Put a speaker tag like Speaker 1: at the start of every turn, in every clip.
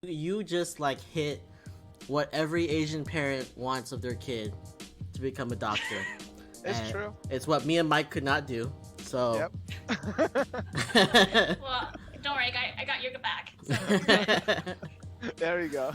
Speaker 1: You just like hit what every Asian parent wants of their kid to become a doctor.
Speaker 2: It's
Speaker 1: And
Speaker 2: true.
Speaker 1: it's what me and Mike could not do. So
Speaker 2: Yep.
Speaker 3: Well, don't worry, I got your back. So you're good.
Speaker 2: There you go.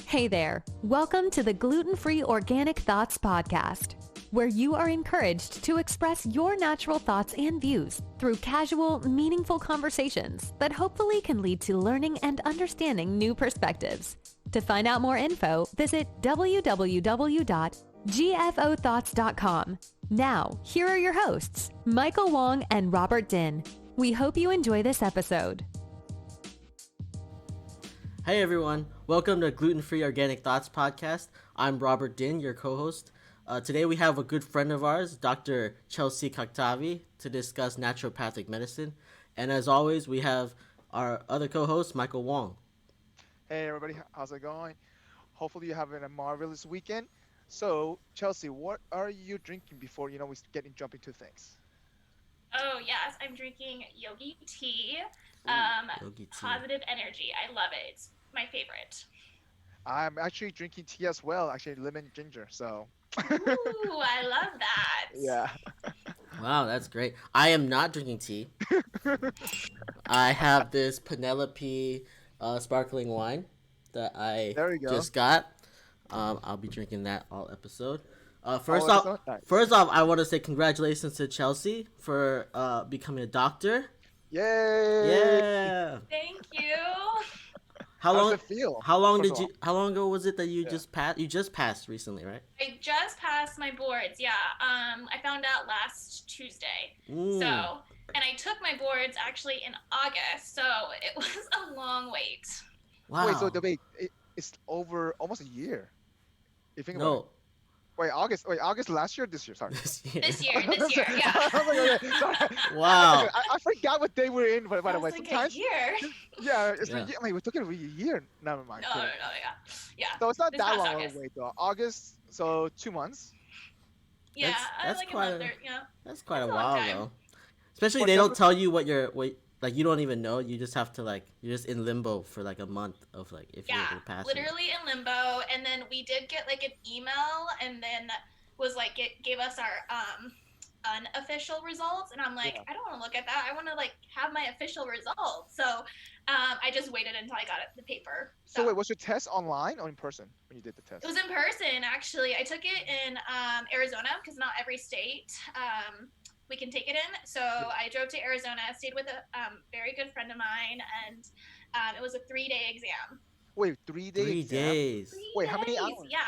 Speaker 4: Hey there. Welcome to the Gluten-Free Organic Thoughts podcast, where you are encouraged to express your natural thoughts and views through casual, meaningful conversations that hopefully can lead to learning and understanding new perspectives. To find out more info, visit www.gfothoughts.com. Now, here are your hosts, Michael Wong and Robert Din. We hope you enjoy this episode.
Speaker 1: Hey everyone, welcome to Gluten-Free Organic Thoughts podcast. I'm Robert Din, your co-host. Today we have a good friend of ours, Dr. Chelsey Koktavy, to discuss naturopathic medicine. And as always, we have our other co-host, Michael Wong.
Speaker 2: Hey everybody, how's it going? Hopefully you're having a marvelous weekend. So, Chelsey, what are you drinking before we jump into things?
Speaker 3: Oh yes, I'm drinking yogi tea.
Speaker 1: Yogi tea.
Speaker 3: Positive energy. I love it. It's my favorite.
Speaker 2: I'm actually drinking tea as well, actually lemon ginger. So,
Speaker 3: Ooh, I love that.
Speaker 2: yeah.
Speaker 1: Wow, that's great. I am not drinking tea. I have this Penelope sparkling wine that I
Speaker 2: There you go.
Speaker 1: just got. I'll be drinking that all episode. First
Speaker 2: All
Speaker 1: off,
Speaker 2: episode? Nice.
Speaker 1: I want to say congratulations to Chelsey for becoming a doctor.
Speaker 2: Yay!
Speaker 1: Yeah.
Speaker 3: Thank you.
Speaker 1: How
Speaker 2: How
Speaker 1: long?
Speaker 2: does it feel?
Speaker 1: How long
Speaker 2: first
Speaker 1: did
Speaker 2: of
Speaker 1: you? How long ago was it that you
Speaker 2: Yeah.
Speaker 1: just passed? You just passed recently, right?
Speaker 3: I just passed my boards. Yeah. I found out last Tuesday.
Speaker 1: Mm.
Speaker 3: So, and I took my boards actually in August. So it was a long wait.
Speaker 1: Wow.
Speaker 2: It's over almost a year. You think about it.
Speaker 1: No.
Speaker 2: Wait, August last year, this year, sorry.
Speaker 3: This year, yeah.
Speaker 2: I was like, okay, sorry.
Speaker 1: Wow.
Speaker 2: I forgot what day we're in, by
Speaker 3: I
Speaker 2: the
Speaker 3: was
Speaker 2: way.
Speaker 3: like,
Speaker 2: Sometimes,
Speaker 3: a year.
Speaker 2: yeah, it's
Speaker 1: Yeah.
Speaker 2: been, I mean, we're talking a year. Never mind.
Speaker 3: No,
Speaker 2: kidding.
Speaker 3: yeah.
Speaker 2: So it's not
Speaker 3: This
Speaker 2: that
Speaker 3: past
Speaker 2: long of
Speaker 3: August.
Speaker 2: a wait, though. August, so 2 months.
Speaker 3: Yeah,
Speaker 1: That's
Speaker 3: like a
Speaker 1: quite
Speaker 3: month
Speaker 1: a-
Speaker 3: or,
Speaker 1: That's quite
Speaker 3: That's
Speaker 1: a
Speaker 3: a long
Speaker 1: while
Speaker 3: time.
Speaker 1: though. Especially
Speaker 2: But
Speaker 1: they don't
Speaker 2: doesn't-
Speaker 1: tell you what like you don't even know. You just have to you're just in limbo for like a month of like if you're
Speaker 3: Yeah,
Speaker 1: gonna pass.
Speaker 3: literally in limbo. And then we did get like an email, and then was like it gave us our unofficial results. And I'm like,
Speaker 2: Yeah.
Speaker 3: I don't want to look at that. I want to like have my official results. So I just waited until I got the paper.
Speaker 2: So wait, was your test online or in person when you did the test?
Speaker 3: It was in person, actually. I took it in Arizona because not every state we can take it in. So I drove to Arizona, stayed with a very good friend of mine, and it was a 3-day exam.
Speaker 2: Wait, 3 days?
Speaker 1: 3 days.
Speaker 2: Wait, how many
Speaker 3: 3 days,
Speaker 2: hours?
Speaker 3: Yeah.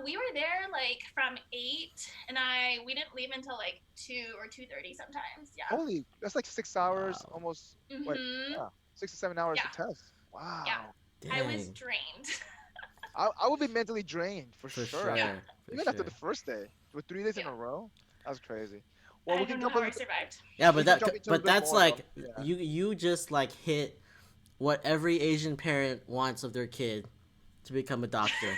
Speaker 3: We were there like from 8, and we didn't leave until like 2 or 2:30 sometimes. Yeah.
Speaker 2: Holy, that's like 6 hours,
Speaker 1: Wow.
Speaker 2: almost. Wait,
Speaker 3: Mhm.
Speaker 2: yeah, 6 to 7 hours
Speaker 3: Yeah.
Speaker 2: to test. Wow.
Speaker 3: Yeah.
Speaker 1: Dang.
Speaker 3: I was drained.
Speaker 2: I would be mentally drained for
Speaker 1: For
Speaker 2: sure.
Speaker 1: sure.
Speaker 3: Yeah.
Speaker 1: For
Speaker 2: Even
Speaker 1: sure.
Speaker 2: after the first day, with 3 days in
Speaker 3: Yeah.
Speaker 2: a row, that's crazy.
Speaker 3: I
Speaker 2: Well, we
Speaker 3: don't
Speaker 2: can
Speaker 3: know
Speaker 2: jump
Speaker 3: how
Speaker 2: a
Speaker 3: I
Speaker 2: little.
Speaker 3: survived.
Speaker 1: Yeah,
Speaker 2: we
Speaker 1: but
Speaker 2: can jump into a
Speaker 1: but
Speaker 2: bit
Speaker 1: that's
Speaker 2: more,
Speaker 1: like
Speaker 2: though. Yeah.
Speaker 1: you just like hit what every Asian parent wants of their kid to become a doctor.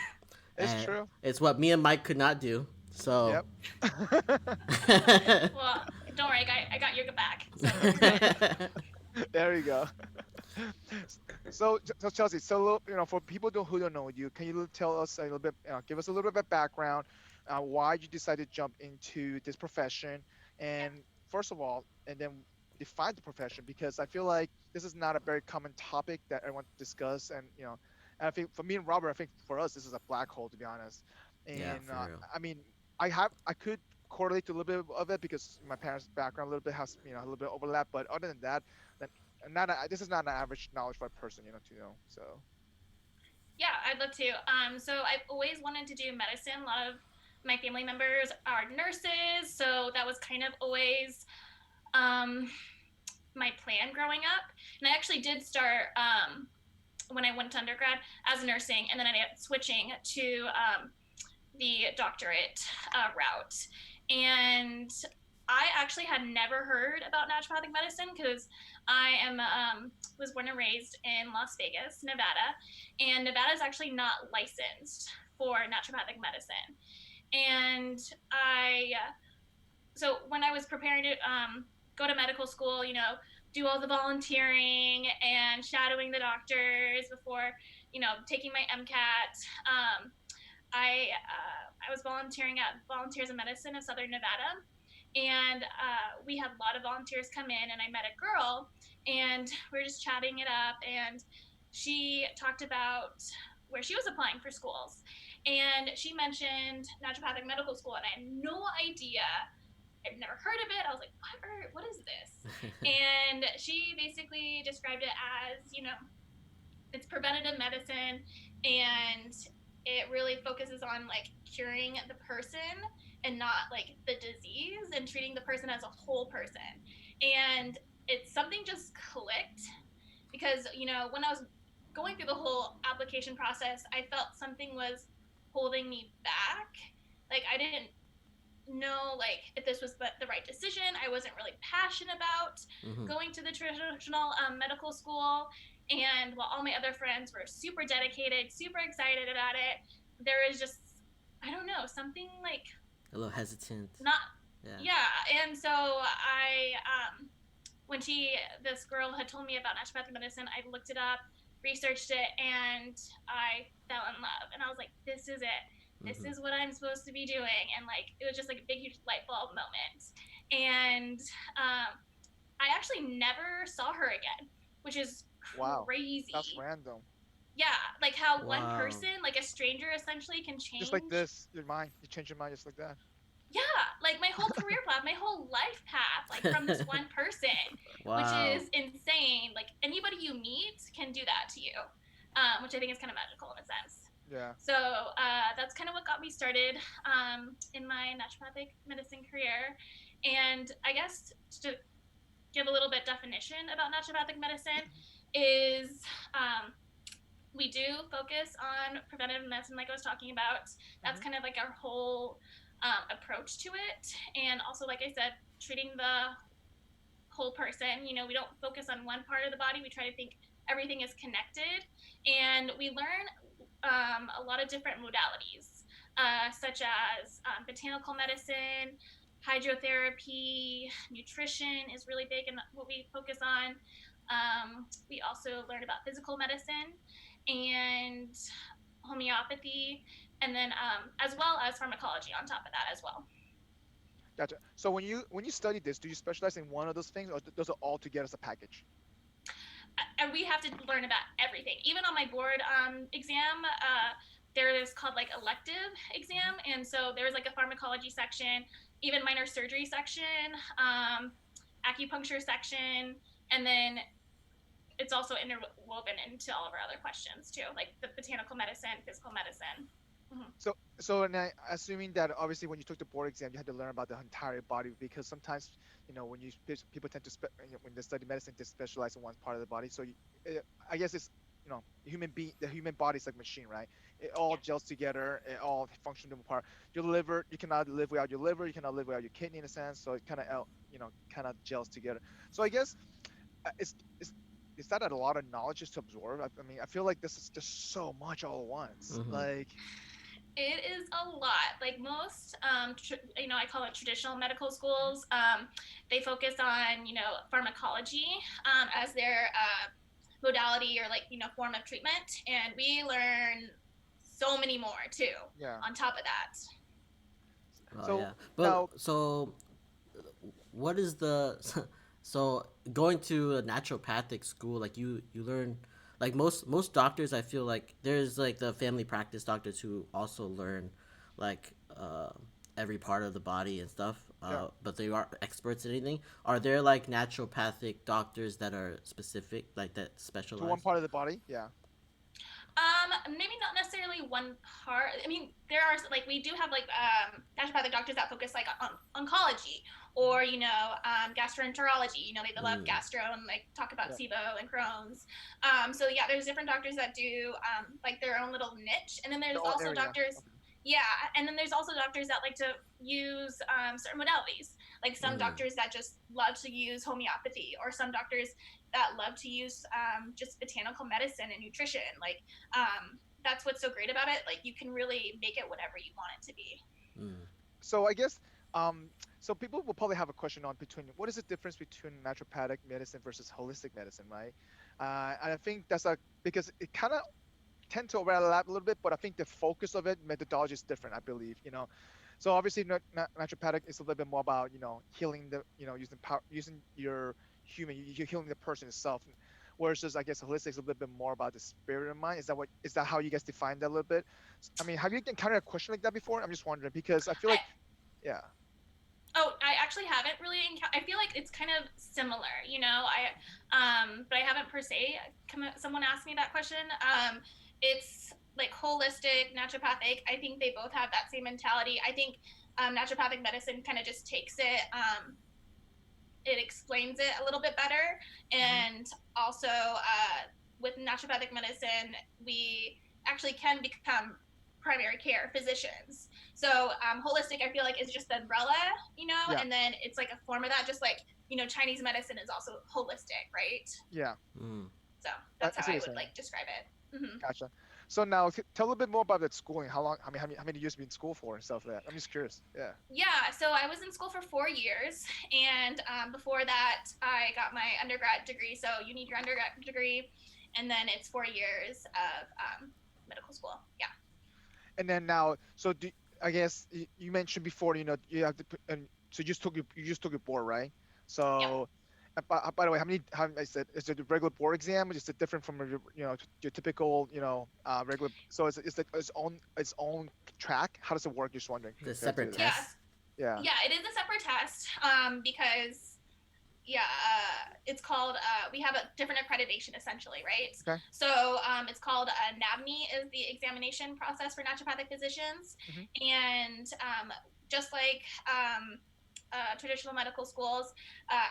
Speaker 2: It's
Speaker 1: And
Speaker 2: true.
Speaker 1: It's what me and Mike could not do. So.
Speaker 2: Yep.
Speaker 3: Well, don't worry, I got your back. So you're good.
Speaker 2: There you go. So Chelsea, so for people who don't know you, can you tell us a little bit, give us a little bit of background, why you decided to jump into this profession, and first of all, and then define the profession, because I feel like this is not a very common topic that everyone discuss, and and I think for me and Robert, I think for us this is a black hole, to be honest.
Speaker 1: Yeah,
Speaker 2: And
Speaker 1: for real.
Speaker 2: I mean, I could correlate to a little bit of it because my parents' background a little bit has a little bit overlap, but other than that, then this is not an average knowledge for a person, to know. So
Speaker 3: Yeah, I'd love to. So I've always wanted to do medicine. A lot of my family members are nurses, so that was kind of always my plan growing up. And I actually did start when I went to undergrad as nursing, and then I ended up switching to the doctorate route. And I actually had never heard about naturopathic medicine because I was born and raised in Las Vegas, Nevada, and Nevada is actually not licensed for naturopathic medicine. And so when I was preparing to go to medical school, do all the volunteering and shadowing the doctors before, taking my MCAT. I was volunteering at Volunteers in Medicine of Southern Nevada, and we had a lot of volunteers come in, and I met a girl, and we were just chatting it up, and she talked about where she was applying for schools, and she mentioned Naturopathic Medical School, and I had no idea. I've never heard of it. I was like, what is this? And she basically described it as, it's preventative medicine, and it really focuses on like curing the person and not like the disease, and treating the person as a whole person. And it's something just clicked because, when I was going through the whole application process, I felt something was holding me back. Like I didn't know like if this was the right decision. I wasn't really passionate about going to the traditional medical school, and while all my other friends were super dedicated, super excited about it, there was just, I don't know, something like
Speaker 1: a little hesitant.
Speaker 3: Not yeah. And so I when this girl had told me about naturopathic medicine, I looked it up, researched it, and I fell in love, and I was like, this is it. This is what I'm supposed to be doing. And like it was just like a big huge light bulb moment. And I actually never saw her again, which is crazy.
Speaker 2: That's random.
Speaker 3: Yeah, like how one person, like a stranger, essentially can change.
Speaker 2: Just like this, your mind. You change your mind just like that.
Speaker 3: Yeah, like my whole career path, my whole life path, like from this one person, which is insane. Like anybody you meet can do that to you, which I think is kind of magical in a sense.
Speaker 2: Yeah.
Speaker 3: So that's kind of what got me started in my naturopathic medicine career. And I guess to give a little bit definition about naturopathic medicine is we do focus on preventative medicine, like I was talking about. That's kind of like our whole approach to it. And also, like I said, treating the whole person. We don't focus on one part of the body. We try to think everything is connected. And we learn a lot of different modalities, such as botanical medicine, hydrotherapy, nutrition is really big in what we focus on. We also learn about physical medicine and homeopathy, and then as well as pharmacology on top of that as well.
Speaker 2: Gotcha. So when you study this, do you specialize in one of those things, or does it all together as a package?
Speaker 3: And we have to learn about everything. Even on my board exam, there is called like elective exam, and so there's like a pharmacology section, even minor surgery section, acupuncture section, and then it's also interwoven into all of our other questions too, like the botanical medicine, physical medicine.
Speaker 2: So and assuming that obviously when you took the board exam, you had to learn about the entire body, because sometimes when people tend to when they study medicine, they specialize in one part of the body. So I guess it's the human body is like a machine, right? It all gels together. It all functions in part. Your liver, you cannot live without your liver. You cannot live without your kidney in a sense. So it kind of gels together. So I guess is that a lot of knowledge just to absorb? I mean, I feel like this is just so much all at once. Like.
Speaker 3: It is a lot. Like most, I call it traditional medical schools. They focus on, pharmacology as their modality or form of treatment, and we learn so many more too.
Speaker 2: Yeah.
Speaker 3: On top of that.
Speaker 1: So what is so going to a naturopathic school? Like you learn. Like most doctors, I feel like there's like the family practice doctors who also learn like every part of the body and stuff, but they aren't experts in anything. Are there like naturopathic doctors that are specific, like that specialize?
Speaker 2: To one part of the body, yeah.
Speaker 3: Maybe not necessarily one part. I mean, there are we do have naturopathic doctors that focus on oncology or gastroenterology. They love gastro and talk about SIBO and Crohn's. So yeah, there's different doctors that do their own little niche, and then there's also doctors. Okay. Yeah, and then there's also doctors that like to use certain modalities. Like some doctors that just love to use homeopathy, or some doctors that love to use just botanical medicine and nutrition. That's what's so great about it. Like you can really make it whatever you want it to be.
Speaker 2: So I guess So people will probably have a question on between what is the difference between naturopathic medicine versus holistic medicine, right? And I think that's because it kind of tend to overlap a little bit, but I think the focus of it, methodology is different, I believe, you know. So obviously naturopathic is a little bit more about, you know, healing the, you know, using power, using your you're healing the person itself. Whereas just, I guess holistic is a little bit more about the spirit and mind. Is that how you guys define that a little bit? I mean, have you encountered a question like that before? I'm just wondering because I feel
Speaker 3: I,
Speaker 2: like, yeah.
Speaker 3: oh, I actually haven't really I feel like it's kind of similar, you know. But I haven't per se. Someone asked me that question. It's like holistic, naturopathic. I think they both have that same mentality. I think naturopathic medicine kind of just takes it. It explains it a little bit better, and also with naturopathic medicine, we actually can become primary care physicians. So holistic, I feel like, is just the umbrella, you know,
Speaker 2: Yeah.
Speaker 3: and then it's like a form of that, just like, you know, Chinese medicine is also holistic, right?
Speaker 2: Yeah.
Speaker 3: So that's
Speaker 2: I
Speaker 3: how
Speaker 2: see what
Speaker 3: I
Speaker 2: you're
Speaker 3: would
Speaker 2: saying.
Speaker 3: like describe it.
Speaker 2: Gotcha. So now tell a little bit more about that schooling. How long, how many years have you been in school for and stuff like that? I'm just curious. Yeah.
Speaker 3: Yeah, so I was in school for 4 years, and before that, I got my undergrad degree. So you need your undergrad degree, and then it's 4 years of medical school. Yeah.
Speaker 2: And then now, so I guess you mentioned before, you know, you have to put, and so you just took your board, right?
Speaker 3: Yep.
Speaker 2: So, by the way, how is it the regular board exam, or is it different from your, you know, your typical, you know, regular? So it's like its own track. How does it work? Just wondering.
Speaker 1: The
Speaker 2: Compared
Speaker 1: separate
Speaker 2: to,
Speaker 1: test.
Speaker 2: yeah.
Speaker 3: Yeah, it is a separate test because yeah, it's called we have a different accreditation essentially, right?
Speaker 2: Okay.
Speaker 3: So it's called NABME is the examination process for naturopathic physicians,
Speaker 2: Hmm.
Speaker 3: and just like traditional medical schools,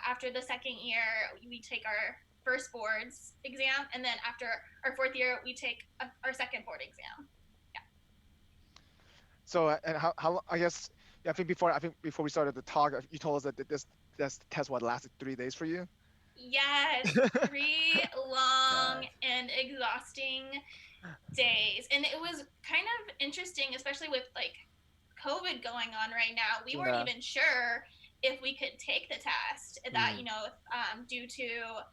Speaker 3: after the second year we take our first boards exam, and then after our fourth year we take our second board exam.
Speaker 2: So and how I guess, yeah, I think before we started the talk, you told us that this test what lasted 3 days for you.
Speaker 3: Yes, 3 long
Speaker 1: God.
Speaker 3: and exhausting days. And it was kind of interesting, especially with like COVID going on right now. We weren't
Speaker 2: Yeah.
Speaker 3: even sure if we could take the test, that, you know, due to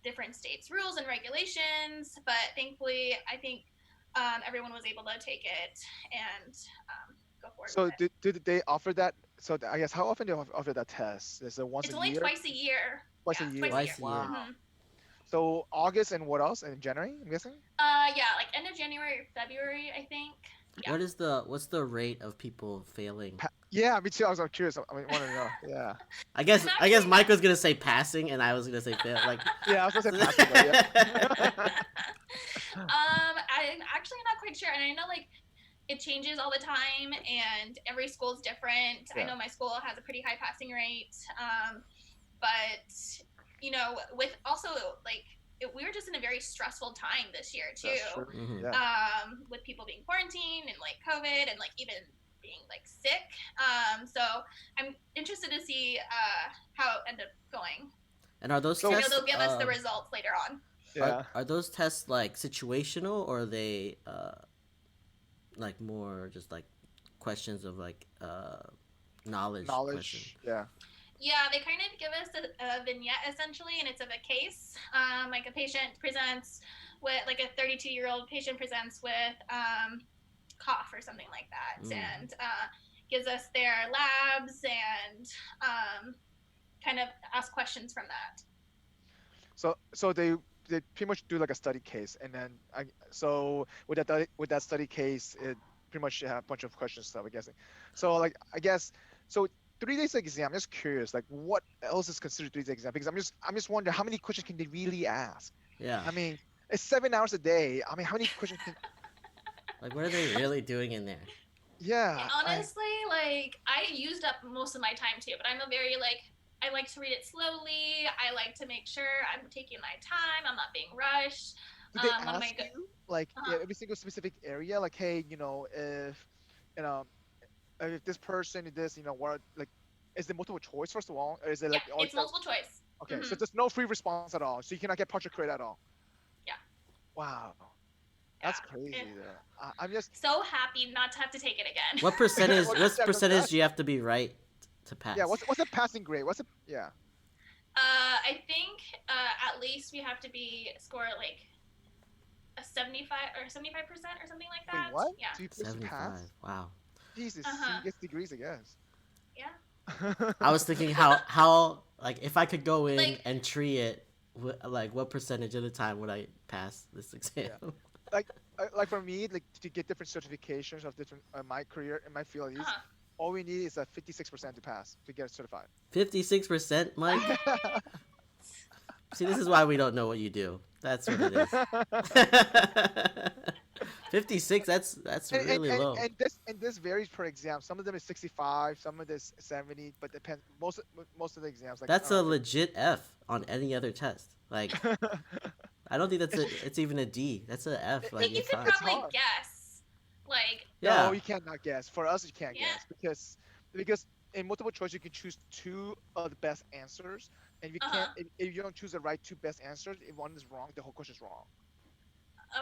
Speaker 3: different states' rules and regulations. But thankfully, I think everyone was able to take it and go forward
Speaker 2: So
Speaker 3: with it.
Speaker 2: did they offer that? So I guess how often do they offer that test? Is it once
Speaker 3: It's
Speaker 2: a
Speaker 3: only
Speaker 2: year?
Speaker 3: twice a year.
Speaker 2: Twice a
Speaker 3: Yeah,
Speaker 2: year.
Speaker 3: twice a year.
Speaker 1: Twice a year.
Speaker 2: Wow. So August and what else? And January, I'm guessing.
Speaker 3: Yeah, like end of January or February, I think. Yeah.
Speaker 1: What's the rate of people failing?
Speaker 2: Yeah, me too. I was curious. I mean, want to know. Yeah.
Speaker 1: I guess
Speaker 3: actually
Speaker 1: Mike was gonna say passing, and I was gonna say fail. Like,
Speaker 2: Yeah, I was gonna say passing, but yeah.
Speaker 3: I'm actually not quite sure, and I know like it changes all the time, and every school's different. I
Speaker 2: Yeah.
Speaker 3: know my school has a pretty high passing rate, but you know, with also like we were just in a very stressful time this year too,
Speaker 2: That's true.
Speaker 1: Mhm.
Speaker 2: Yeah.
Speaker 3: with people being quarantined and like COVID and like even being like sick. So I'm interested to see how it ended up going.
Speaker 1: and are those
Speaker 2: So-
Speaker 3: I know
Speaker 1: tests?
Speaker 3: they'll give us the results later on.
Speaker 2: Yeah.
Speaker 1: Are those tests like situational, or are they like more just like questions of like knowledge questions?
Speaker 2: Knowledge. Yeah.
Speaker 3: Yeah, they kind of give us a vignette essentially, and it's of a case. Like a patient presents with, like a 32-year-old patient presents with cough or something like that, and gives us their labs and kind of ask questions from that.
Speaker 2: So they pretty much do like a study case, and then so with that study case, it pretty much have a bunch of questions stuff, I'm guessing. So like I guess so 3 days exam. I'm just curious, like what else is considered 3 days exam? Because I'm just wondering how many questions can they really ask?
Speaker 1: Yeah.
Speaker 2: I mean, it's 7 hours a day. I mean, how many questions can?
Speaker 1: Like, what are they really doing in there?
Speaker 2: Yeah.
Speaker 3: And honestly, like I used up most of my time too, but I'm a very like I like to read it slowly. I like to make sure I'm taking my time. I'm not being rushed.
Speaker 2: Do they
Speaker 3: One of my
Speaker 2: ask you like
Speaker 3: Uh-huh.
Speaker 2: every single specific area? Like, hey, you know, you know, if this person did this, you know, what like, is it multiple choice first of all, or is it like
Speaker 3: it's multiple choice.
Speaker 2: okay, so there's no free response at all, so you cannot get partial credit at all.
Speaker 3: Yeah.
Speaker 2: Wow. That's
Speaker 3: Yeah.
Speaker 2: crazy though. I'm just
Speaker 3: So happy not to have to take it again.
Speaker 1: What percentage?
Speaker 2: well,
Speaker 1: What
Speaker 2: yeah,
Speaker 1: percentage do you have to be right to
Speaker 2: yeah.
Speaker 1: pass?
Speaker 2: What's a passing grade? What's a yeah?
Speaker 3: I think at least we have to be score like a 75 or 75% or something like
Speaker 2: Wait,
Speaker 3: that.
Speaker 2: what?
Speaker 3: Yeah.
Speaker 2: So you supposed to
Speaker 1: 75.
Speaker 2: pass?
Speaker 1: Wow.
Speaker 2: Jesus, so
Speaker 3: Uh-huh.
Speaker 2: you get degrees, I guess.
Speaker 3: Yeah.
Speaker 1: I was thinking how like if I could go in
Speaker 3: Like
Speaker 1: and tree it, like what percentage of the time would I pass this exam?
Speaker 2: Yeah. like like for me, like to get different certifications of different my career in my field is
Speaker 3: uh-huh.
Speaker 2: all we need is a 56% to pass to get certified.
Speaker 1: 56%,
Speaker 3: What?
Speaker 1: Mike. See, this is why we don't know what you do. That's what it is. 56. That's
Speaker 2: and, and,
Speaker 1: really
Speaker 2: and,
Speaker 1: low.
Speaker 2: and this varies per exam. Some of them is 65, some of this 70, but depends. Most of the exams like
Speaker 1: That's a legit F on any other test. Like I don't think that's
Speaker 2: it's,
Speaker 1: it's even a D. That's a F. Like
Speaker 3: Like you
Speaker 1: it's
Speaker 3: could
Speaker 1: fine.
Speaker 2: it's
Speaker 3: probably
Speaker 2: hard.
Speaker 3: guess. Like
Speaker 2: No,
Speaker 1: Yeah.
Speaker 2: you cannot guess. For us, you can't
Speaker 3: yeah.
Speaker 2: guess because in multiple choice you can choose two of the best answers, and if you can't,
Speaker 3: Uh-huh.
Speaker 2: if you don't choose the right two best answers, if one is wrong, the whole question is wrong.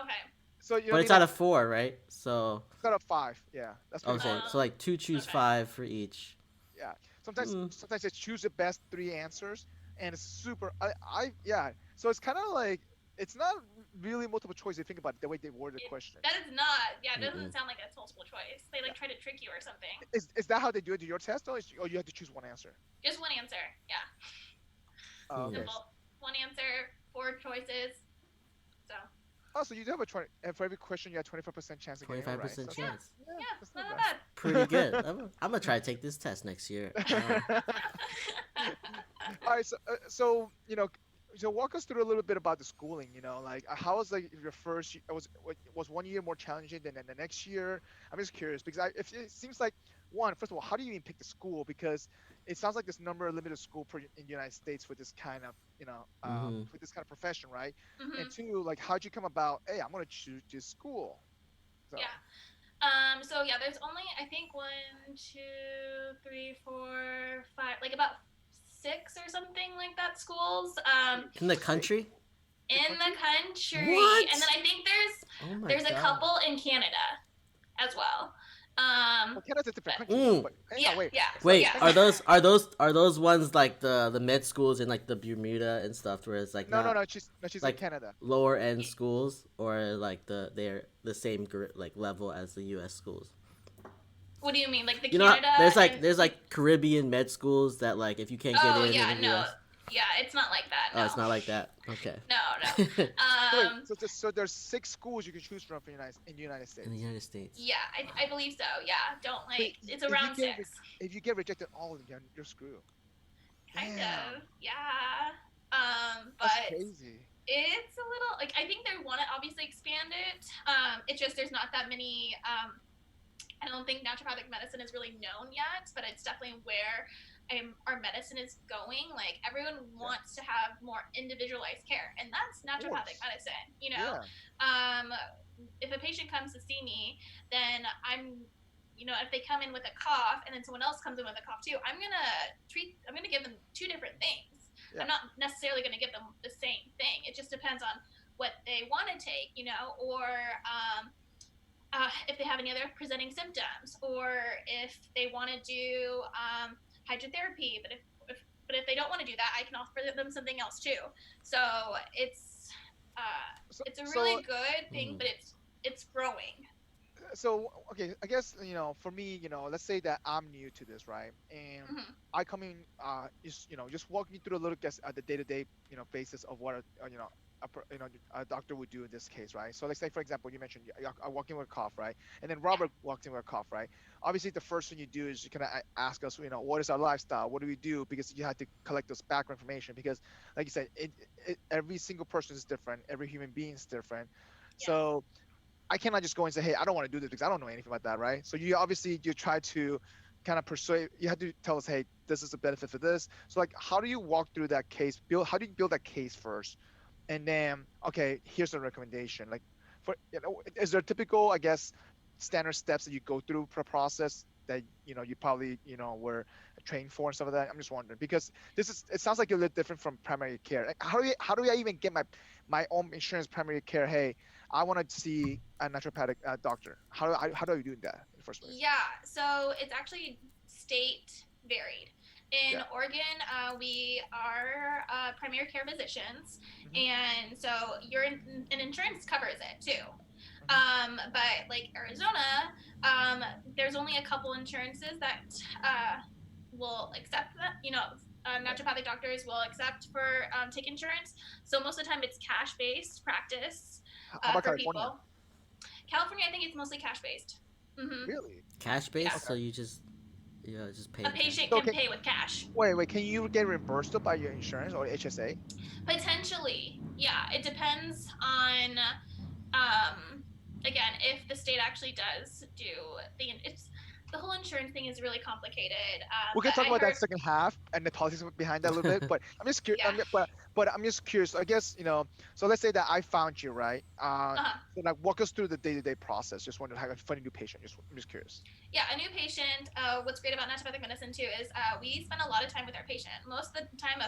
Speaker 3: Okay.
Speaker 2: So you know
Speaker 1: But
Speaker 2: what I
Speaker 1: it's
Speaker 2: mean?
Speaker 1: out
Speaker 2: Like
Speaker 1: of 4, right? So
Speaker 2: it's out of five. Yeah, that's
Speaker 1: oh,
Speaker 2: pretty
Speaker 1: so,
Speaker 2: good.
Speaker 1: so like two choose
Speaker 3: Okay.
Speaker 1: 5 for each.
Speaker 2: Yeah. Sometimes
Speaker 1: Hmm.
Speaker 2: sometimes they choose the best three answers, and it's super. I yeah. So it's kind of like it's not really multiple choice. If you think about it, the way they word the question.
Speaker 3: That is not. Yeah, it
Speaker 1: Mm-mm.
Speaker 3: doesn't sound like that's multiple choice. They like try to trick you or something.
Speaker 2: Is that how they do it to your test, or you have to choose one answer?
Speaker 3: Just one answer. Yeah.
Speaker 2: Oh,
Speaker 1: Hmm.
Speaker 2: okay.
Speaker 3: Simple. One answer, 4 choices. So
Speaker 2: Oh, so you do have a 20, and for every question you have 25% chance of getting it right.
Speaker 1: 25%
Speaker 2: So,
Speaker 1: chance.
Speaker 2: yeah,
Speaker 3: yeah,
Speaker 2: that's
Speaker 3: not
Speaker 2: not
Speaker 3: bad.
Speaker 1: Pretty good. I'm gonna try to take this test next year.
Speaker 2: bad. All right, so so walk us through a little bit about the schooling. Like how was like your first? Was 1 year more challenging than the next year? I'm just curious because if it seems like first of all, how do you even pick the school? Because it sounds like there's number of limited school in the United States for this kind of
Speaker 1: Hmm.
Speaker 2: for this kind of profession, right? And
Speaker 3: hmm
Speaker 2: two, like how'd you come about? Hey, I'm gonna choose this school. So
Speaker 3: Yeah. So yeah, there's only I think 1, 2, 3, 4, 5, like about 6 or something like that schools.
Speaker 1: In the country?
Speaker 3: In the country.
Speaker 1: What?
Speaker 3: And then I think
Speaker 1: Oh my
Speaker 3: there's a
Speaker 1: god.
Speaker 3: couple in Canada as well.
Speaker 2: well, Canada's a different country,
Speaker 1: Mm.
Speaker 2: but hang
Speaker 3: Yeah,
Speaker 2: on, wait.
Speaker 3: yeah.
Speaker 1: Wait,
Speaker 3: yeah.
Speaker 1: are those ones like the med schools in like the Bermuda and stuff where it's like
Speaker 2: No,
Speaker 1: not
Speaker 2: she's
Speaker 1: like
Speaker 2: in Canada.
Speaker 1: lower end schools or like they're the same like level as the U.S. schools?
Speaker 3: What do you mean, like the
Speaker 1: You know,
Speaker 3: Canada?
Speaker 1: there's like Caribbean med schools that like if you can't get
Speaker 3: Oh
Speaker 1: in
Speaker 3: yeah,
Speaker 1: the
Speaker 3: no,
Speaker 1: U.S.
Speaker 3: yeah, it's not like that. No.
Speaker 1: Oh, it's not like that. Okay.
Speaker 3: No, no.
Speaker 2: So, wait,
Speaker 3: Um,
Speaker 2: so there's 6 schools you can choose from in the United States.
Speaker 1: In the United States.
Speaker 3: yeah, I believe so. Yeah, don't like.
Speaker 2: But
Speaker 3: It's
Speaker 2: if you
Speaker 3: around
Speaker 2: get
Speaker 3: 6.
Speaker 2: If you get rejected all of them, you're screwed.
Speaker 3: Kind
Speaker 2: Damn,
Speaker 3: of. Yeah.
Speaker 2: that's
Speaker 3: But
Speaker 2: crazy.
Speaker 3: it's a little like I think they want to obviously expand it. It's just there's not that many. I don't think naturopathic medicine is really known yet, but it's definitely where our medicine is going. Like everyone wants to have more individualized care, and that's naturopathic
Speaker 2: course.
Speaker 3: medicine.
Speaker 2: Yeah,
Speaker 3: If a patient comes to see me, then if they come in with a cough and then someone else comes in with a cough too, I'm gonna give them 2 different things.
Speaker 2: Yeah.
Speaker 3: I'm not necessarily gonna give them the same thing. It just depends on what they want to take, or if they have any other presenting symptoms, or if they want to do hydrotherapy. But if they don't want to do that, I can offer them something else too. So it's it's a really good thing, but it's growing.
Speaker 2: so okay, I guess for me, let's say that I'm new to this, right? And
Speaker 3: hmm
Speaker 2: I come in, just walk me through a little guess at the day-to-day, basis of what a doctor would do in this case, right? So let's say, for example, you mentioned I walk in with a cough, right? And then Robert walks in with a cough, right? Obviously, the first thing you do is you kind of ask us, what is our lifestyle? What do we do? Because you had to collect this background information. Because, like you said, every single person is different. Every human being is different.
Speaker 3: Yeah.
Speaker 2: So I cannot just go and say, hey, I don't want to do this because I don't know anything about that, right? So you try to kind of persuade. You have to tell us, hey, this is a benefit for this. So like, how do you walk through that case? How do you build that case first? And then, okay, here's a recommendation. Like, is there typical, I guess, standard steps that you go through for a process that you probably were trained for and stuff like that? I'm just wondering because it sounds like a little different from primary care. Like, how do I even get my own insurance primary care? Hey, I want to see a naturopathic doctor. How do you do that in the first place?
Speaker 3: Yeah, so it's actually state varied. In
Speaker 2: Yeah.
Speaker 3: Oregon, we are primary care physicians,
Speaker 2: Hmm.
Speaker 3: and so an insurance covers it too.
Speaker 2: Hmm.
Speaker 3: But like Arizona, there's only a couple insurances that will accept that. Naturopathic doctors will accept for take insurance. So most of the time, it's cash based practice
Speaker 2: How about
Speaker 3: for
Speaker 2: California?
Speaker 3: people. California, I think it's mostly cash based. Mm-hmm.
Speaker 2: Really?
Speaker 1: Cash
Speaker 3: Yeah,
Speaker 1: based,
Speaker 2: Okay.
Speaker 1: so you just just pay
Speaker 3: a
Speaker 1: in cash.
Speaker 3: patient
Speaker 2: So
Speaker 3: can
Speaker 2: can
Speaker 3: pay with cash.
Speaker 2: wait, can you get reimbursed by your insurance or HSA?
Speaker 3: Potentially, yeah. It depends on, again, if the state actually does do the whole insurance thing is really complicated.
Speaker 2: We
Speaker 3: But
Speaker 2: can talk
Speaker 3: I
Speaker 2: about that
Speaker 3: heard,
Speaker 2: second half and the politics behind that a little bit. But I'm just curious.
Speaker 3: yeah,
Speaker 2: But I'm just curious. I guess So let's say that I found you, right?
Speaker 3: uh-huh.
Speaker 2: So like walk us through the day-to-day process. Just wanted to have a funny new patient. I'm just curious.
Speaker 3: Yeah, a new patient. What's great about naturopathic medicine too is we spend a lot of time with our patient. Most of the time,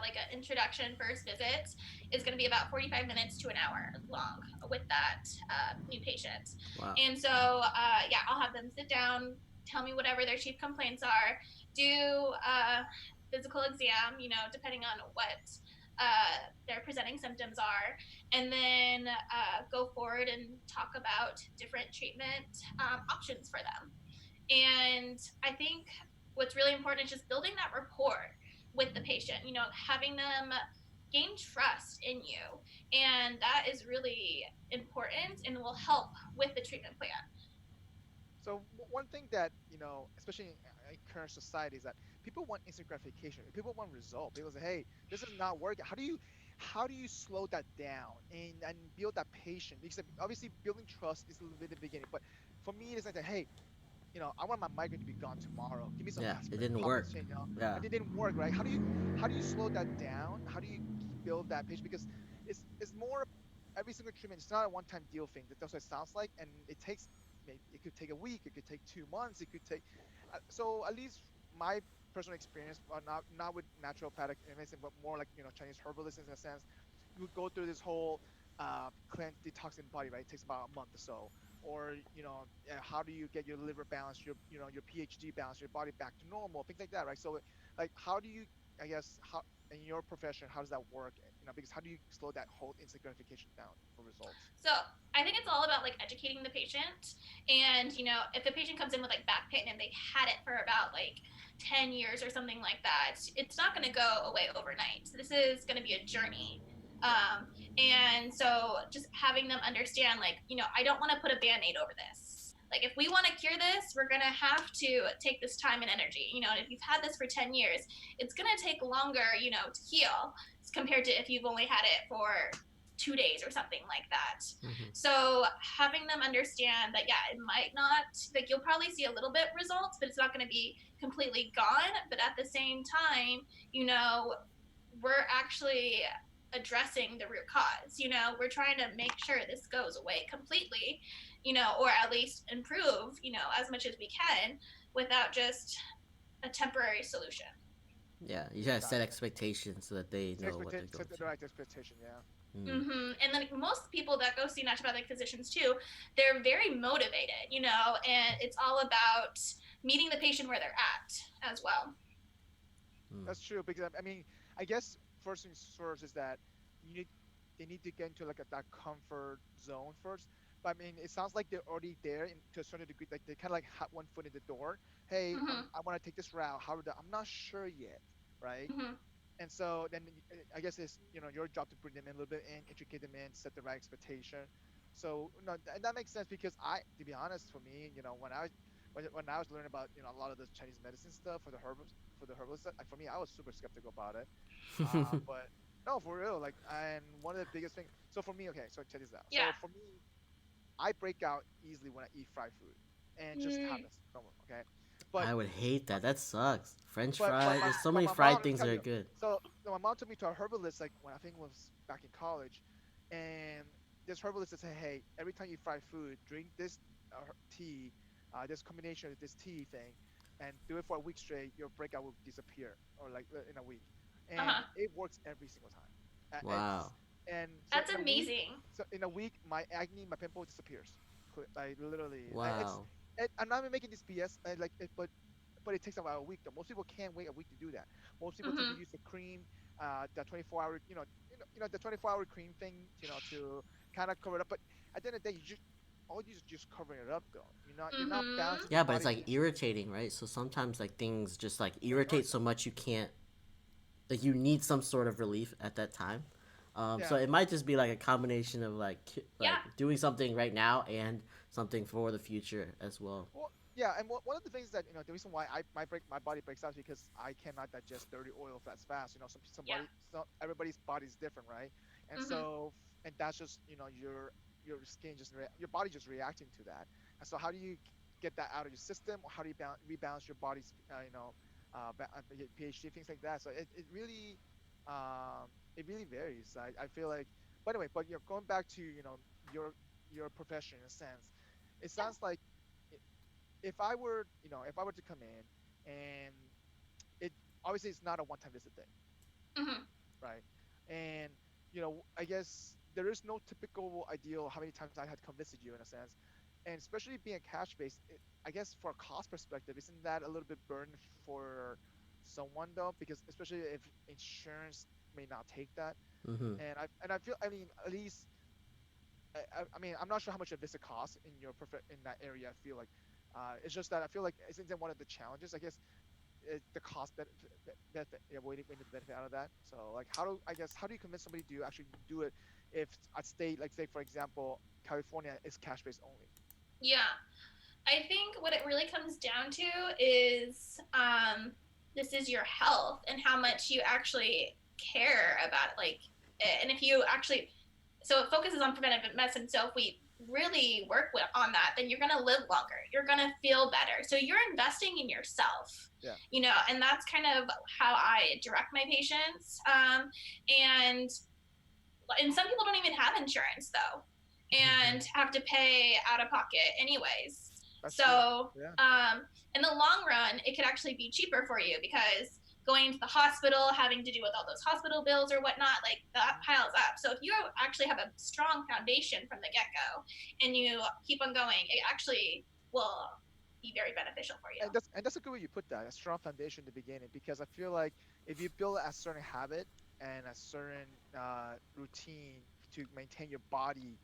Speaker 3: like an introduction first visit is going to be about 45 minutes to an hour long with that new patient.
Speaker 1: Wow.
Speaker 3: And so, yeah, I'll have them sit down, tell me whatever their chief complaints are, do a physical exam, depending on what their presenting symptoms are, and then go forward and talk about different treatment options for them. And I think what's really important is just building that rapport with the patient, having them gain trust in you. And that is really important and will help with the treatment plan.
Speaker 2: So one thing that especially in current society, is that people want instant gratification. People want result. People say, "Hey, this is not working." How do you slow that down and build that patience? Because obviously building trust is a little bit the beginning, but for me, it's like, hey, I want my migraine to be gone tomorrow. Give me some
Speaker 1: Yeah, it
Speaker 2: aspirin,
Speaker 1: didn't
Speaker 2: pop
Speaker 1: work.
Speaker 2: this in,
Speaker 1: Yeah.
Speaker 2: and it didn't work, right? How do you slow that down? How do you build that patience? Because it's more every single treatment. It's not a one-time deal thing. That's what it sounds like, and it takes maybe it could take a week, it could take 2 months, it could take. So at least my personal experience, not with naturopathic medicine, but more like Chinese herbalism in a sense. You would go through this whole cleanse detoxing body, right? It takes about a month or so. Or how do you get your liver balanced, your pH balance, your body back to normal, things like that, right? So like how do you, I guess, how in your profession, how does that work? Because how do you slow that whole instant gratification down for results?
Speaker 3: So I think it's all about like educating the patient. And, if the patient comes in with like back pain and they've had it for about like 10 years or something like that, it's not going to go away overnight. So this is going to be a journey.
Speaker 2: Yeah.
Speaker 3: And so just having them understand, like, I don't want to put a band aid over this. Like, if we want to cure this, we're going to have to take this time and energy. And if you've had this for 10 years, it's going to take longer, to heal compared to if you've only had it for 2 days or something like that.
Speaker 1: Mm-hmm.
Speaker 3: So having them understand that, yeah, it might not, like, you'll probably see a little bit results, but it's not going to be completely gone. But at the same time, we're actually addressing the root cause. We're trying to make sure this goes away completely, or at least improve, as much as we can without just a temporary solution.
Speaker 1: Yeah, you gotta set
Speaker 2: Gotcha.
Speaker 1: expectations so that they know what they're going
Speaker 2: Set the
Speaker 1: to.
Speaker 2: right expectation, yeah.
Speaker 1: Mm.
Speaker 3: Mm-hmm. And then most people that go see naturopathic physicians too, they're very motivated, and it's all about meeting the patient where they're at as well.
Speaker 1: Mm.
Speaker 2: That's true, because I guess first things first is that you need they need to get into like that comfort zone first. But it sounds like they're already there to a certain degree. Like they kind of like have one foot in the door. Hey,
Speaker 3: Mm-hmm.
Speaker 2: I want to take this route. How do I'm not sure yet, right?
Speaker 3: Mm-hmm.
Speaker 2: And so then I guess it's your job to bring them in a little bit in, educate them in, set the right expectation. So no, and that makes sense because to be honest, for me, when I was learning about a lot of the Chinese medicine stuff for the herbalist stuff, for me, I was super skeptical about it. But no, for real, like, and one of the biggest things. So for me, okay, so check this out.
Speaker 3: Yeah.
Speaker 2: So for me, I break out easily when I eat fried food, and just have
Speaker 3: Mm.
Speaker 2: this normal, okay. But
Speaker 1: I would hate that. That sucks. French
Speaker 2: but
Speaker 1: fries.
Speaker 2: my
Speaker 1: There's so
Speaker 2: but
Speaker 1: many
Speaker 2: my mom,
Speaker 1: fried
Speaker 2: let me
Speaker 1: things that
Speaker 2: tell
Speaker 1: are
Speaker 2: you.
Speaker 1: good.
Speaker 2: So my mom took me to a herbalist like when I think it was back in college, and this herbalist said, hey, every time you fry food, drink this tea, this combination of this tea thing, and do it for a week straight. Your breakout will disappear, or like in a week, and
Speaker 3: Uh-huh.
Speaker 2: it works every single time. It's
Speaker 1: Wow.
Speaker 2: and so
Speaker 3: That's
Speaker 2: in a week,
Speaker 3: amazing.
Speaker 2: So in a week, my acne, my pimple disappears. Like literally,
Speaker 1: Wow.
Speaker 2: I'm not even making this BS. But it takes about a week. Though most people can't wait a week to do that. Most people tend to
Speaker 3: Mhm.
Speaker 2: use the cream, the 24-hour, the 24-hour cream thing, to kind of cover it up. But at the end of the day, you just all you do is just covering it up, though. You're not
Speaker 3: Mhm.
Speaker 2: balancing your
Speaker 1: Yeah, but it's
Speaker 2: body
Speaker 1: like
Speaker 2: chemistry.
Speaker 1: irritating, right? So sometimes like things just like
Speaker 2: It
Speaker 1: irritate
Speaker 2: hurts.
Speaker 1: so much you can't, like you need some sort of relief at that time. So
Speaker 2: Yeah.
Speaker 1: it might just be like a combination of like
Speaker 3: Yeah.
Speaker 1: doing something right now and something for the future as well.
Speaker 2: Well, yeah, and one of the things that the reason why my body breaks out is because I cannot digest dirty oil fast fast.
Speaker 3: Yeah.
Speaker 2: Everybody's body is different, right? And
Speaker 3: Mhm.
Speaker 2: so and that's just your skin your body just reacting to that. And so how do you get that out of your system, or how do you rebalance your body's pH things like that? So it really varies. I feel like, by the way, but going back to your your profession in a sense, it
Speaker 3: Yeah.
Speaker 2: sounds like i- if I were to come in, and it obviously it's not a one-time visit thing,
Speaker 3: Mhm.
Speaker 2: right? And I guess there is no typical ideal how many times I had come visit you in a sense, and especially being a cash based, I guess for a cost perspective, isn't that a little bit burden for someone though? Because especially if insurance may not take that,
Speaker 1: Mm-hmm.
Speaker 2: and I feel, I mean, at least I mean, I'm not sure how much a visit costs in in that area. I feel like it's just that I feel like isn't that one of the challenges? I guess the cost benefit, yeah, waiting the benefit out of that. So like, how do you convince somebody to actually do it if a state, like say for example, California is cash based only?
Speaker 3: Yeah. I think what it really comes down to is this is your health and how much you actually care about it. Like, and if you actually, so it focuses on preventive medicine. So if we really work on that, then you're going to live longer. You're going to feel better. So you're investing in yourself,
Speaker 2: Yeah.
Speaker 3: and that's kind of how I direct my patients. And some people don't even have insurance though, and have to pay out of pocket anyways.
Speaker 2: That's true.
Speaker 3: So
Speaker 2: Yeah.
Speaker 3: in the long run, it could actually be cheaper for you because going to the hospital, having to deal with all those hospital bills or whatnot, like that piles up. So if you actually have a strong foundation from the get go and you keep on going, it actually will be very beneficial for you.
Speaker 2: And that's a good way you put that, a strong foundation in the beginning, because I feel like if you build a certain habit and a certain routine to maintain your body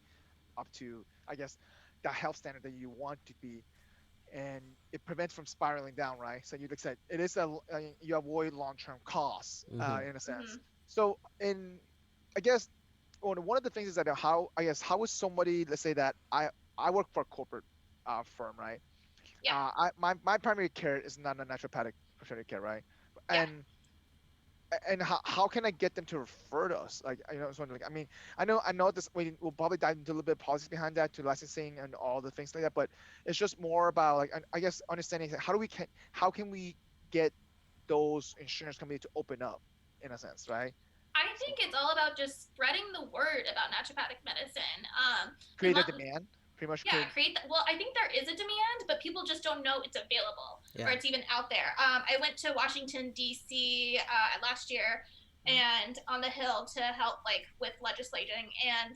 Speaker 2: up to, I guess, the health standard that you want to be, and it prevents from spiraling down, right? So you like said, it is you avoid long-term costs
Speaker 1: Mm-hmm.
Speaker 2: in a sense.
Speaker 3: Mm-hmm.
Speaker 2: So in, I guess, one of the things is that how is somebody, let's say that I work for a corporate firm, right?
Speaker 3: Yeah.
Speaker 2: My primary care is not a naturopathic primary care, right?
Speaker 3: Yeah.
Speaker 2: And how can I get them to refer to us? Like, I was wondering. I mean, I know this. We'll probably dive into a little bit of policies behind that, to licensing and all the things like that. But it's just more about, like, I guess, understanding how can we get those insurance companies to open up, in a sense, right?
Speaker 3: I
Speaker 2: So
Speaker 3: think it's all about just spreading the word about naturopathic medicine. And
Speaker 2: create a demand, pretty much
Speaker 3: yeah,
Speaker 2: create.
Speaker 3: create that. Well, I think there is a demand, but people just don't know it's available or
Speaker 1: Yeah.
Speaker 3: it's even out there. I went to Washington D.C. Last year
Speaker 2: Mhm.
Speaker 3: and on the Hill to help like with legislating, and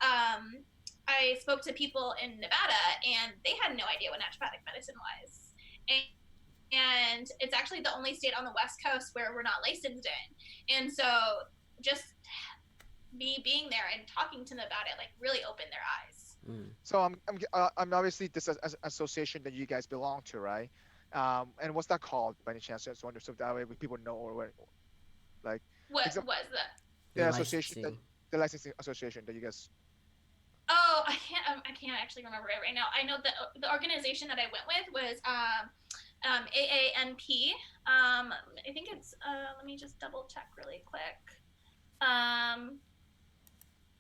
Speaker 3: I spoke to people in Nevada, and they had no idea what naturopathic medicine was. And it's actually the only state on the West Coast where we're not licensed in. And so just me being there and talking to them about it like really opened their eyes.
Speaker 1: Mm.
Speaker 2: So I'm obviously this association that you guys belong to, right? And what's that called, by any chance? Just wonder, so that way people know, or where, like,
Speaker 3: What
Speaker 2: example,
Speaker 3: was that?
Speaker 1: The
Speaker 2: the association that
Speaker 1: licensing.
Speaker 2: the licensing association that you guys.
Speaker 3: Oh, I can't actually remember it right now. I know that the organization that I went with was AANP. I think it's let me just double check really quick.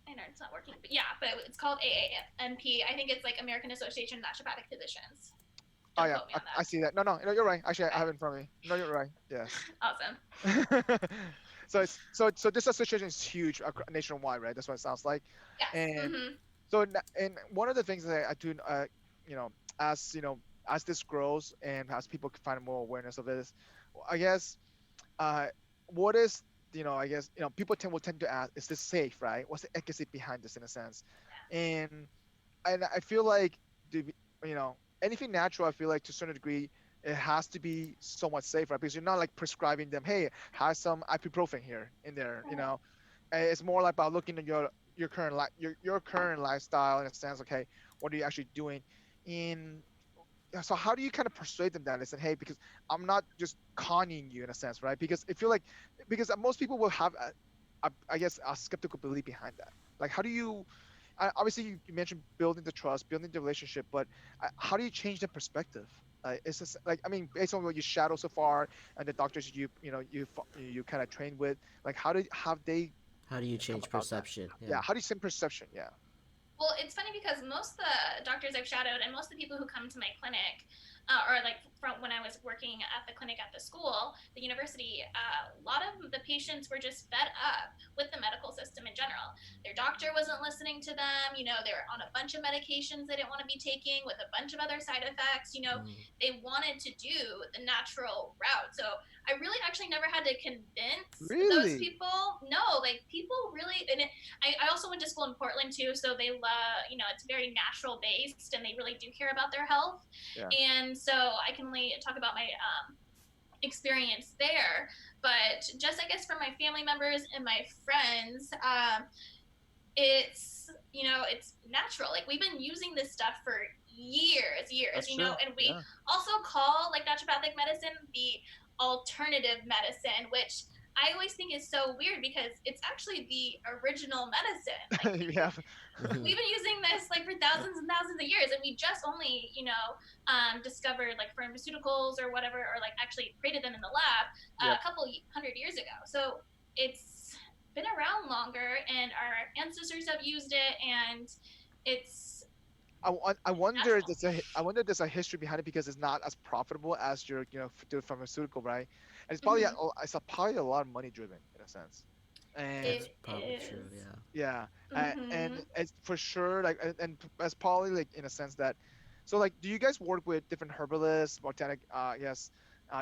Speaker 3: I know it's not working, but yeah, but it's called AANP. I think it's like American Association of Naturopathic Physicians.
Speaker 2: Oh
Speaker 3: Don't
Speaker 2: yeah,
Speaker 3: quote me on
Speaker 2: I
Speaker 3: that.
Speaker 2: see that. No, you're right. Actually, I
Speaker 3: Okay.
Speaker 2: have it in front of me. No, you're right. Yes.
Speaker 3: Awesome.
Speaker 2: So this association is huge, nationwide, right? That's what it sounds like.
Speaker 3: Yes.
Speaker 2: And
Speaker 3: Mm-hmm.
Speaker 2: and one of the things that I do, you know, as this grows and as people find more awareness of this, I guess, uh, what is I guess people will tend to ask, is this safe, right? What's the efficacy behind this in a sense? And I feel like anything natural, I feel like to a certain degree it has to be somewhat safe, right? Because you're not like prescribing them, hey, have some ibuprofen here in there, It's more like about looking at your current your current lifestyle in a sense. Okay, what are you actually doing? In So how do you kind of persuade them that, listen, hey, because I'm not just conning you in a sense, right? Because I feel like because most people will have I guess a skeptical belief behind that. Like, how do you obviously you mentioned building the trust, building the relationship, but how do you change the perspective? It's just like, I mean, based on what you shadow so far and the doctors you kind of trained with, like have they
Speaker 1: How do you
Speaker 2: come
Speaker 1: change
Speaker 2: about that?
Speaker 1: perception?
Speaker 2: Yeah,
Speaker 1: Yeah.
Speaker 2: how do you change perception? Yeah.
Speaker 3: Well, it's funny because most of the doctors I've shadowed and most of the people who come to my clinic, or like from when I was working at the clinic at the school, the university, a lot of the patients were just fed up with the medical system in general. Their doctor wasn't listening to them. They were on a bunch of medications they didn't want to be taking with a bunch of other side effects. They wanted to do the natural route. So I really actually never had to convince those
Speaker 2: Really?
Speaker 3: people. No, like people really, and I also went to school in Portland too, so they love, it's very natural based and they really do care about their health.
Speaker 2: Yeah.
Speaker 3: And so I can only talk about my experience there. But just, I guess, for my family members and my friends, it's natural. Like, we've been using this stuff for years,
Speaker 2: That's true.
Speaker 3: and we
Speaker 2: Yeah.
Speaker 3: also call like naturopathic medicine the alternative medicine, which I always think is so weird because it's actually the original medicine. Like,
Speaker 2: Yeah.
Speaker 3: we've been using this like for thousands and thousands of years, and we just only discovered like pharmaceuticals or whatever, or like actually created them in the lab
Speaker 2: Yep.
Speaker 3: a couple hundred years ago. So it's been around longer, and our ancestors have used it, and it's
Speaker 2: I wonder if
Speaker 3: natural.
Speaker 2: if there's a history behind it because it's not as profitable as your the pharmaceutical, right? And it's
Speaker 3: Mhm.
Speaker 2: probably a lot of money driven in a sense. And
Speaker 1: That's
Speaker 3: It
Speaker 1: probably true.
Speaker 3: is.
Speaker 1: Yeah.
Speaker 2: yeah, and
Speaker 3: Mhm.
Speaker 2: it's for sure like and it's probably like in a sense that, so like, do you guys work with different herbalists, botanic? Yes.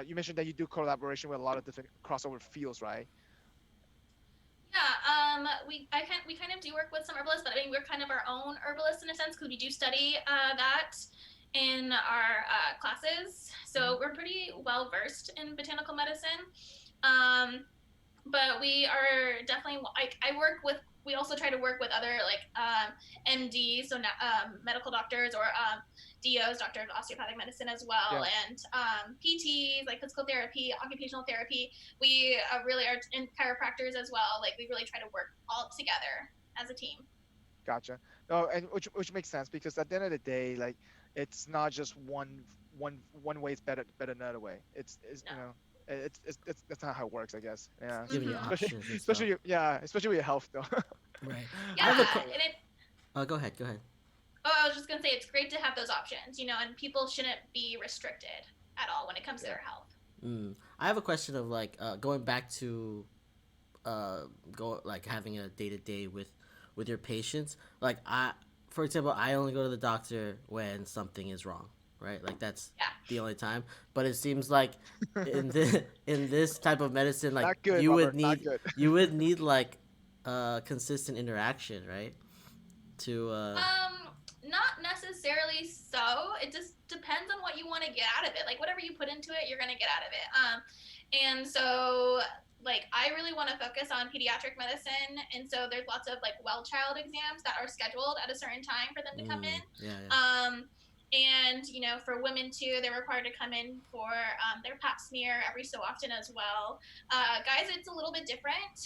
Speaker 2: You mentioned that you do collaboration with a lot of different crossover fields, right?
Speaker 3: Yeah, we kind of do work with some herbalists, but I mean we're kind of our own herbalists in a sense because we do study that in our classes.
Speaker 2: Mhm.
Speaker 3: So we're pretty well versed in botanical medicine. Um, but we are definitely like I work with. We also try to work with other like MDs, so medical doctors, or DOs, doctor of osteopathic medicine as well,
Speaker 2: Yeah.
Speaker 3: and PTs like physical therapy, occupational therapy. We really are in chiropractors as well. Like we really try to work all together as a team.
Speaker 2: Gotcha. No, and which makes sense because at the end of the day, like, it's not just one way is better than another way. It's
Speaker 3: No.
Speaker 2: it's that's not how it works, I guess. Yeah.
Speaker 1: Giving you
Speaker 3: Mm-hmm.
Speaker 1: options and stuff.
Speaker 2: Especially with your health though.
Speaker 1: Right. I have a.
Speaker 3: Yeah, and it.
Speaker 1: Go ahead. Go ahead.
Speaker 3: Oh, I was just gonna say it's great to have those options, and people shouldn't be restricted at all when it comes to
Speaker 2: Yeah.
Speaker 3: their health.
Speaker 1: I have a question of like going back to go like having a day to day with your patients. Like for example, I only go to the doctor when something is wrong, right? Like that's
Speaker 3: Yeah.
Speaker 1: the only time. But it seems like in this type of medicine, like
Speaker 2: Not good, Robert. Not good.
Speaker 1: you would need like consistent interaction, right? To
Speaker 3: Not necessarily so. It just depends on what you want to get out of it. Like whatever you put into it, you're gonna get out of it. And so like I really want to focus on pediatric medicine, and so there's lots of like well child exams that are scheduled at a certain time for them to come in.
Speaker 1: yeah, yeah.
Speaker 3: And for women too, they're required to come in for their pap smear every so often as well. Guys, it's a little bit different.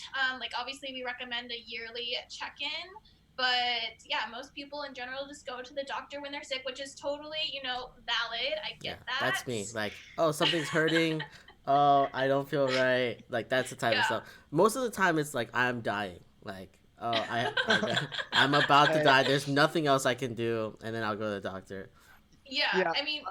Speaker 3: Like obviously we recommend a yearly check-in, but yeah, most people in general just go to the doctor when they're sick, which is totally valid. I
Speaker 1: Yeah,
Speaker 3: get that.
Speaker 1: that's me. Like, oh, something's hurting. Oh, I don't feel right. Like that's the type of
Speaker 3: Yeah.
Speaker 1: stuff. Most of the time, it's like I'm dying. Like, oh, I'm about to
Speaker 2: Hey,
Speaker 1: die. There's nothing else I can do, and then I'll go to the doctor.
Speaker 3: Yeah,
Speaker 2: yeah.
Speaker 3: I mean,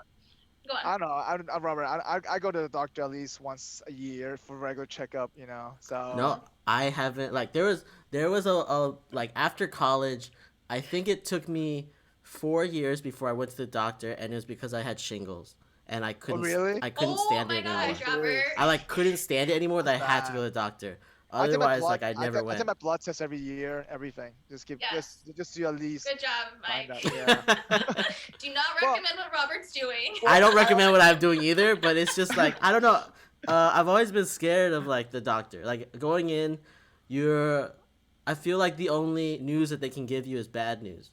Speaker 3: go on.
Speaker 2: I don't know. Robert. I go to the doctor at least once a year for regular checkup. So
Speaker 1: No, I haven't. Like, there was a like after college, I think it took me 4 years before I went to the doctor, and it was because I had shingles, and
Speaker 2: oh really?
Speaker 1: I couldn't
Speaker 3: Oh
Speaker 1: stand
Speaker 3: my
Speaker 1: it anymore.
Speaker 3: gosh,
Speaker 2: Oh,
Speaker 3: Robert.
Speaker 1: I like couldn't stand it anymore. That I had to go
Speaker 2: bad.
Speaker 1: to the doctor. Otherwise, like I never
Speaker 2: I take
Speaker 1: went.
Speaker 2: my blood test every year, everything. Just give
Speaker 3: Yes.
Speaker 2: just do at least
Speaker 3: Good job,
Speaker 2: find
Speaker 3: Mike.
Speaker 2: out. Yeah.
Speaker 3: Do not
Speaker 2: Well,
Speaker 3: recommend what Robert's doing.
Speaker 1: I don't recommend what I'm doing either, but it's just like I don't know. I've always been scared of like the doctor. Like going in, you're. I feel like the only news that they can give you is bad news.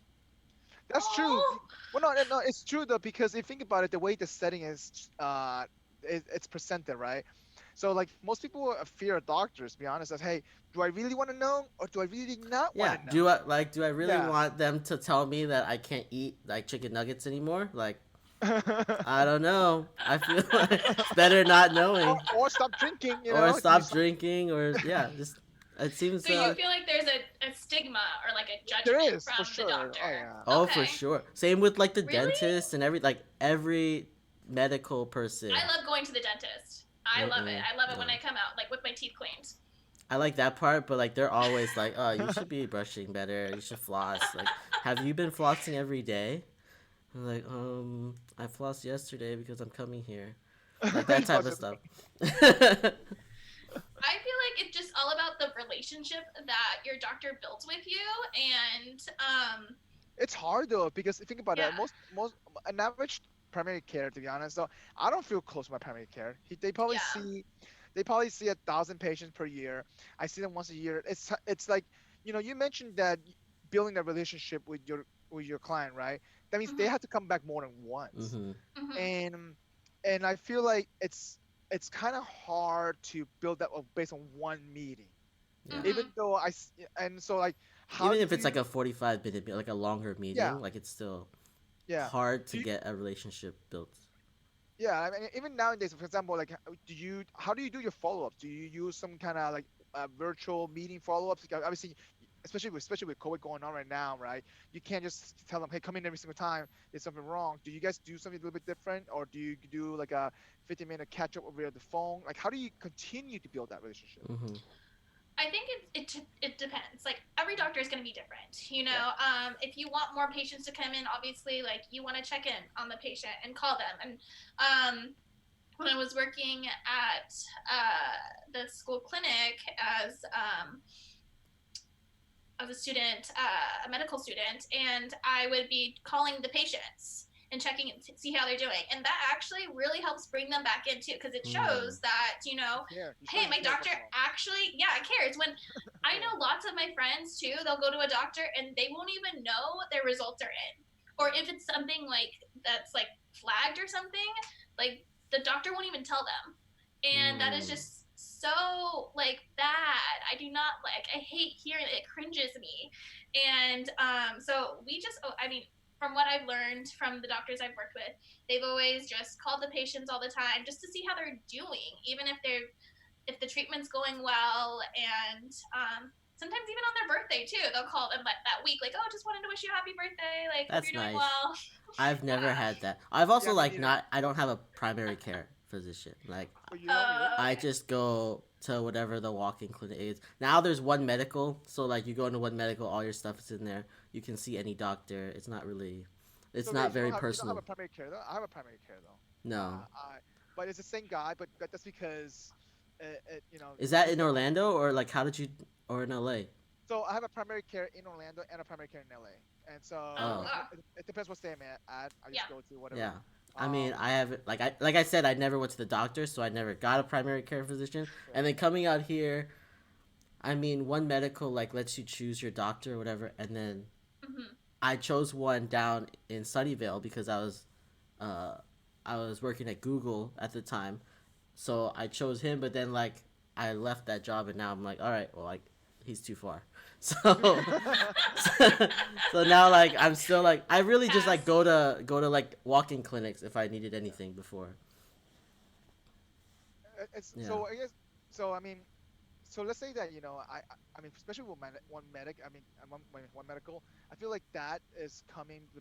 Speaker 2: that's true.
Speaker 3: Oh,
Speaker 2: Well, no, it's true though because if you think about it, the way the setting is, it's presented, right? So like most people fear doctors. To be honest, as hey, do I really want to know or do I really not want
Speaker 1: Yeah.
Speaker 2: to know?
Speaker 1: Do I really
Speaker 2: Yeah.
Speaker 1: want them to tell me that I can't eat like chicken nuggets anymore? Like I don't know. I feel like it's better not knowing,
Speaker 2: or stop drinking.
Speaker 1: or
Speaker 2: Do
Speaker 1: stop drinking, or yeah, just it seems.
Speaker 3: so you feel like there's a stigma or like a
Speaker 2: there
Speaker 3: judgment
Speaker 2: is
Speaker 3: from
Speaker 2: for
Speaker 3: the
Speaker 2: sure.
Speaker 3: doctor.
Speaker 2: Oh yeah.
Speaker 1: Oh,
Speaker 3: Okay.
Speaker 1: for sure. Same with like the
Speaker 3: Really?
Speaker 1: dentist and every medical person.
Speaker 3: I love going to the dentist. I love it. I love it when
Speaker 1: no.
Speaker 3: I come out like with my teeth cleaned.
Speaker 1: I like that part, but like they're always like, "Oh, you should be brushing better. You should floss." Like, have you been flossing every day? I'm like, I flossed yesterday because I'm coming here. Like that type of stuff.
Speaker 3: I feel like it's just all about the relationship that your doctor builds with you, and
Speaker 2: It's hard though because think about it.
Speaker 3: Yeah.
Speaker 2: Most an average primary care, to be honest. So I don't feel close to my primary care. They probably
Speaker 3: Yeah.
Speaker 2: see 1,000 patients per year. I see them once a year. It's like you mentioned that building a relationship with your client, right? That means they
Speaker 3: Mhm.
Speaker 2: have to come back more than once,
Speaker 1: hmm
Speaker 3: Mhm.
Speaker 2: and I feel like it's kind of hard to build that based on one meeting.
Speaker 1: Yeah.
Speaker 2: Even
Speaker 3: Mhm.
Speaker 2: though and so like how
Speaker 1: Even
Speaker 2: do
Speaker 1: if it's like
Speaker 2: you
Speaker 1: a 45-minute, like a longer meeting,
Speaker 2: yeah
Speaker 1: like it's still
Speaker 2: yeah
Speaker 1: hard to
Speaker 2: do you,
Speaker 1: get a relationship built.
Speaker 2: Yeah, I mean, even nowadays, for example, like, how do you do your follow-ups? Do you use some kind of like virtual meeting follow-ups? Like, obviously, especially with COVID going on right now, right? You can't just tell them, hey, come in every single time. There's something wrong. Do you guys do something a little bit different, or do you do like a 50-minute catch-up over the phone? Like, how do you continue to build that relationship?
Speaker 1: hmm
Speaker 3: I think it depends. Like every doctor is going to be different.
Speaker 2: Yeah.
Speaker 3: If you want more patients to come in, obviously, like you want to check in on the patient and call them. And when I was working at the school clinic as a student, a medical student, and I would be calling the patients and checking to see how they're doing, and that actually really helps bring them back in too, because it shows that
Speaker 2: Yeah.
Speaker 3: hey, my doctor actually, yeah, cares. When I know lots of my friends too, they'll go to a doctor and they won't even know what their results are in, or if it's something like that's like flagged or something, like the doctor won't even tell them, and that is just so like bad. I do not like. I hate hearing it. It cringes me, and so we just. I mean, from what I've learned from the doctors I've worked with, they've always just called the patients all the time just to see how they're doing, even if the treatment's going well, and sometimes even on their birthday too, they'll call them that week, like, oh, just wanted to wish you a happy birthday, like, hope
Speaker 1: That's
Speaker 3: you're doing
Speaker 1: nice.
Speaker 3: well.
Speaker 1: I've never
Speaker 3: Yeah.
Speaker 1: had that. I've also
Speaker 2: me
Speaker 1: like
Speaker 2: neither.
Speaker 1: not. I don't have a primary care physician. Like
Speaker 2: Oh, you don't really?
Speaker 1: I just go to whatever the walk-in clinic is. Now there's OneMedical, so like you go into OneMedical, all your stuff is in there. You can see any doctor. It's not really. It's
Speaker 2: So
Speaker 1: not
Speaker 2: guys,
Speaker 1: very
Speaker 2: you don't
Speaker 1: personal.
Speaker 2: have a primary care though. I have a primary care though.
Speaker 1: No.
Speaker 2: But it's the same guy, but that's because,
Speaker 1: Is that
Speaker 2: he's
Speaker 1: in Orlando or like how did you or in LA?
Speaker 2: So I have a primary care in Orlando and a primary care in LA, and so
Speaker 1: Oh.
Speaker 2: it depends what state I'm at. I just
Speaker 3: Yeah.
Speaker 2: go to whatever.
Speaker 1: Yeah. I mean,
Speaker 2: Um,
Speaker 1: I haven't like I said, I never went to the doctor, so I never got a primary care physician. And then coming out here, I mean, OneMedical like lets you choose your doctor or whatever, and then
Speaker 3: Mhm.
Speaker 1: I chose one down in Sunnyvale because I was working at Google at the time, so I chose him. But then like I left that job, and now I'm like, all right, well, like he's too far. So so now like I'm still like I really just like go to like walk-in clinics if I needed anything before. Yeah.
Speaker 2: So I guess so. I mean, so let's say that I mean, especially with one medic. I mean, one medical. I feel like that is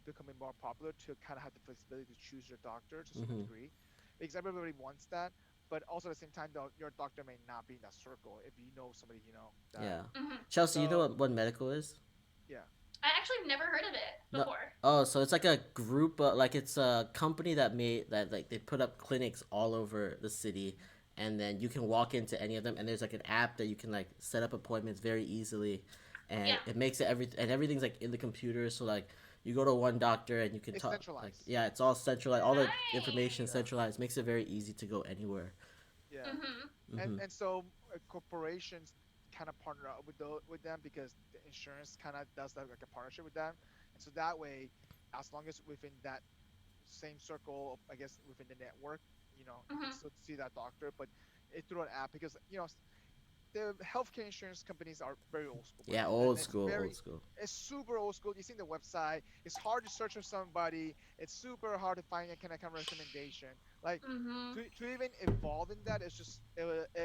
Speaker 2: becoming more popular to kind of have the flexibility to choose your doctor to some
Speaker 1: Mhm.
Speaker 2: degree, because everybody wants that. But also at the same time, though, your doctor may not be in that circle if you know somebody that.
Speaker 1: Yeah.
Speaker 3: Mhm.
Speaker 1: Chelsea, you know
Speaker 2: So
Speaker 1: what OneMedical is?
Speaker 2: yeah.
Speaker 3: I actually have never heard of it
Speaker 1: No.
Speaker 3: before.
Speaker 1: Oh, so it's like a group, like it's a company that made that like they put up clinics all over the city, and then you can walk into any of them, and there's like an app that you can like set up appointments very easily, and
Speaker 3: Yeah.
Speaker 1: it makes it everything's like in the computer. So like you go to one doctor and you can
Speaker 2: It's
Speaker 1: talk.
Speaker 2: centralized.
Speaker 1: Like yeah, it's all centralized. All the information
Speaker 3: Nice.
Speaker 1: centralized makes it very easy to go anywhere.
Speaker 2: Yeah.
Speaker 3: Mm-hmm.
Speaker 2: And so corporations kind of partner up with them because the insurance kind of does that, like a partnership with them, and so that way, as long as within that same circle, I guess within the network, you can
Speaker 3: Mm-hmm.
Speaker 2: still see that doctor, but it's through an app because the healthcare insurance companies are very old school,
Speaker 1: Yeah,
Speaker 2: right?
Speaker 1: old
Speaker 2: And
Speaker 1: school, old school.
Speaker 2: it's super old school. You see the website, it's hard to search for somebody. It's super hard to find a kind of recommendation. Like
Speaker 3: Mm-hmm.
Speaker 2: to even evolve in that, it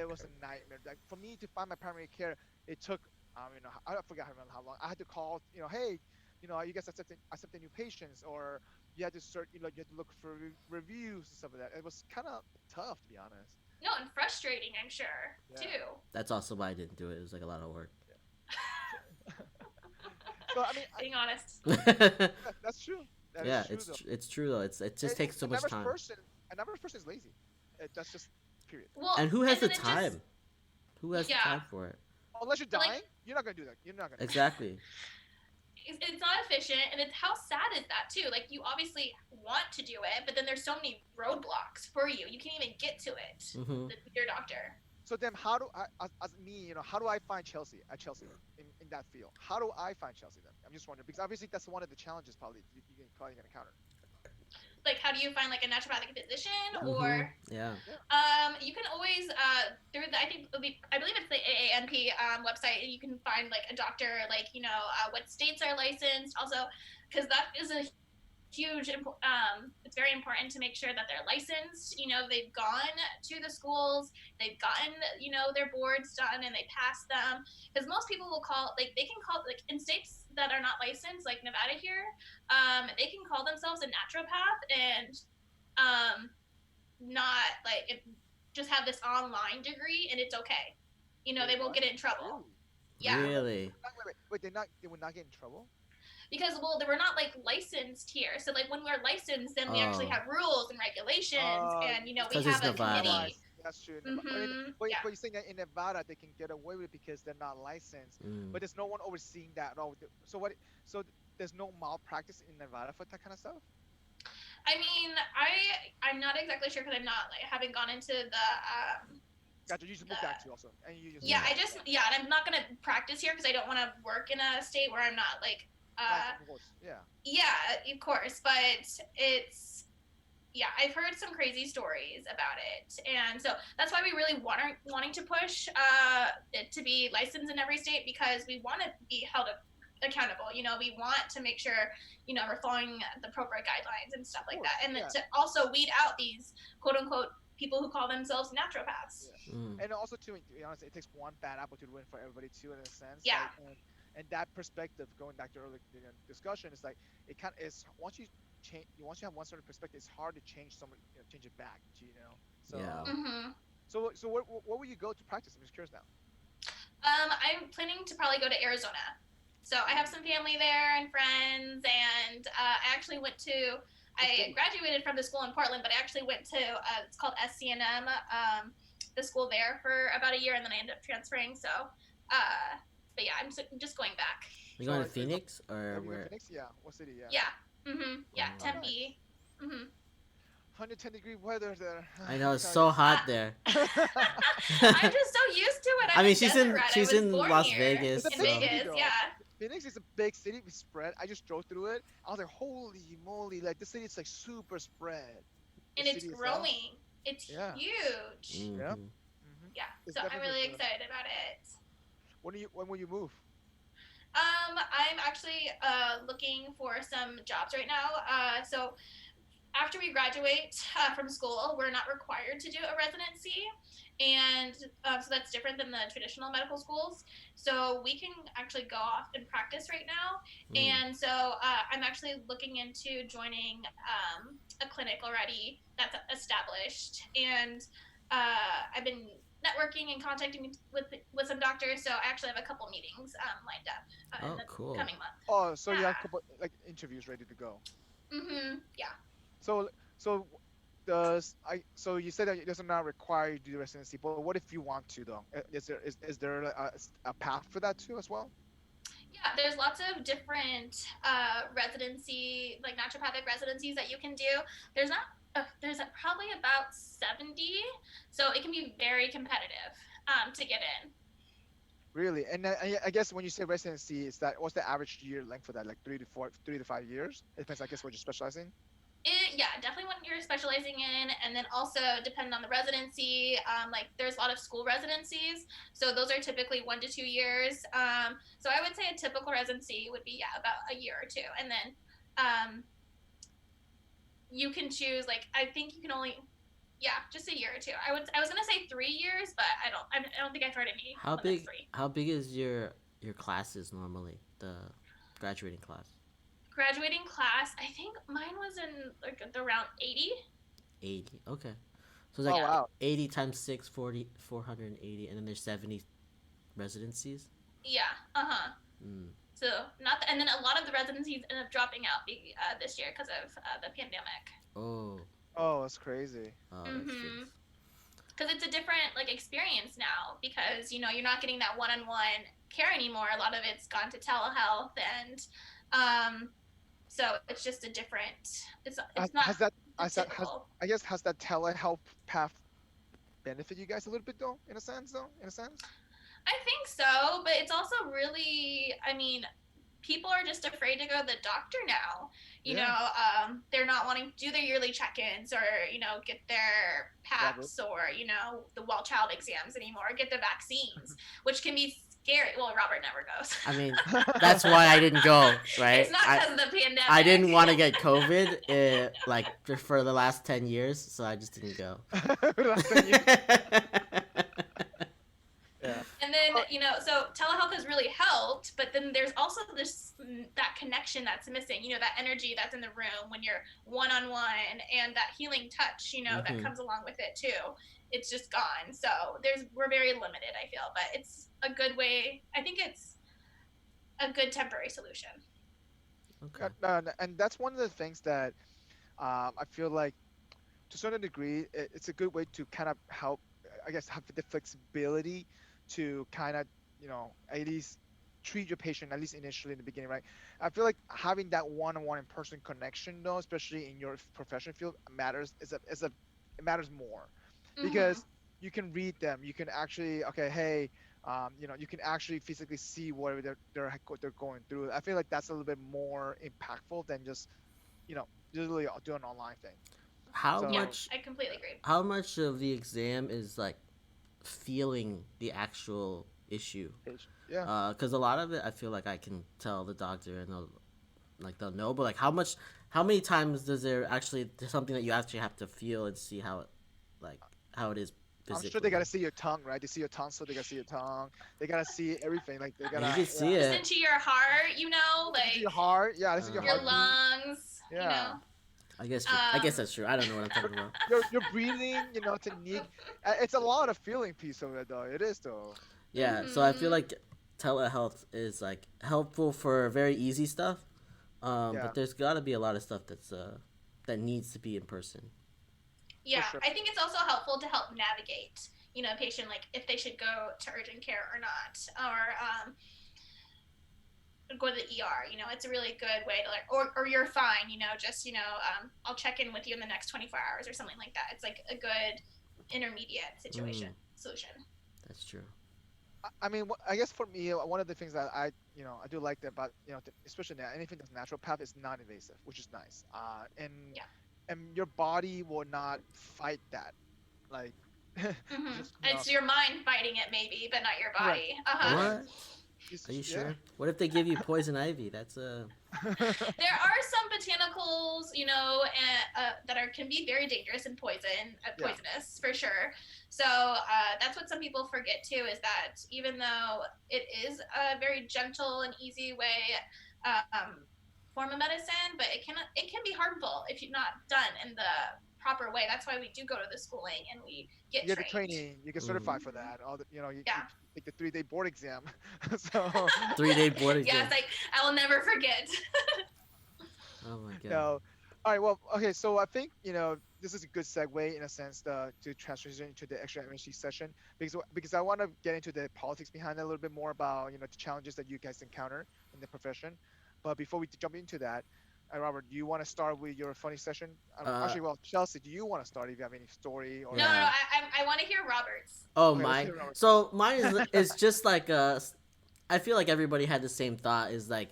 Speaker 2: was a nightmare. Like for me to find my primary care, it took I forgot how long. I had to call, hey, you guys accepting new patients, or you had to search, you had to look for reviews and stuff like that. It was kind of tough, to be honest.
Speaker 3: No, and frustrating, I'm sure,
Speaker 2: Yeah.
Speaker 3: too.
Speaker 1: That's also why I didn't do it. It was like a lot of work.
Speaker 2: So I mean,
Speaker 3: Being honest.
Speaker 2: that's true. That is
Speaker 1: Yeah,
Speaker 2: true though.
Speaker 1: it's true though. It just takes so
Speaker 2: An
Speaker 1: much
Speaker 2: average
Speaker 1: time.
Speaker 2: person, an average person is lazy. That's just period.
Speaker 3: Well,
Speaker 1: And who has the
Speaker 3: then it
Speaker 1: time?
Speaker 3: just,
Speaker 1: Who has the
Speaker 3: yeah.
Speaker 1: time for it?
Speaker 2: Unless you're
Speaker 3: But, like,
Speaker 2: dying, you're not gonna do that. You're not gonna.
Speaker 1: Exactly.
Speaker 3: it's not efficient, and it's how sad is that too? Like you obviously want to do it, but then there's so many roadblocks for you. You can't even get to it
Speaker 1: Mm-hmm.
Speaker 3: with your doctor.
Speaker 2: So then, how do I, as me, how do I find Chelsey in that field? How do I find Chelsey then? I'm just wondering because obviously that's one of the challenges probably you're probably gonna encounter.
Speaker 3: Like how do you find like a naturopathic physician,
Speaker 1: Mm-hmm.
Speaker 3: or
Speaker 1: Yeah.
Speaker 3: you can always through the I believe it's the AANP website. You can find like a doctor, like what states are licensed. Also, because that is a huge. It's very important to make sure that they're licensed. They've gone to the schools, they've gotten their boards done, and they pass them. Because most people will call, like they can call, like in states that are not licensed, like Nevada here, they can call themselves a naturopath and not like just have this online degree, and it's okay. They won't get in trouble.
Speaker 2: Really?
Speaker 3: Yeah.
Speaker 1: Really?
Speaker 2: Wait, they would not get in trouble?
Speaker 3: Because they were not like licensed here. So like when we're licensed, then we actually have rules and regulations, and we
Speaker 1: 'Cause
Speaker 3: have
Speaker 1: it's
Speaker 3: a
Speaker 1: Nevada.
Speaker 3: committee.
Speaker 2: That's true.
Speaker 3: Mhm,
Speaker 2: But
Speaker 3: yeah.
Speaker 2: you're saying that in Nevada they can get away with it because they're not licensed, but there's no one overseeing that at all. So what? So there's no malpractice in Nevada for that kind of stuff?
Speaker 3: I mean, I'm not exactly sure because I'm not like haven't gone into the
Speaker 2: Gotcha. You just moved back to also, and you just
Speaker 3: yeah. And I'm not gonna practice here because I don't want to work in a state where I'm not like
Speaker 2: yeah.
Speaker 3: yeah, of course, but it's yeah, I've heard some crazy stories about it, and so that's why we really wanting to push it to be licensed in every state, because we want to be held accountable. We want to make sure we're following the appropriate guidelines and stuff like that, and then to also weed out these quote unquote people who call themselves naturopaths.
Speaker 2: Yeah. And also, to be honest, it takes one bad apple to ruin for everybody too, in a sense.
Speaker 3: Yeah.
Speaker 2: Like, and that perspective, going back to earlier discussion, is like it kind of is once you have one sort of perspective, it's hard to change change it back. So
Speaker 1: Yeah.
Speaker 3: Mm-hmm.
Speaker 2: so where will you go to practice? I'm just curious now.
Speaker 3: I'm planning to probably go to Arizona. So I have some family there and friends, and I actually went to. I graduated from the school in Portland, but I actually went to it's called SCNM, the school there for about a year, and then I ended up transferring. So, but yeah, I'm just going back.
Speaker 1: You going to Phoenix or where?
Speaker 2: Phoenix? Yeah. What city? Yeah.
Speaker 3: Yeah. Mhm. Yeah.
Speaker 1: Oh,
Speaker 3: Tempe. Mhm.
Speaker 2: 110-degree weather there.
Speaker 1: I know it's so hot there.
Speaker 3: I'm just so used to it.
Speaker 1: I mean,
Speaker 3: she's
Speaker 1: in Las Vegas.
Speaker 3: In
Speaker 2: It's a
Speaker 1: so.
Speaker 2: big
Speaker 3: Vegas,
Speaker 2: city, though.
Speaker 3: yeah.
Speaker 2: Phoenix is a big city. We spread. I just drove through it. I was like, holy moly! Like this city is like super spread.
Speaker 3: And it's growing. It's huge.
Speaker 1: Mhm.
Speaker 2: Yeah.
Speaker 3: Yeah.
Speaker 2: It's
Speaker 3: So I'm
Speaker 2: definitely
Speaker 3: really
Speaker 2: good.
Speaker 3: excited about it.
Speaker 2: When will you move?
Speaker 3: I'm actually looking for some jobs right now. So after we graduate from school, we're not required to do a residency, and so that's different than the traditional medical schools. So we can actually go off and practice right now, and so I'm actually looking into joining a clinic already that's established, and I've been networking and contacting with some doctors. So I actually have a couple meetings lined up in the
Speaker 1: cool.
Speaker 3: coming month.
Speaker 2: Oh, so you have a couple like interviews ready to go.
Speaker 3: Mm-hmm. Yeah.
Speaker 2: So so you said that it does not require you to do residency, but what if you want to though? Is there a path for that too as well?
Speaker 3: Yeah, there's lots of different residency, like naturopathic residencies that you can do. There's not, probably about 70, so it can be very competitive to get in.
Speaker 2: Really? And I guess when you say residency, is that what's the average year length for that? Like 3 to 5 years? It depends, I guess, what you're specializing.
Speaker 3: Yeah, definitely what you're specializing in, and then also depending on the residency. Like there's a lot of school residencies, so those are typically 1 to 2 years. So I would say a typical residency would be about a year or two, and then you can choose. Like I think you can only, just a year or two. I was gonna say 3 years, but I don't think I've heard any
Speaker 1: How
Speaker 3: limits
Speaker 1: big?
Speaker 3: 3.
Speaker 1: How big is your classes normally? The graduating class.
Speaker 3: Graduating class, I think mine was in like around 80.
Speaker 1: 80. Okay. So it's like
Speaker 2: Oh wow.
Speaker 1: 80 times 6, 40, 480, and then there's 70 residencies.
Speaker 3: Yeah. Uh-huh.
Speaker 1: Mm.
Speaker 3: So and then a lot of the residencies end up dropping out this year because of the pandemic.
Speaker 1: Oh.
Speaker 2: Oh, that's crazy.
Speaker 1: Oh, that
Speaker 3: Mhm.
Speaker 1: stinks.
Speaker 3: Because it's a different like experience now, because you're not getting that one-on-one care anymore. A lot of it's gone to telehealth, and so it's just a different. It's not
Speaker 2: Has that
Speaker 3: the
Speaker 2: has that
Speaker 3: typical.
Speaker 2: I guess has that telehealth path benefit you guys a little bit though, in a sense though, in a sense?
Speaker 3: I think so, but it's also really, I mean, people are just afraid to go to the doctor now. They're not wanting to do their yearly check-ins, or get their PAPs, or the well child exams anymore, or get the vaccines, which can be scary. Well, Robert never goes.
Speaker 1: I mean, that's why I didn't go, right?
Speaker 3: It's not because of the pandemic.
Speaker 1: I didn't want to get COVID, like for the last 10 years, so I just didn't go.
Speaker 2: Last 10 years. Yeah.
Speaker 3: And then, so telehealth has really helped, but then there's also that connection that's missing, that energy that's in the room when you're one-on-one, and that healing touch, that comes along with it too. It's just gone. So we're very limited, I feel, but it's a good way. I think it's a good temporary solution.
Speaker 1: Okay.
Speaker 2: And that's one of the things that I feel like, to a certain degree, it's a good way to kind of help, I guess, have the flexibility to kind of, at least treat your patient, at least initially in the beginning, right? I feel like having that one-on-one in-person connection, though, especially in your professional field, matters. It matters more, because you can read them. You can actually, okay, hey, you can actually physically see what they're going through. I feel like that's a little bit more impactful than just really do an online thing.
Speaker 1: How
Speaker 2: So-
Speaker 1: much?
Speaker 3: I completely agree.
Speaker 1: How much of the exam is like feeling the actual issue?
Speaker 2: Yeah.
Speaker 1: Because a lot of it, I feel like I can tell the doctor and they'll know, but like how many times there's something that you actually have to feel and see how it is physically?
Speaker 2: I'm sure they gotta see your tongue, right? They see your tongue, so they gotta see your tongue. They gotta see everything. Like they
Speaker 1: You
Speaker 2: gotta
Speaker 1: can see
Speaker 3: Listen
Speaker 1: it.
Speaker 3: to your heart,
Speaker 2: Listen to
Speaker 3: like
Speaker 2: your heart. Yeah, listen to your
Speaker 3: your
Speaker 2: heart.
Speaker 3: lungs,
Speaker 2: Yeah.
Speaker 1: I guess that's true. I don't know what I'm talking about.
Speaker 2: Your breathing, technique. It's a lot of feeling piece of it, though. It is, though.
Speaker 1: Yeah, so I feel like telehealth is like helpful for very easy stuff,
Speaker 2: Yeah.
Speaker 1: but there's got to be a lot of stuff that needs to be in person.
Speaker 3: Yeah,
Speaker 2: sure.
Speaker 3: I think it's also helpful to help navigate, a patient, like if they should go to urgent care or not, or go to the ER. It's a really good way to or you're fine. I'll check in with you in the next 24 hours or something like that. It's like a good intermediate solution.
Speaker 1: That's true.
Speaker 2: I mean, I guess for me, one of the things that I do like that about, especially now, anything that's naturopath is non-invasive, which is nice. And your body will not fight that. Like, just,
Speaker 3: It's your mind fighting it, maybe, but not your body.
Speaker 1: What? Are you sure? What if they give you poison ivy? That's
Speaker 3: There are some botanicals, that can be very dangerous and poisonous for sure. So that's what some people forget too, is that even though it is a very gentle and easy way form of medicine, but it can be harmful if you're not done in the proper way. That's why we do go to the schooling and we get
Speaker 2: You get the
Speaker 3: trained.
Speaker 2: training. You get certified for that. All the, you
Speaker 3: Yeah.
Speaker 2: take the 3-day board exam. So
Speaker 1: 3-day board exam.
Speaker 3: Yeah, it's like I will never forget.
Speaker 1: Oh my god.
Speaker 2: no, All right. Well, okay. So I think this is a good segue in a sense to transition to the extra energy session because I want to get into the politics behind it a little bit more about the challenges that you guys encounter in the profession. But before we jump into that, Robert, do you want to start with your funny session?
Speaker 1: Uh,
Speaker 2: Actually, well, Chelsea, do you want to start if you have any story or
Speaker 3: No, no, no.
Speaker 1: yeah.
Speaker 3: I want to hear Robert's.
Speaker 1: Oh,
Speaker 2: okay? Let's
Speaker 1: mine.
Speaker 2: hear Robert
Speaker 1: So mine
Speaker 2: first.
Speaker 1: is just like I feel like everybody had the same thought. Is like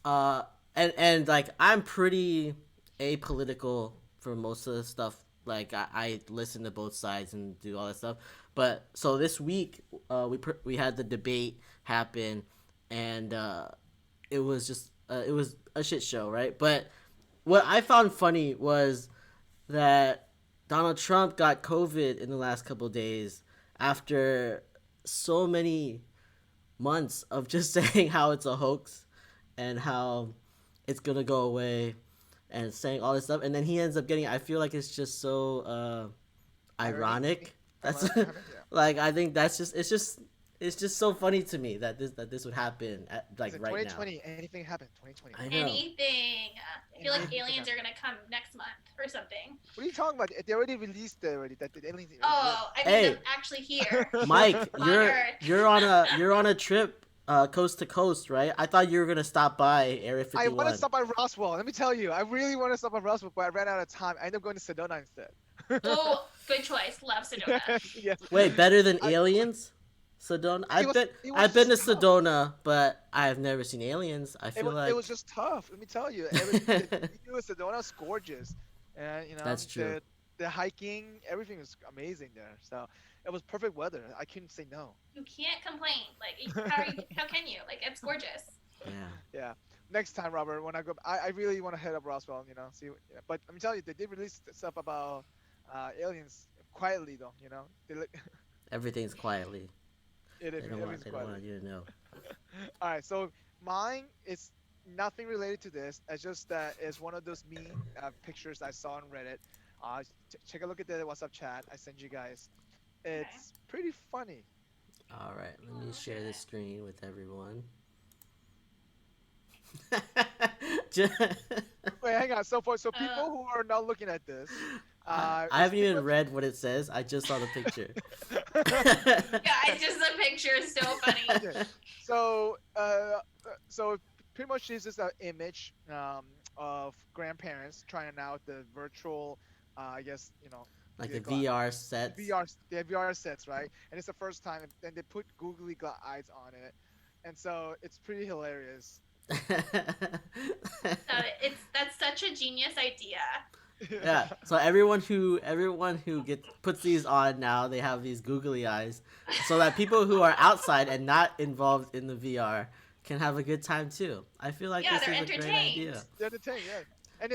Speaker 1: uh, and like I'm pretty apolitical for most of the stuff. Like I listen to both sides and do all that stuff. But so this week, we had the debate happen, and it was just it was a shit show, right? But what I found funny was that Donald Trump got COVID in the last couple of days after so many months of just saying how it's a hoax and how it's gonna go away and saying all this stuff, and then he ends up getting. I feel like it's just so
Speaker 2: Irony,
Speaker 1: ironic. That's
Speaker 2: ironic timing, yeah.
Speaker 1: like I think that's just it's just so funny to me that this would happen at like
Speaker 2: Listen,
Speaker 1: right now.
Speaker 2: 2020, anything happened. 2020.
Speaker 1: I know.
Speaker 3: Anything. I feel like
Speaker 2: Anything
Speaker 3: aliens
Speaker 2: happened.
Speaker 3: are gonna come next month or something.
Speaker 2: What are you talking about? They already released it already. That the aliens.
Speaker 3: Oh, I mean,
Speaker 1: Hey.
Speaker 3: they're actually here.
Speaker 1: Mike,
Speaker 3: On
Speaker 1: you're
Speaker 3: Earth.
Speaker 1: you're on a trip coast to coast, right? I thought you were gonna stop by Area
Speaker 2: I
Speaker 1: 51.
Speaker 2: want to stop by Roswell. Let me tell you, I really want to stop by Roswell, but I ran out of time. I ended up going to Sedona instead.
Speaker 3: Oh, good choice. Love Sedona.
Speaker 2: Yes.
Speaker 1: Wait, better than
Speaker 2: I-
Speaker 1: Aliens? Sedona? I've
Speaker 2: was-
Speaker 1: been
Speaker 2: it was
Speaker 1: I've been to
Speaker 2: just tough.
Speaker 1: Sedona, but I've never seen Aliens. I
Speaker 2: It
Speaker 1: feel
Speaker 2: was,
Speaker 1: like
Speaker 2: it was just tough. Let me tell you, everything Sedona is gorgeous, and
Speaker 1: That's true.
Speaker 2: The hiking, everything was amazing there. So it was perfect weather. I couldn't say no.
Speaker 3: You can't complain. Like, how can you? Like, it's gorgeous.
Speaker 1: yeah.
Speaker 2: Yeah. Next time, Robert, when I go, I really want to head up Roswell. See. Yeah. But let me tell you, they did release stuff about aliens quietly, though. They look,
Speaker 1: Everything's quietly. They don't want
Speaker 2: everything's quietly.
Speaker 1: you to know.
Speaker 2: All right, so mine is nothing related to this. It's just that it's one of those meme pictures I saw on Reddit. Check a look at the WhatsApp chat I sent you guys. It's pretty funny.
Speaker 1: All right, let me share the screen with everyone.
Speaker 2: Wait, hang on. So people who are not looking at this,
Speaker 1: I
Speaker 2: it's
Speaker 1: haven't
Speaker 2: pretty
Speaker 1: even
Speaker 2: much-
Speaker 1: read what it says. I just saw the picture.
Speaker 3: Guys, just the picture is so funny.
Speaker 2: Okay. So pretty much this is an image of grandparents trying out the virtual, I guess
Speaker 1: Like the
Speaker 2: gla-
Speaker 1: VR sets.
Speaker 2: they have VR sets, right? And it's the first time, and they put googly eyes on it, and so it's pretty hilarious.
Speaker 3: That's such a genius idea.
Speaker 1: Yeah. So everyone who puts these on now, they have these googly eyes, so that people who are outside and not involved in the VR can have a good time too. I feel like
Speaker 3: Yeah,
Speaker 1: this
Speaker 3: they're
Speaker 1: is a great
Speaker 3: entertained.
Speaker 1: idea.
Speaker 2: They're the thing, yeah. And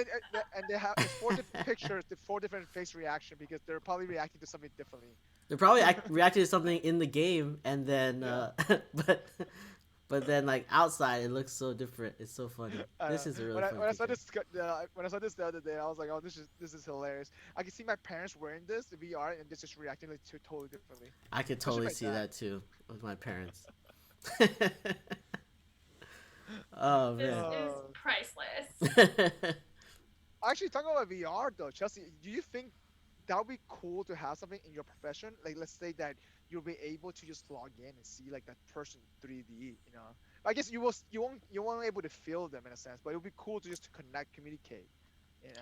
Speaker 2: they have it's 4 different pictures, the 4 different face reaction because they're probably reacting to something differently.
Speaker 1: They're probably reacting to something in the game, and then but then like outside it looks so different. It's so funny. This is a really funny
Speaker 2: when I saw
Speaker 1: picture.
Speaker 2: when I saw this the other day, I was like, oh, this is hilarious. I can see my parents wearing this, the VR, and just reacting like totally differently.
Speaker 1: I could
Speaker 2: Especially
Speaker 1: totally
Speaker 2: my
Speaker 1: see
Speaker 2: dad.
Speaker 1: that too with my parents. Oh
Speaker 3: This
Speaker 1: man.
Speaker 3: is priceless.
Speaker 2: Actually, talking about VR though, Chelsea, do you think that would be cool to have something in your profession? Like, let's say that you'll be able to just log in and see like that person 3D. I guess you won't be able to feel them in a sense, but it would be cool to just to connect, communicate.
Speaker 3: It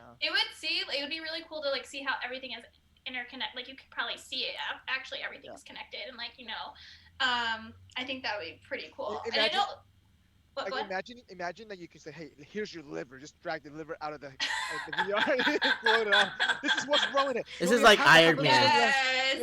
Speaker 3: would be really cool to like see how everything is interconnected. Like you could probably see it. Actually, everything's connected, and I think that would be pretty cool. And I
Speaker 2: Imagine-
Speaker 3: don't. What? Go
Speaker 2: Like
Speaker 3: ahead.
Speaker 2: imagine that you can say, hey, here's your liver. Just drag the liver out of the VR, blow it out. This is what's wrong with it.
Speaker 1: This
Speaker 2: You
Speaker 1: is
Speaker 2: only
Speaker 1: like
Speaker 2: have to have
Speaker 1: Iron
Speaker 2: a
Speaker 1: Man.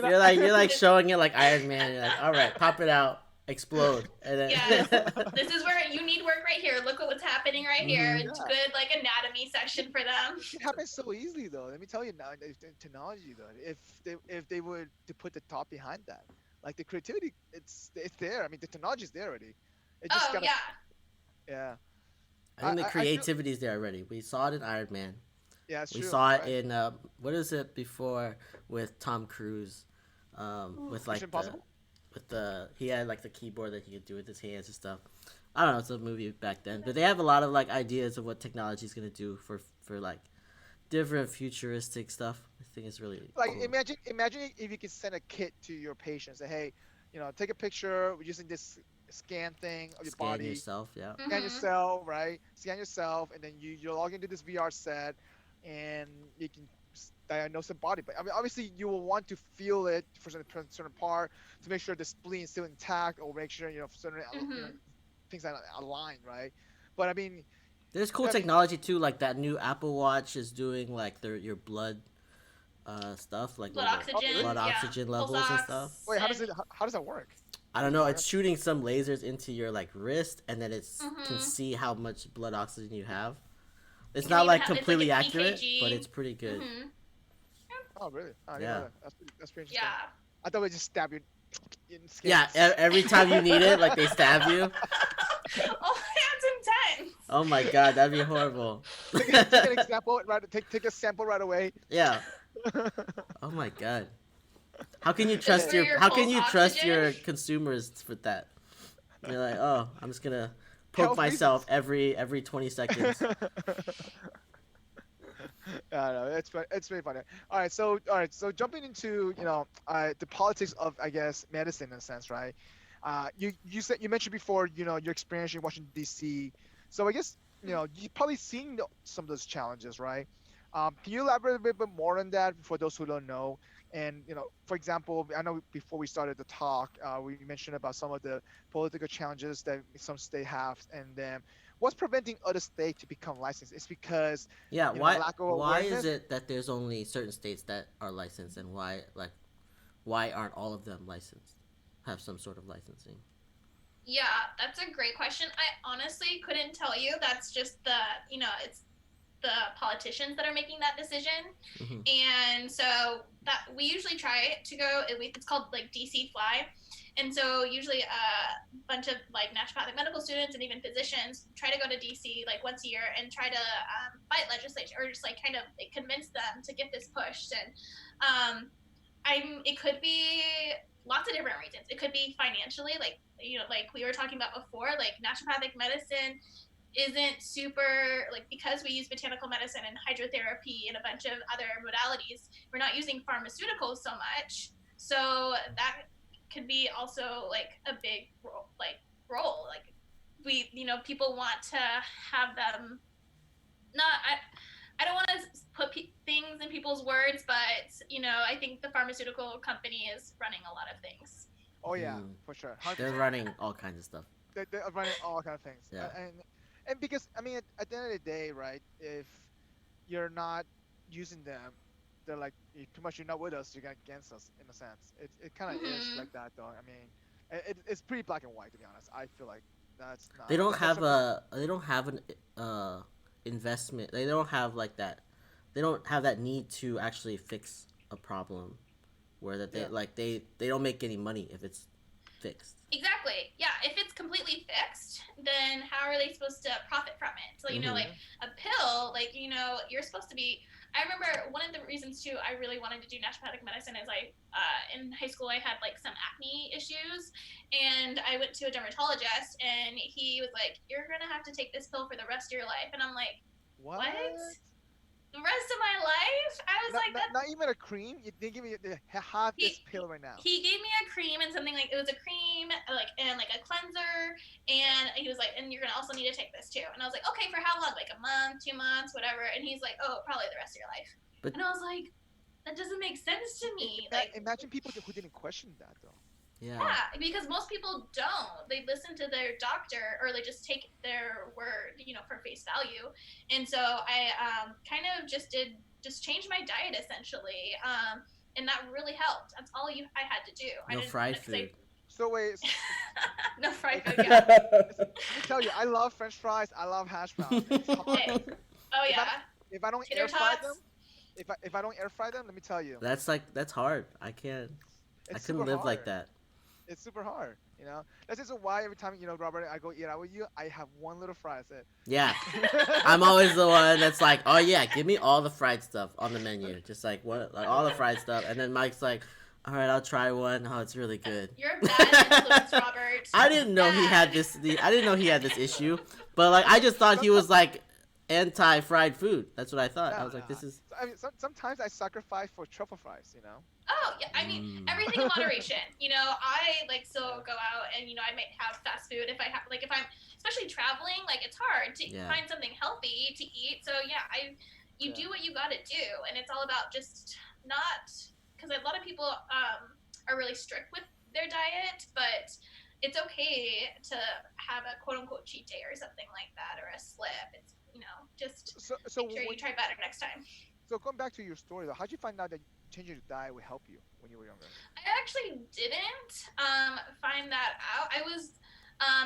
Speaker 2: liver.
Speaker 3: Yes.
Speaker 1: You're like showing it like Iron Man. You're like, all right, pop it out, explode, and then.
Speaker 3: Yes. This is where you need work right here. Look at what's happening right here.
Speaker 1: Mhm.
Speaker 3: It's good like anatomy section for them.
Speaker 2: It happens so easily though. Let me tell you now, the technology though. If they were to put the thought behind that, like the creativity, it's there. I mean, the technology is there already. It just
Speaker 3: Oh
Speaker 2: gotta,
Speaker 3: yeah.
Speaker 2: yeah,
Speaker 1: I think the
Speaker 2: I feel-
Speaker 1: creativity is there already. We saw it in Iron Man.
Speaker 2: yeah. It's
Speaker 1: We
Speaker 2: true,
Speaker 1: saw it
Speaker 2: right?
Speaker 1: in what is it before with Tom Cruise, with like
Speaker 2: Mission Impossible?
Speaker 1: he had like the keyboard that he could do with his hands and stuff. I don't know. It's a movie back then, but they have a lot of like ideas of what technology is gonna do for like different futuristic stuff. I think it's really
Speaker 2: Like
Speaker 1: cool.
Speaker 2: imagine if you could send a kit to your patient, say, hey, take a picture using this scan thing of your
Speaker 1: Scan
Speaker 2: body,
Speaker 1: yourself, yeah.
Speaker 2: scan
Speaker 3: Mhm.
Speaker 2: yourself, right? Scan yourself, and then you log into this VR set, and you can diagnose the body. But I mean, obviously, you will want to feel it for certain part to make sure the spleen is still intact, or make sure certain
Speaker 3: Mhm.
Speaker 2: things that align, right? But I mean,
Speaker 1: There's cool
Speaker 2: I mean,
Speaker 1: technology too, like that new Apple Watch is doing like your blood stuff, like
Speaker 3: Blood
Speaker 1: all the
Speaker 2: oh, really?
Speaker 3: oxygen,
Speaker 1: blood
Speaker 3: yeah.
Speaker 1: oxygen
Speaker 3: Pulse
Speaker 1: levels and stuff.
Speaker 3: ox
Speaker 2: Wait,
Speaker 3: and
Speaker 2: how does that work?
Speaker 1: I don't know. It's shooting some lasers into your like wrist, and then can
Speaker 3: Mhm.
Speaker 1: see how much blood oxygen you have. It's
Speaker 3: You can
Speaker 1: not
Speaker 3: even
Speaker 1: like
Speaker 3: it's like
Speaker 1: completely
Speaker 3: an
Speaker 1: accurate,
Speaker 3: EKG.
Speaker 1: but it's pretty good.
Speaker 3: Mhm.
Speaker 2: Oh, really? Oh,
Speaker 1: Yeah.
Speaker 2: yeah. That's pretty interesting.
Speaker 3: Yeah.
Speaker 2: I thought we just stab you in skin.
Speaker 1: Yeah, every time you need it, like they stab you.
Speaker 3: Oh, that's intense.
Speaker 1: Oh my god, that'd be horrible.
Speaker 2: take an example, right? Take a sample right away.
Speaker 1: Yeah. Oh my god. How can you
Speaker 3: It's
Speaker 1: trust
Speaker 3: for your
Speaker 1: how can
Speaker 3: pulse
Speaker 1: you trust
Speaker 3: oxygen?
Speaker 1: your consumers with that? You're like, oh, I'm just gonna poke
Speaker 2: Health
Speaker 1: myself every 20 seconds.
Speaker 2: No, it's very funny. All right, so jumping into the politics of, I guess, medicine in a sense, right? You mentioned before your experience in Washington D.C. So I guess you've probably seen some of those challenges, right? Can you elaborate a bit more on that for those who don't know? And for example, I know before we started the talk, we mentioned about some of the political challenges that some state have, and then what's preventing other states to become licensed? It's because
Speaker 1: Yeah,
Speaker 2: lack of
Speaker 1: why is
Speaker 2: awareness.
Speaker 1: it that there's only certain states that are licensed, and why aren't all of them licensed? Have some sort of licensing?
Speaker 3: Yeah, that's a great question. I honestly couldn't tell you. That's just it's the politicians that are making that decision.
Speaker 1: Mhm.
Speaker 3: And so that we usually try to go, it's called like DC Fly. And so usually a bunch of like naturopathic medical students and even physicians try to go to DC like once a year and try to fight legislation or just like kind of like, convince them to get this pushed. And it could be lots of different reasons. It could be financially, like like we were talking about before, like naturopathic medicine isn't super like, because we use botanical medicine and hydrotherapy and a bunch of other modalities, we're not using pharmaceuticals so much. So that could be also like a big role. Like we, people want to have them not. I don't want to put things in people's words, but I think the pharmaceutical company is running a lot of things.
Speaker 2: Oh yeah,
Speaker 1: Mm.
Speaker 2: for sure.
Speaker 1: They're
Speaker 2: 100%.
Speaker 1: running all kinds of stuff.
Speaker 2: They're running all kind of things.
Speaker 1: Yeah.
Speaker 2: And because I mean, at the end of the day, right? If you're not using them, they're like, pretty much you're not with us, you're against us in a sense. It kind of is
Speaker 3: Mhm.
Speaker 2: like that, though. I mean, it's pretty black and white, to be honest. I feel like that's not.
Speaker 1: They don't
Speaker 2: that's
Speaker 1: have
Speaker 2: something-
Speaker 1: they don't have an investment. They don't have like that. They don't have that need to actually fix a problem, where that they
Speaker 2: Yeah.
Speaker 1: like they don't make any money if it's fixed.
Speaker 3: Exactly. Yeah. If it's completely fixed, then how are they supposed to profit from it? So,
Speaker 1: Mhm.
Speaker 3: like a pill, like, you're supposed to be. I remember one of the reasons too I really wanted to do naturopathic medicine is in high school I had like some acne issues, and I went to a dermatologist and he was like, "You're gonna have to take this pill for the rest of your life," and I'm like,
Speaker 2: What?
Speaker 3: the rest of my life? I was like, that's
Speaker 2: Not even a cream. They give me half this pill right now.
Speaker 3: He gave me a cream and something like, it was a cream and like a cleanser, and he was like, and you're gonna also need to take this too. And I was like, okay, for how long? Like a month, 2 months, whatever. And he's like, oh, probably the rest of your life.
Speaker 1: But-
Speaker 3: and I was like, that doesn't make sense to me.
Speaker 2: Imagine people who didn't question that though.
Speaker 1: Yeah.
Speaker 3: Yeah, because most people don't. They listen to their doctor or they just take their word, for face value. And so I kind of just changed my diet essentially. And that really helped. That's all I had to do.
Speaker 1: No fried food.
Speaker 2: So wait,
Speaker 3: No fried food, yeah.
Speaker 2: let me tell you, I love French fries. I love hash browns. It's hard.
Speaker 3: Hey. Oh yeah.
Speaker 2: If I don't
Speaker 3: Tater
Speaker 2: air fry
Speaker 3: tots.
Speaker 2: them, if I don't air fry them, let me tell you,
Speaker 1: That's hard. I can't. I
Speaker 2: it's
Speaker 1: couldn't
Speaker 2: super
Speaker 1: live like
Speaker 2: hard.
Speaker 1: that.
Speaker 2: It's super hard. That's just why every time Robert, I go eat out with you, I have one little fry. That's it.
Speaker 1: Yeah. I'm always the one that's like, oh yeah, give me all the fried stuff on the menu. Just like all the fried stuff. And then Mike's like, all right, I'll try one. Oh, it's really good.
Speaker 3: You're a bad influence, Robert.
Speaker 1: I didn't know he had
Speaker 3: Bad.
Speaker 1: I didn't know he had this issue, but like I just thought he was like anti-fried food. That's what I thought. I
Speaker 2: No,
Speaker 1: was like,
Speaker 2: no.
Speaker 1: this is.
Speaker 2: So, I mean, sometimes I sacrifice for truffle fries.
Speaker 3: Oh yeah, I mean
Speaker 1: Mm.
Speaker 3: everything in moderation. I like still go out and I might have fast food if I have if I'm especially traveling, like it's hard to
Speaker 1: Yeah.
Speaker 3: find something healthy to eat. So yeah, you
Speaker 2: Yeah.
Speaker 3: do what you got to do, and it's all about just not because a lot of people are really strict with their diet, but it's okay to have a quote unquote cheat day or something like that or a slip. It's just
Speaker 2: So
Speaker 3: make sure you try better next time.
Speaker 2: so going back to your story though, how'd you find out that changing your diet would help you when you were younger?
Speaker 3: I actually didn't find that out. I was,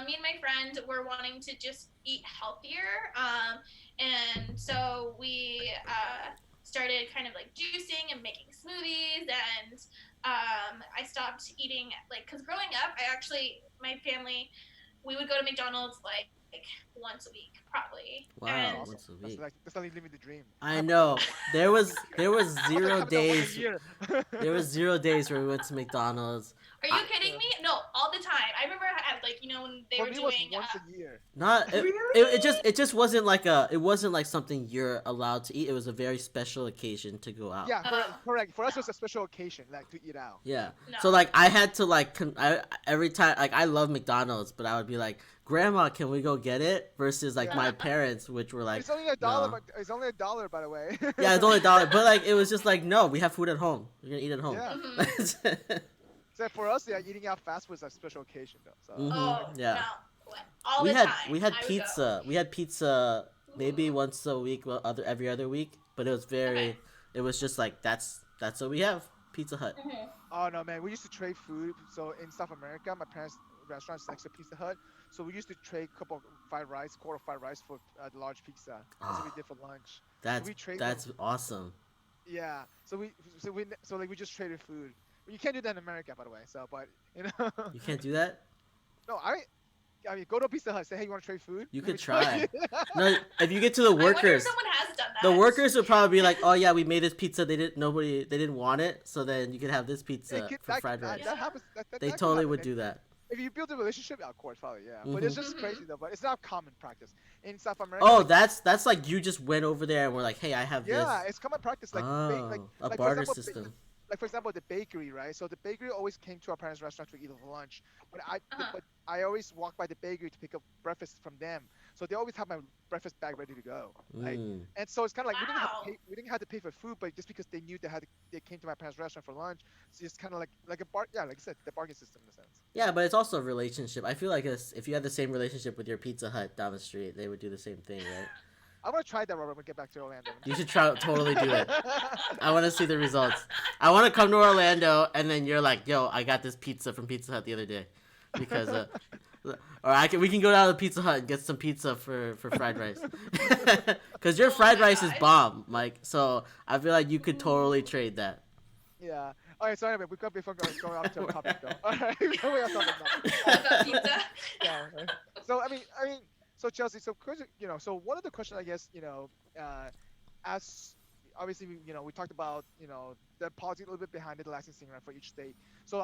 Speaker 3: me and my friend were wanting to just eat healthier. And so we started kind of like juicing and making smoothies. And I stopped eating, because growing up, my family, we would go to McDonald's like once a week, probably.
Speaker 1: Wow,
Speaker 3: And
Speaker 1: once a week.
Speaker 2: That's like living the dream.
Speaker 1: I know. There was zero
Speaker 2: Happens once a
Speaker 1: days.
Speaker 2: year.
Speaker 1: There was 0 days where we went to McDonald's.
Speaker 3: are you kidding me? No, all the time. I remember when they
Speaker 2: For
Speaker 3: were
Speaker 2: me, it was
Speaker 3: doing.
Speaker 2: once a year.
Speaker 1: Not it,
Speaker 3: Really?
Speaker 1: it just wasn't like something you're allowed to eat. It was a very special occasion to go out.
Speaker 2: Yeah,
Speaker 3: Oh.
Speaker 2: correct. For us, it
Speaker 3: No.
Speaker 2: was a special occasion, like to eat out.
Speaker 1: Yeah.
Speaker 3: No.
Speaker 1: So like I had to every time I love McDonald's, but I would be like, "Grandma, can we go get it?" Versus like my
Speaker 2: Yeah.
Speaker 1: parents, which were like,
Speaker 2: It's only $1.
Speaker 1: no.
Speaker 2: But it's only $1, by the way.
Speaker 1: Yeah, it's only $1, but like it was just like, no, we have food at home. We're gonna eat at home.
Speaker 2: Yeah.
Speaker 3: Mhm.
Speaker 2: So for us, yeah, eating out fast was a special occasion, though. So
Speaker 1: Mhm.
Speaker 3: Oh
Speaker 1: Yeah.
Speaker 3: no! All
Speaker 1: we
Speaker 3: the
Speaker 1: had
Speaker 3: time.
Speaker 1: we had
Speaker 3: I would
Speaker 1: pizza. We had pizza maybe once a week, well, every other week, but it was very.
Speaker 3: Okay.
Speaker 1: It was just like that's what we have. Pizza Hut.
Speaker 3: Go. Mhm.
Speaker 2: Oh no, man, we used to trade food. So in South America, my parents' restaurant is next to Pizza Hut. So we used to trade a couple of quarter fried rice for the large pizza. That's what we
Speaker 1: Oh,
Speaker 2: did for lunch.
Speaker 1: that's
Speaker 2: we trade
Speaker 1: that's awesome.
Speaker 2: Yeah. So we just traded food. You can't do that in America, by the way. So, but you know,
Speaker 1: You can't do that.
Speaker 2: no, I mean, go to Pizza Hut. Say, hey, you want to trade food?
Speaker 1: You
Speaker 2: Let me
Speaker 1: could
Speaker 2: tell
Speaker 1: try.
Speaker 2: you.
Speaker 1: No, if you get to the
Speaker 3: I wonder if
Speaker 1: workers,
Speaker 3: someone has done that.
Speaker 1: the workers would probably be like, "Oh yeah, we made this pizza. They didn't want it, so then you could have this pizza for fried rice."
Speaker 2: That happens.
Speaker 1: They
Speaker 2: That could
Speaker 1: totally
Speaker 2: happen.
Speaker 1: would do that.
Speaker 2: If you build a relationship, of course, probably, yeah. But it's
Speaker 1: Mhm.
Speaker 2: just
Speaker 3: Mhm.
Speaker 2: crazy though. But it's not common practice in South America.
Speaker 1: Oh,
Speaker 2: like,
Speaker 1: that's like you just went over there and were like, "Hey, I have
Speaker 2: yeah,
Speaker 1: this."
Speaker 2: it's common practice. Like,
Speaker 1: Oh, a
Speaker 2: for
Speaker 1: barter
Speaker 2: example,
Speaker 1: system.
Speaker 2: like for example, the bakery, right? So the bakery always came to our parents' restaurant to eat lunch,
Speaker 3: Uh-huh.
Speaker 2: but I always walk by the bakery to pick up breakfast from them. So they always have my breakfast bag ready to go. Like,
Speaker 1: Mm.
Speaker 2: and so it's kind of like
Speaker 3: Wow.
Speaker 2: we didn't have to pay for food, but just because they knew they came to my parents' restaurant for lunch, so it's kind of like a bar, yeah, like I said, the bargain system in a sense.
Speaker 1: Yeah, but it's also a relationship. I feel like if you had the same relationship with your Pizza Hut down the street, they would do the same thing, right?
Speaker 2: I want to try that, Robert, when we get back to Orlando.
Speaker 1: You should totally do it. I want to see the results. I want to come to Orlando, and then you're like, "Yo, I got this pizza from Pizza Hut the other day," because or we can go down to Pizza Hut and get some pizza for fried rice, because your
Speaker 3: Oh
Speaker 1: fried
Speaker 3: my
Speaker 1: rice is
Speaker 3: gosh.
Speaker 1: bomb, Mike. So I feel like you could totally trade that.
Speaker 2: Yeah. All right. So anyway, we got before going off to a topic though. All right. We are talking
Speaker 3: All
Speaker 2: about.
Speaker 3: about pizza.
Speaker 2: Yeah. So so Chelsea, so one of the questions I guess, as obviously we talked about the policy a little bit behind it, the licensing right for each state. So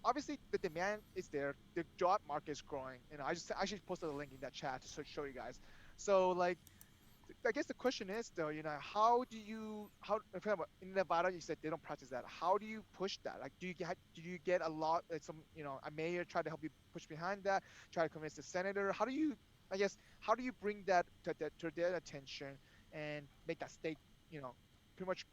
Speaker 2: obviously the demand is there, the job market is growing. I just actually posted a link in that chat to show you guys. So like I guess the question is though, how do you for example, in Nevada you said they don't practice that. How do you push that? Like do you get a lot like some a mayor try to help you push behind that, try to convince the senator? How do you bring that to their attention and make that state, pretty much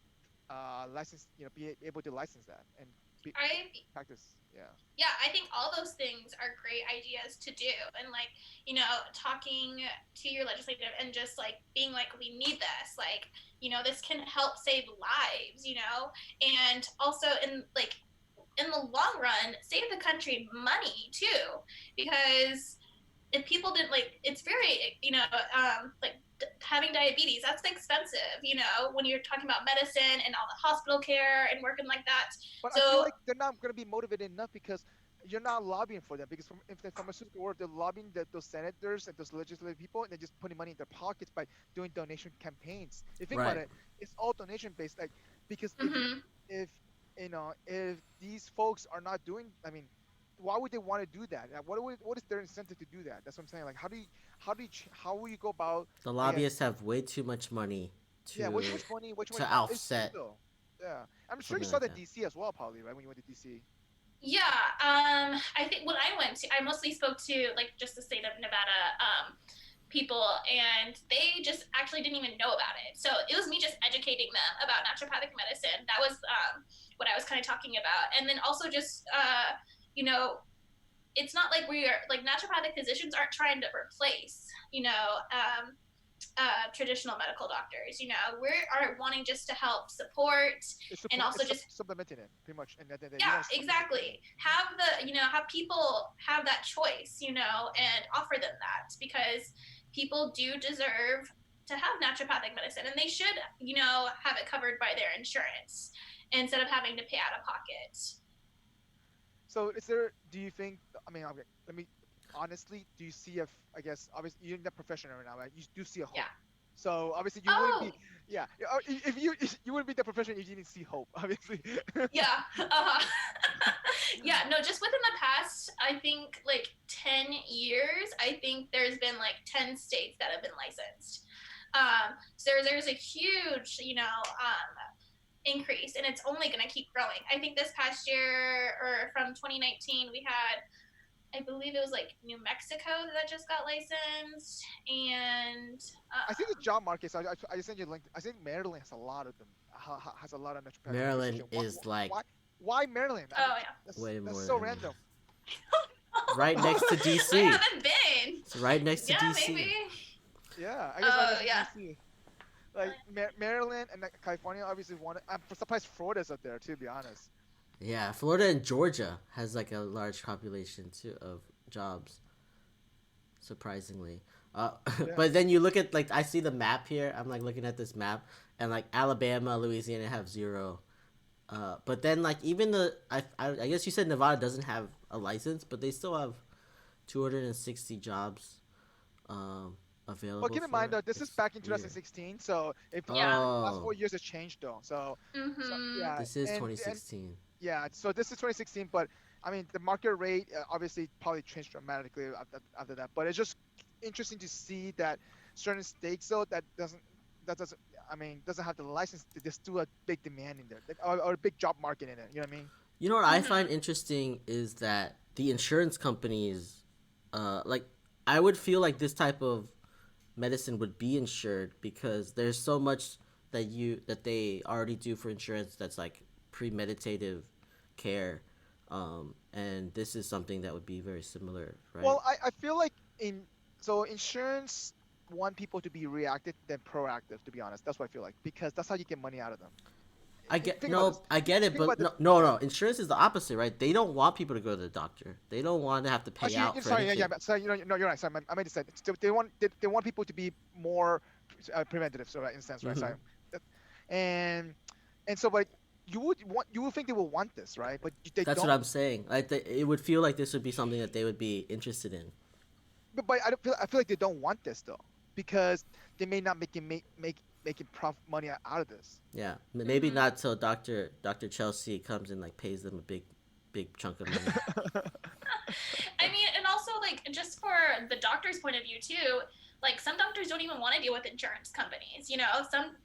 Speaker 2: license, be able to license that and
Speaker 3: I
Speaker 2: practice? Yeah.
Speaker 3: Yeah, I think all those things are great ideas to do. And talking to your legislative and just being like, we need this, this can help save lives, and also in the long run, save the country money too, because if people didn't it's very, having diabetes, that's expensive, when you're talking about medicine and all the hospital care and working like that.
Speaker 2: But
Speaker 3: So
Speaker 2: I feel like they're not going to be motivated enough because you're not lobbying for them. Because if the pharmaceutical world, they're lobbying those senators and those legislative people, and they're just putting money in their pockets by doing donation campaigns. If you think about
Speaker 1: Right.
Speaker 2: it, it's all donation based. Because
Speaker 3: mhm.
Speaker 2: if these folks are not doing, why would they want to do that? What is their incentive to do that? That's what I'm saying. Like, how will you go about?
Speaker 1: The
Speaker 2: I guess,
Speaker 1: lobbyists have way too much money
Speaker 2: yeah, way too
Speaker 1: to
Speaker 2: much money, way too much
Speaker 1: to
Speaker 2: power. It's true
Speaker 1: offset
Speaker 2: though. Yeah, I'm sure you
Speaker 1: something
Speaker 2: saw
Speaker 1: like
Speaker 2: that
Speaker 1: that.
Speaker 2: DC as well, probably, right? When you went to DC.
Speaker 3: Yeah, I think when I went to, I mostly spoke to like just the state of Nevada people, and they just actually didn't even know about it. So it was me just educating them about naturopathic medicine. That was what I was kind of talking about, and then also just you know, it's not like we are like naturopathic physicians aren't trying to replace traditional medical doctors. We are wanting just to help support and also
Speaker 2: It's
Speaker 3: just
Speaker 2: supplementing it pretty much, and then you
Speaker 3: yeah,
Speaker 2: want to supplement
Speaker 3: exactly. Have have people have that choice, and offer them that, because people do deserve to have naturopathic medicine, and they should, have it covered by their insurance instead of having to pay out of pocket.
Speaker 2: So, is there? Do you think? I mean, okay, let me honestly. Do you see if? I guess obviously you're in that profession right now, right? You do see a hope.
Speaker 3: Yeah.
Speaker 2: So obviously you wouldn't
Speaker 3: Oh,
Speaker 2: be. Yeah. If you wouldn't be the profession if you didn't see hope. Obviously.
Speaker 3: yeah. Yeah, no, just within the past, I think like 10 years, I think there's been like 10 states that have been licensed. So there's a huge, increase, and it's only going to keep growing. I think this past year, or from 2019, we had, I believe it was like New Mexico that just got licensed, and
Speaker 2: I think the job market. So I sent you a link. I think Maryland has a lot of them. Has a lot of naturopathic
Speaker 1: Maryland
Speaker 2: physicians.
Speaker 1: is like
Speaker 2: Why Maryland?
Speaker 3: oh yeah,
Speaker 1: way
Speaker 2: That's
Speaker 1: more
Speaker 2: so
Speaker 1: than
Speaker 2: random.
Speaker 1: right next to DC.
Speaker 3: I haven't been.
Speaker 1: It's right next to
Speaker 3: Yeah,
Speaker 1: DC.
Speaker 3: maybe.
Speaker 2: Yeah, I guess
Speaker 3: Oh
Speaker 2: right
Speaker 3: yeah.
Speaker 2: next to DC. Like Maryland and like, California, obviously one. I'm surprised Florida's up there too. To be honest.
Speaker 1: Yeah, Florida and Georgia has like a large population too of jobs. Surprisingly,
Speaker 2: Yeah.
Speaker 1: but then you look at like I see the map here. I'm like looking at this map, and like Alabama, Louisiana have zero. But then like even I guess you said Nevada doesn't have a license, but they still have 260 jobs available.
Speaker 2: Well, keep in
Speaker 1: for
Speaker 2: mind
Speaker 1: it.
Speaker 2: though, this is
Speaker 1: It's
Speaker 2: back in
Speaker 1: weird.
Speaker 2: 2016, so
Speaker 3: Yeah.
Speaker 2: last
Speaker 1: Oh,
Speaker 2: 4 years has changed though. So
Speaker 3: Mhm.
Speaker 2: yeah,
Speaker 1: this is
Speaker 2: and
Speaker 1: 2016.
Speaker 2: yeah, so this is 2016, but I mean the market rate obviously probably changed dramatically after that. But it's just interesting to see that certain states though that doesn't I mean doesn't have the license. There's still a big demand in there, like, or a big job market in it. You know what I mean?
Speaker 1: You know what I
Speaker 3: Mhm.
Speaker 1: find interesting is that the insurance companies, like I would feel like this type of medicine would be insured because there's so much that they already do for insurance that's like premeditative care, and this is something that would be very similar, right?
Speaker 2: Well, I feel like insurance want people to be reactive than proactive. To be honest, that's what I feel like because that's how you get money out of them.
Speaker 1: I get
Speaker 2: Think about this.
Speaker 1: I get it,
Speaker 2: Think about
Speaker 1: but
Speaker 2: this.
Speaker 1: no. Insurance is the opposite, right? They don't want people to go to the doctor. They don't want to have to pay
Speaker 2: Actually,
Speaker 1: out for
Speaker 2: sorry, yeah,
Speaker 1: anything.
Speaker 2: but sorry, no, you're right. Sorry, I made a mistake. So they want people to be more preventative. So right, in a sense, right?
Speaker 1: Hmm.
Speaker 2: Sorry, That- and so, but you would think they will want this, right? But they
Speaker 1: That's what
Speaker 2: don't.
Speaker 1: I'm saying. Like it would feel like this would be something that they would be interested in.
Speaker 2: But I feel like they don't want this though because they may not making profit money out of this.
Speaker 1: Yeah, maybe
Speaker 3: Mhm.
Speaker 1: not till Doctor Chelsey comes and like pays them a big chunk of money.
Speaker 3: I mean, and also like just for the doctor's point of view too, like some doctors don't even want to deal with insurance companies. Some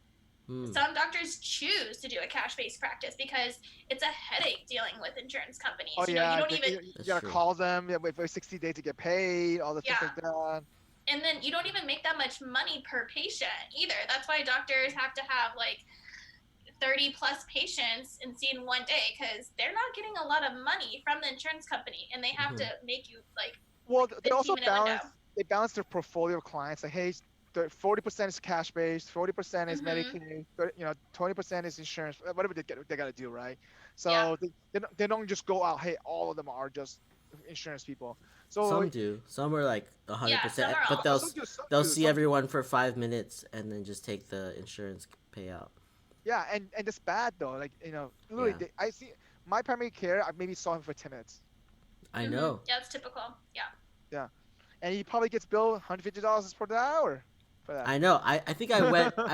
Speaker 1: Hmm.
Speaker 3: some doctors choose to do a cash-based practice because it's a headache dealing with insurance companies.
Speaker 2: Oh
Speaker 3: You
Speaker 2: yeah,
Speaker 3: don't even
Speaker 2: you
Speaker 1: That's
Speaker 2: gotta
Speaker 1: true.
Speaker 2: call them. Yeah, wait for 60 days to get paid. All the stuff
Speaker 3: yeah.
Speaker 2: like that.
Speaker 3: And then you don't even make that much money per patient either. That's why doctors have to have like 30 plus patients and see in one day because they're not getting a lot of money from the insurance company, and they have
Speaker 1: Hmm.
Speaker 3: to make you like
Speaker 2: Well,
Speaker 3: a
Speaker 2: they also
Speaker 3: 15-minute window.
Speaker 2: balance their portfolio of clients. Like, hey, 40% is cash based, 40% is
Speaker 3: Mhm.
Speaker 2: Medicaid, 20% is insurance, whatever they got to do, right?
Speaker 3: Yeah.
Speaker 2: So they don't just go out. Hey, all of them are just insurance people. So
Speaker 1: Some do. Some are like
Speaker 3: Yeah, some
Speaker 1: 100%,
Speaker 3: are
Speaker 1: but
Speaker 3: all.
Speaker 2: some
Speaker 1: they'll
Speaker 2: do,
Speaker 1: see everyone for 5 minutes and then just take the insurance payout.
Speaker 2: yeah, and it's bad though. Like literally,
Speaker 1: Yeah,
Speaker 2: I see my primary care. I maybe saw him for 10 minutes.
Speaker 1: I
Speaker 3: Mhm.
Speaker 1: know.
Speaker 3: Yeah, it's typical. Yeah.
Speaker 2: Yeah, and he probably gets billed $150 for the hour. for that.
Speaker 1: I know. I think I went
Speaker 3: No,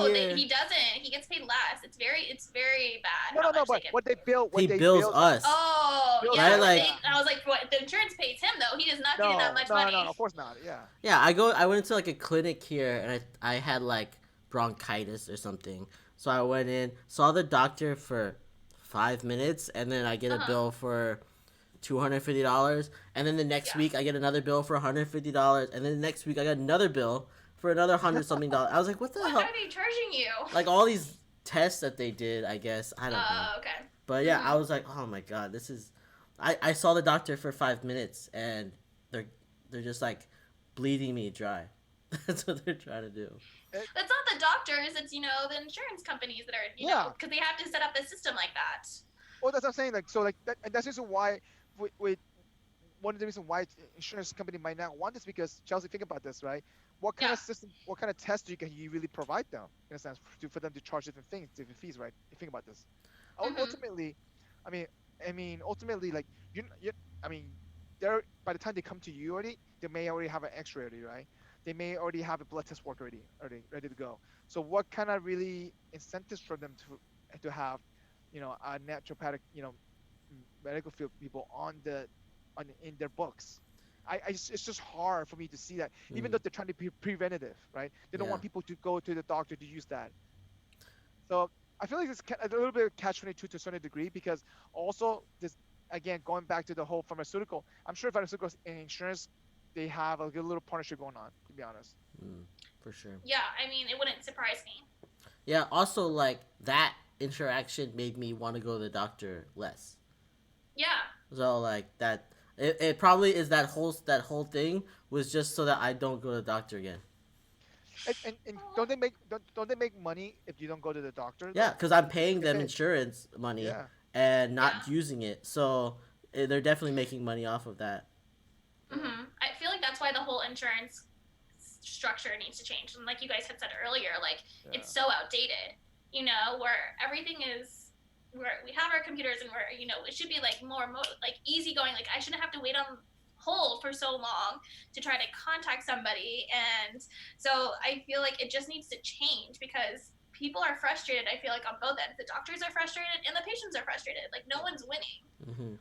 Speaker 1: here.
Speaker 3: he doesn't. He gets paid less. It's very bad
Speaker 2: No,
Speaker 3: how
Speaker 2: no, no.
Speaker 3: much they
Speaker 2: But
Speaker 3: get.
Speaker 1: He
Speaker 2: they
Speaker 1: bills
Speaker 2: bill us.
Speaker 1: us,
Speaker 3: Oh,
Speaker 2: Bills
Speaker 1: right?
Speaker 3: yeah.
Speaker 2: us,
Speaker 1: Like,
Speaker 2: yeah.
Speaker 3: I was like, what? The insurance pays him though. He is not getting that
Speaker 2: No,
Speaker 3: much
Speaker 2: no, no,
Speaker 3: money.
Speaker 2: no. Of course not. Yeah.
Speaker 1: yeah, I went to like a clinic here, and I had like bronchitis or something. So I went in, saw the doctor for 5 minutes, and then I get a
Speaker 3: Uh-huh.
Speaker 1: bill for $250, and then the next
Speaker 3: Yeah.
Speaker 1: week I get another bill for $150, and then the next week I got another bill for another $100 something. I was like, what the
Speaker 3: What
Speaker 1: hell?
Speaker 3: are they charging you?
Speaker 1: Like all these tests that they did, I guess I don't know.
Speaker 3: Okay.
Speaker 1: But yeah, I was like, oh my god, this is. I saw the doctor for 5 minutes, and they're just like bleeding me dry. That's what they're trying to do.
Speaker 3: That's not the doctors. It's the insurance companies that are
Speaker 2: Yeah.
Speaker 3: because they have to set up the system like that.
Speaker 2: Well, that's what I'm saying. Like, so, like, and that's the reason why, with one of the reasons why insurance company might not want this because Chelsea, think about this, right? What kind
Speaker 3: Yeah.
Speaker 2: of system, what kind of test can you really provide them in a sense for them to charge different things, different fees, right? You think about this.
Speaker 3: Mhm.
Speaker 2: Ultimately, ultimately, like I mean, they're by the time they come to you already, they may already have an X-ray already, right? They may already have a blood test work already ready to go. So what kind of really incentives for them to have, a naturopathic, medical field people in their books? It's just hard for me to see that, even though they're trying to be preventative, right? They don't want
Speaker 1: Yeah.
Speaker 2: people to go to the doctor to use that. So I feel like it's a little bit of catch-22 to a certain degree because also this again going back to the whole pharmaceutical. I'm sure pharmaceuticals and insurance they have a good little partnership going on. To be honest.
Speaker 1: For sure.
Speaker 3: Yeah, I mean, it wouldn't surprise me.
Speaker 1: Yeah. Also, like that interaction made me want to go to the doctor less.
Speaker 3: Yeah.
Speaker 1: So like that, it probably is that whole thing was just so that I don't go to the doctor again.
Speaker 2: And don't they make money if you don't go to the doctor?
Speaker 1: Yeah,
Speaker 2: Though?
Speaker 1: because I'm paying
Speaker 2: They
Speaker 1: them
Speaker 2: pay.
Speaker 1: insurance money
Speaker 2: Yeah.
Speaker 1: and not
Speaker 3: Yeah.
Speaker 1: using it, so they're definitely making money off of that.
Speaker 3: I feel like that's why the whole insurance structure needs to change. And like you guys had said earlier, like it's so outdated. Where everything is, where we have our computers and where it should be like more like easygoing. Like I shouldn't have to wait on hold for so long to try to contact somebody. And so I feel like it just needs to change because people are frustrated. I feel like on both ends, the doctors are frustrated and the patients are frustrated. Like no one's winning.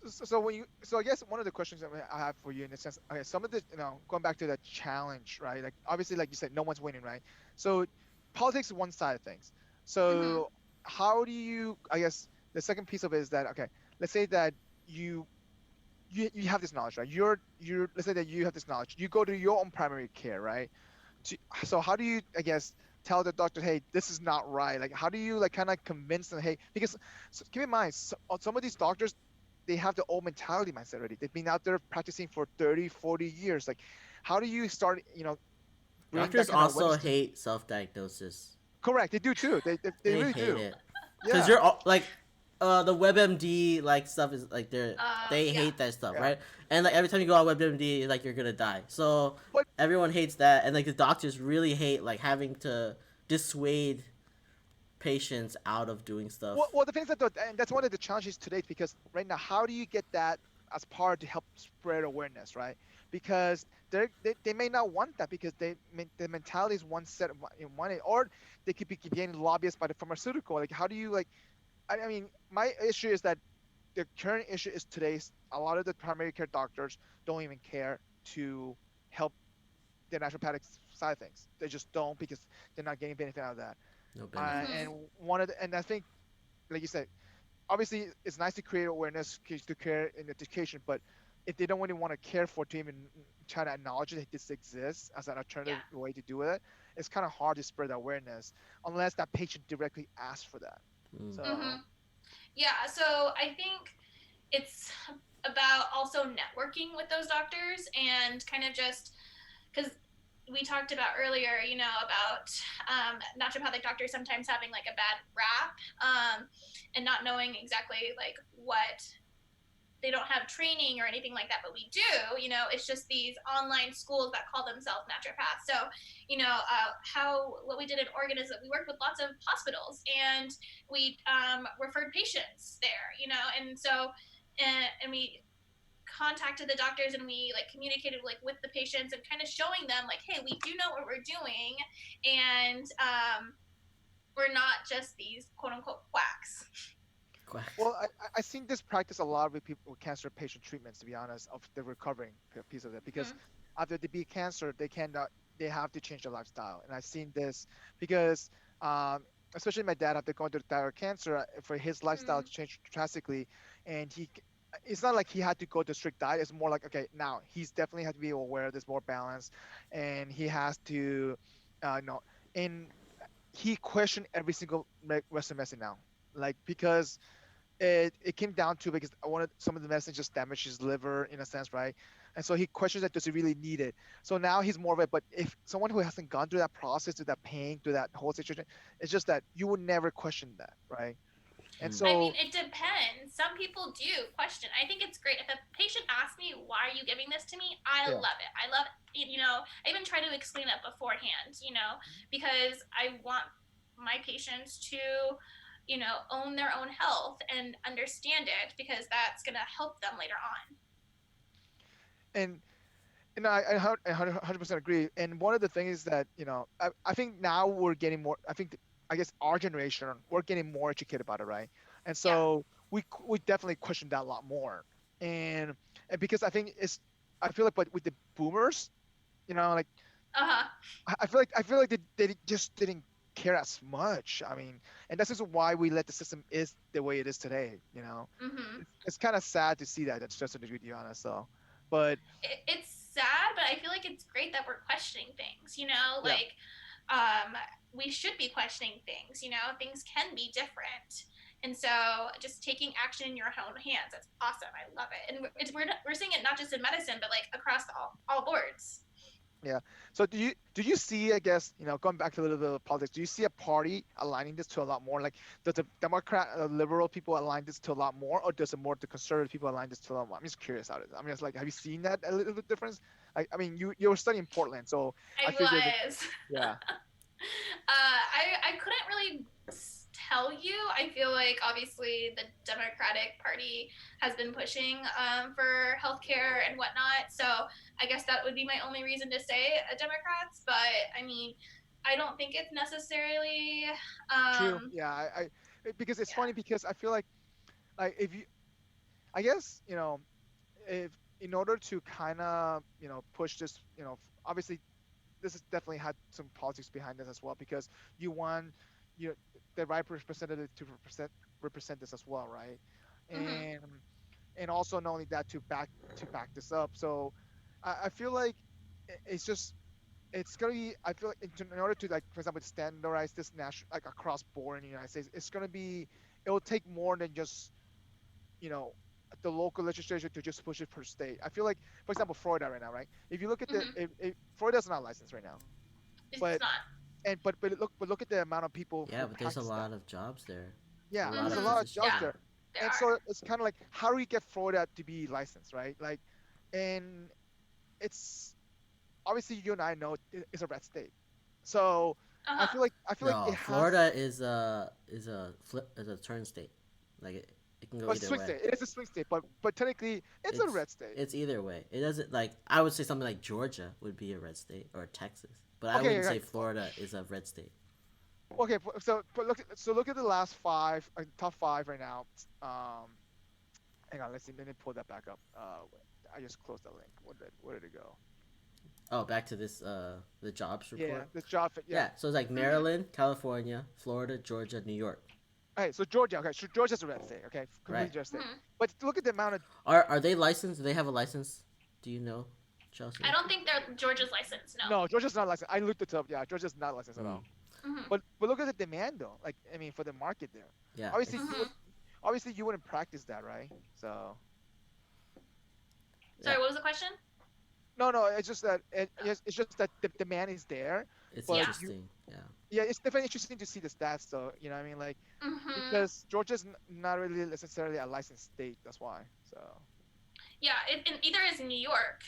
Speaker 2: So I guess one of the questions that I have for you in the sense, okay, some of the, going back to the challenge, right? Like obviously, like you said, no one's winning, right? So politics is one side of things. So how do you, I guess the second piece of it is that, okay, let's say that you have this knowledge, right? Let's say that you have this knowledge. You go to your own primary care, right? So how do you, I guess, tell the doctor, hey, this is not right? Like, how do you like kind of convince them, hey, because keep in mind, some of these doctors, they have the old mentality mindset already. They've been out there practicing for 30, 40 years. Like, how do you start, bring that
Speaker 1: Doctors
Speaker 2: kind of
Speaker 1: also
Speaker 2: awareness
Speaker 1: hate self-diagnosis.
Speaker 2: Correct, they do too. They
Speaker 1: They
Speaker 2: really
Speaker 1: hate
Speaker 2: do.
Speaker 1: it
Speaker 2: Yeah.
Speaker 1: because you're like, the WebMD like stuff is like they
Speaker 3: Yeah.
Speaker 1: hate that stuff,
Speaker 2: Yeah.
Speaker 1: right? And like every time you go on WebMD, like you're gonna die. So
Speaker 2: But-
Speaker 1: everyone hates that, and like the doctors really hate like having to dissuade patients out of doing stuff.
Speaker 2: Well, the thing is that, and that's one of the challenges today, because right now, how do you get that as part to help spread awareness, right? Because they may not want that because the mentality is one set in one, or they could be getting lobbyists by the pharmaceutical. Like, how do you like? I mean, my issue is that the current issue is today's a lot of the primary care doctors don't even care to help the naturopathic side of things. They just don't because they're not getting benefit out of that.
Speaker 1: No benefit.
Speaker 2: And I think, like you said, obviously it's nice to create awareness, to care in education, but if they don't really want to care for to even try to acknowledge that this exists as an alternative way to do it, it's kind of hard to spread awareness unless that patient directly asks for that. So
Speaker 3: Yeah, so I think it's about also networking with those doctors and kind of just because we talked about earlier, about naturopathic doctors sometimes having like a bad rap and not knowing exactly like what they don't have training or anything like that, but we do, it's just these online schools that call themselves naturopaths. So, what we did in Oregon is that we worked with lots of hospitals and we referred patients there, and so, and we contacted the doctors and we like communicated like with the patients and kind of showing them like, hey, we do know what we're doing, and we're not just these quote unquote quacks.
Speaker 1: Quacks.
Speaker 2: Well, I think this practice a lot with people with cancer patient treatments, to be honest, of the recovering piece of it, because after they beat cancer, they have to change their lifestyle, and I've seen this because especially my dad after going through thyroid cancer, for his lifestyle to change drastically, and it's not like he had to go to strict diet. It's more like, okay, now he's definitely had to be aware there's more balance, and he has to, no, and he questioned every single Western medicine now, like because it came down to because I wanted some of the medicine just damaged his liver in a sense, right? And so he questions that, does he really need it? So now he's more of it. But if someone who hasn't gone through that process, through that pain, through that whole situation, it's just that you would never question that, right? And so
Speaker 3: I mean, it depends. Some people do question. I think it's great if a patient asks me, "Why are you giving this to me?" I love it. I love it. You know, I even try to explain it beforehand. You know, because I want my patients to, you know, own their own health and understand it, because that's gonna help them later on.
Speaker 2: And I 100% agree. And one of the things that, I think now we're getting more, I guess our generation, we're getting more educated about it, right? And so we definitely question that a lot more. And because I feel like, but with the boomers, like, I feel like they just didn't care as much. I mean, and that's just why we let the system is the way it is today, It's kind of sad to see that. That's just to be honest, though. But
Speaker 3: it's sad, but I feel like it's great that we're questioning things, like we should be questioning things, things can be different. And so just taking action in your own hands, that's awesome. I love it. And we're seeing it not just in medicine, but like across all boards.
Speaker 2: Yeah. So do you see, I guess, going back to a little bit of politics, do you see a party aligning this to a lot more? Like, does the Democrat, liberal people align this to a lot more, or does the conservative people align this to a lot more? I'm just curious how it is. I mean, it's like, have you seen that a little bit difference? Like, I mean, you were studying Portland, so
Speaker 3: I
Speaker 2: figured
Speaker 3: was.
Speaker 2: Yeah.
Speaker 3: I couldn't really tell you. I feel like obviously the Democratic Party has been pushing for healthcare and whatnot. So I guess that would be my only reason to say Democrats. But I mean, I don't think it's necessarily
Speaker 2: True. Yeah. I because it's funny because I feel like if you, I guess, if in order to kind of push this, obviously this has definitely had some politics behind this as well, because you want the right representative to represent this as well, right? And also not only that, to back this up. So I feel like it's gonna be, I feel like in order to, like, for example, standardize this national, like, across board in the United States, it will take more than just the local legislature to just push it per state. I feel like, for example, Florida right now, right? If you look at Florida's not licensed right now,
Speaker 3: it's
Speaker 2: but
Speaker 3: not.
Speaker 2: but look at the amount of people.
Speaker 1: Yeah, but there's a lot of jobs there.
Speaker 2: Yeah,
Speaker 1: a lot
Speaker 2: there's
Speaker 1: of
Speaker 2: a lot of
Speaker 1: positions.
Speaker 2: jobs there. And so it's kind of like, how do we get Florida to be licensed, right? Like, and it's obviously, you and I know it's a red state, so I feel like
Speaker 1: No,
Speaker 2: it has.
Speaker 1: Florida is a turn state. Like it can go
Speaker 2: A
Speaker 1: either
Speaker 2: swing
Speaker 1: way.
Speaker 2: state. It is a swing state, but technically it's a red state.
Speaker 1: It's either way. It doesn't, like, I would say something like Georgia would be a red state, or Texas, but I wouldn't say Florida is a red state.
Speaker 2: Okay, so look at the last five, top five right now. Hang on, let me pull that back up. I just closed that link. Where did it go?
Speaker 1: Oh, back to this the jobs report.
Speaker 2: Yeah, the job. Yeah.
Speaker 1: So it's like Maryland, California, Florida, Georgia, New York.
Speaker 2: Okay, so Georgia. Okay, so Georgia's a red state. Okay, completely red state. But look at the amount of.
Speaker 1: Are they licensed? Do they have a license? Do you know, Chelsey?
Speaker 3: I don't think they're Georgia's licensed. No.
Speaker 2: No, Georgia's not licensed. I looked it up. Yeah, Georgia's not licensed at all. But look at the demand, though. Like, I mean, for the market there.
Speaker 1: Yeah.
Speaker 2: Obviously, you wouldn't practice that, right? So.
Speaker 3: Sorry, what was the question?
Speaker 2: No, it's just that the demand is there.
Speaker 1: It's interesting.
Speaker 2: Yeah, it's definitely interesting to see the stats, though. You know what I mean? Like, because Georgia's not really necessarily a licensed state. That's why. So.
Speaker 3: Yeah, and either is New York.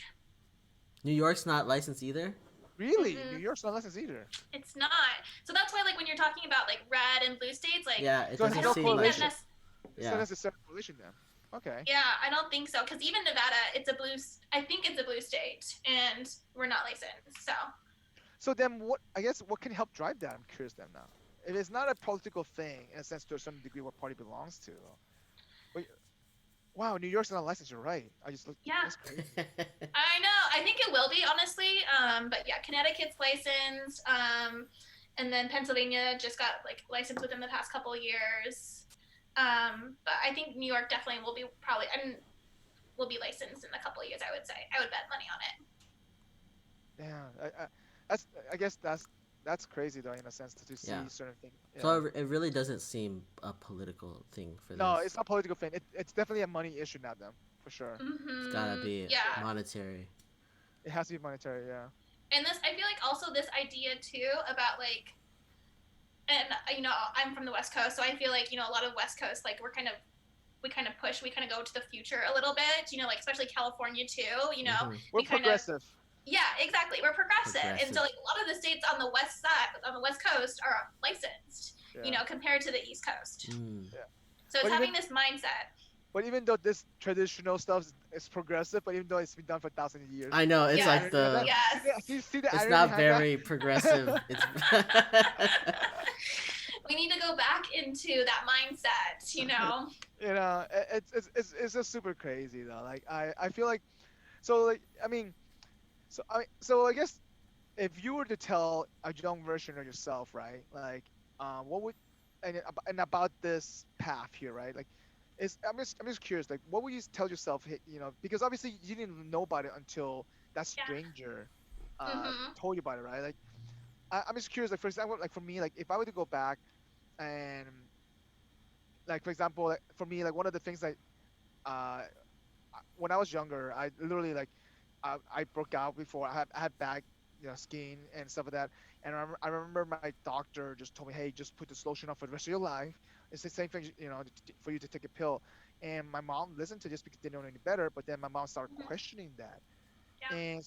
Speaker 1: New York's not licensed either?
Speaker 2: Really? New York's not licensed either.
Speaker 3: It's not. So that's why, like, when you're talking about like red and blue states, like,
Speaker 1: yeah, it
Speaker 2: So
Speaker 1: doesn't
Speaker 2: no
Speaker 1: seem
Speaker 2: correlation.
Speaker 1: like
Speaker 2: It's not necessarily correlation then. Okay.
Speaker 3: Yeah, I don't think so. Because even Nevada, I think it's a blue state, and we're not licensed. So
Speaker 2: So then, what I guess what can help drive that? I'm curious then now. If it's not a political thing in a sense to a certain degree what party belongs to, but wow, New York's not licensed. You're right. I just looked.
Speaker 3: yeah,
Speaker 2: That's crazy.
Speaker 3: I know. I think it will be honestly. But yeah, Connecticut's licensed. And then Pennsylvania just got like licensed within the past couple of years. But I think New York definitely will be probably and will be licensed in a couple of years. I would say. I would bet money on it.
Speaker 2: Yeah, that's I guess that's crazy though in a sense to
Speaker 1: Yeah.
Speaker 2: see certain things. Yeah.
Speaker 1: So it really doesn't seem a political thing for
Speaker 2: No,
Speaker 1: this.
Speaker 2: it's not a political thing. It's definitely a money issue now, then for sure.
Speaker 1: It's gotta
Speaker 3: Mm-hmm.
Speaker 1: be
Speaker 3: Yeah.
Speaker 1: monetary.
Speaker 2: It has to be monetary. Yeah.
Speaker 3: And this, I feel like also this idea too about like, and I'm from the West Coast, so I feel like a lot of West Coast like we kind of push, we kind of go to the future a little bit, like especially California too,
Speaker 2: We're
Speaker 3: we kind of
Speaker 2: progressive.
Speaker 3: yeah, exactly, we're progressive. And so like a lot of the states on the west side, on the West Coast, are licensed,
Speaker 2: Yeah.
Speaker 3: compared to the East Coast.
Speaker 2: Yeah.
Speaker 3: So it's
Speaker 2: But
Speaker 3: having
Speaker 2: even-
Speaker 3: this mindset.
Speaker 2: But even though this traditional stuff is progressive, but even though it's been done for thousands of years,
Speaker 1: I know it's
Speaker 3: Yeah.
Speaker 1: like the.
Speaker 3: Yes.
Speaker 2: see the
Speaker 1: It's
Speaker 2: irony
Speaker 1: not
Speaker 2: behind that?
Speaker 1: very progressive. It's.
Speaker 3: We need to go back into that mindset,
Speaker 2: You know, it's just super crazy though. Like I feel like, so like I mean, so I guess if you were to tell a young version of yourself, right? Like, what would and about this path here, right? Like, I'm just curious. Like, what would you tell yourself? Because obviously you didn't know about it until that
Speaker 3: Yeah.
Speaker 2: stranger
Speaker 3: Mhm.
Speaker 2: told you about it, right? Like, I'm just curious. Like, for example, like for me, like if I were to go back and like for example, like, for me, like one of the things that uh when I was younger, I literally like I broke out before. I had bad skin and stuff like that. And I remember my doctor just told me, hey, just put this lotion on for the rest of your life. It's the same thing, for you to take a pill. And my mom listened to this because they didn't know any better. But then my mom started
Speaker 3: Mhm.
Speaker 2: questioning that.
Speaker 3: Yeah.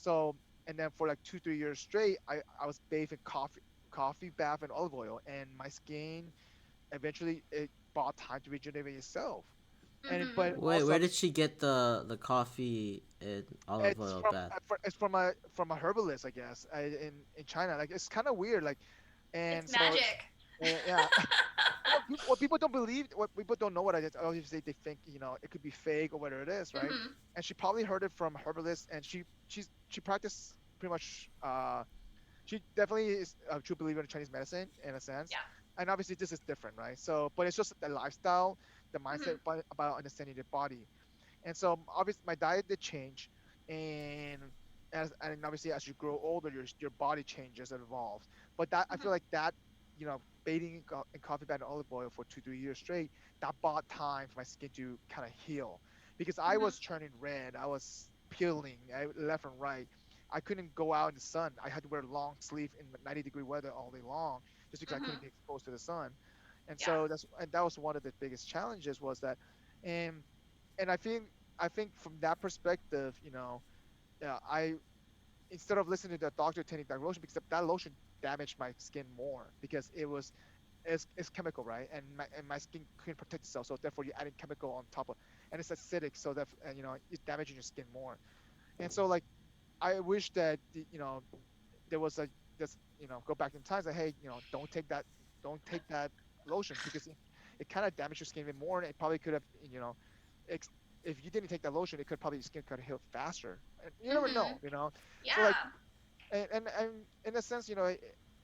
Speaker 2: And then for like 2-3 years straight, I was bathed in coffee bath and olive oil, and my skin eventually it bought time to regenerate itself. And
Speaker 3: Mhm.
Speaker 2: but
Speaker 1: Wait,
Speaker 2: also
Speaker 1: where did she get the coffee and olive
Speaker 2: it's
Speaker 1: oil
Speaker 2: from
Speaker 1: bath?
Speaker 2: it's from a herbalist, I guess, in China. Like it's kind of weird, like, and
Speaker 3: It's
Speaker 2: so
Speaker 3: magic.
Speaker 2: yeah. What people don't believe, what people don't know what it is, obviously they think it could be fake or whatever it is, right?
Speaker 3: Mhm.
Speaker 2: And she probably heard it from a herbalist, and she practiced pretty much. She definitely is a true believer in Chinese medicine in a sense.
Speaker 3: Yeah.
Speaker 2: And obviously this is different, right? So, but it's just the lifestyle, the mindset
Speaker 3: Mhm.
Speaker 2: about understanding the body. And so obviously my diet did change, and and obviously as you grow older, your body changes and evolves. But that I feel
Speaker 3: Mhm.
Speaker 2: like that bathing in coffee bath and olive oil for 2-3 years straight, that bought time for my skin to kind of heal, because I
Speaker 3: Mhm.
Speaker 2: was turning red, I was peeling left and right. I couldn't go out in the sun. I had to wear long sleeve in 90-degree weather all day long just because I couldn't
Speaker 3: Mhm.
Speaker 2: be exposed to the sun. And
Speaker 3: Yeah.
Speaker 2: so that was one of the biggest challenges was that, and I think from that perspective, yeah, I instead of listening to the doctor taking that lotion, because that lotion damaged my skin more because it's chemical, right? And my skin couldn't protect itself, so therefore you're adding chemical on top of, and it's acidic, so that and it's damaging your skin more. And so like I wish that there was a just go back in time, say, hey, don't take that lotion, because it kind of damaged your skin even more, and it probably could have ex- if you didn't take that lotion, it could probably your skin could heal faster, and you never know,
Speaker 3: Mhm.
Speaker 2: so like,
Speaker 3: Yeah.
Speaker 2: and in a sense,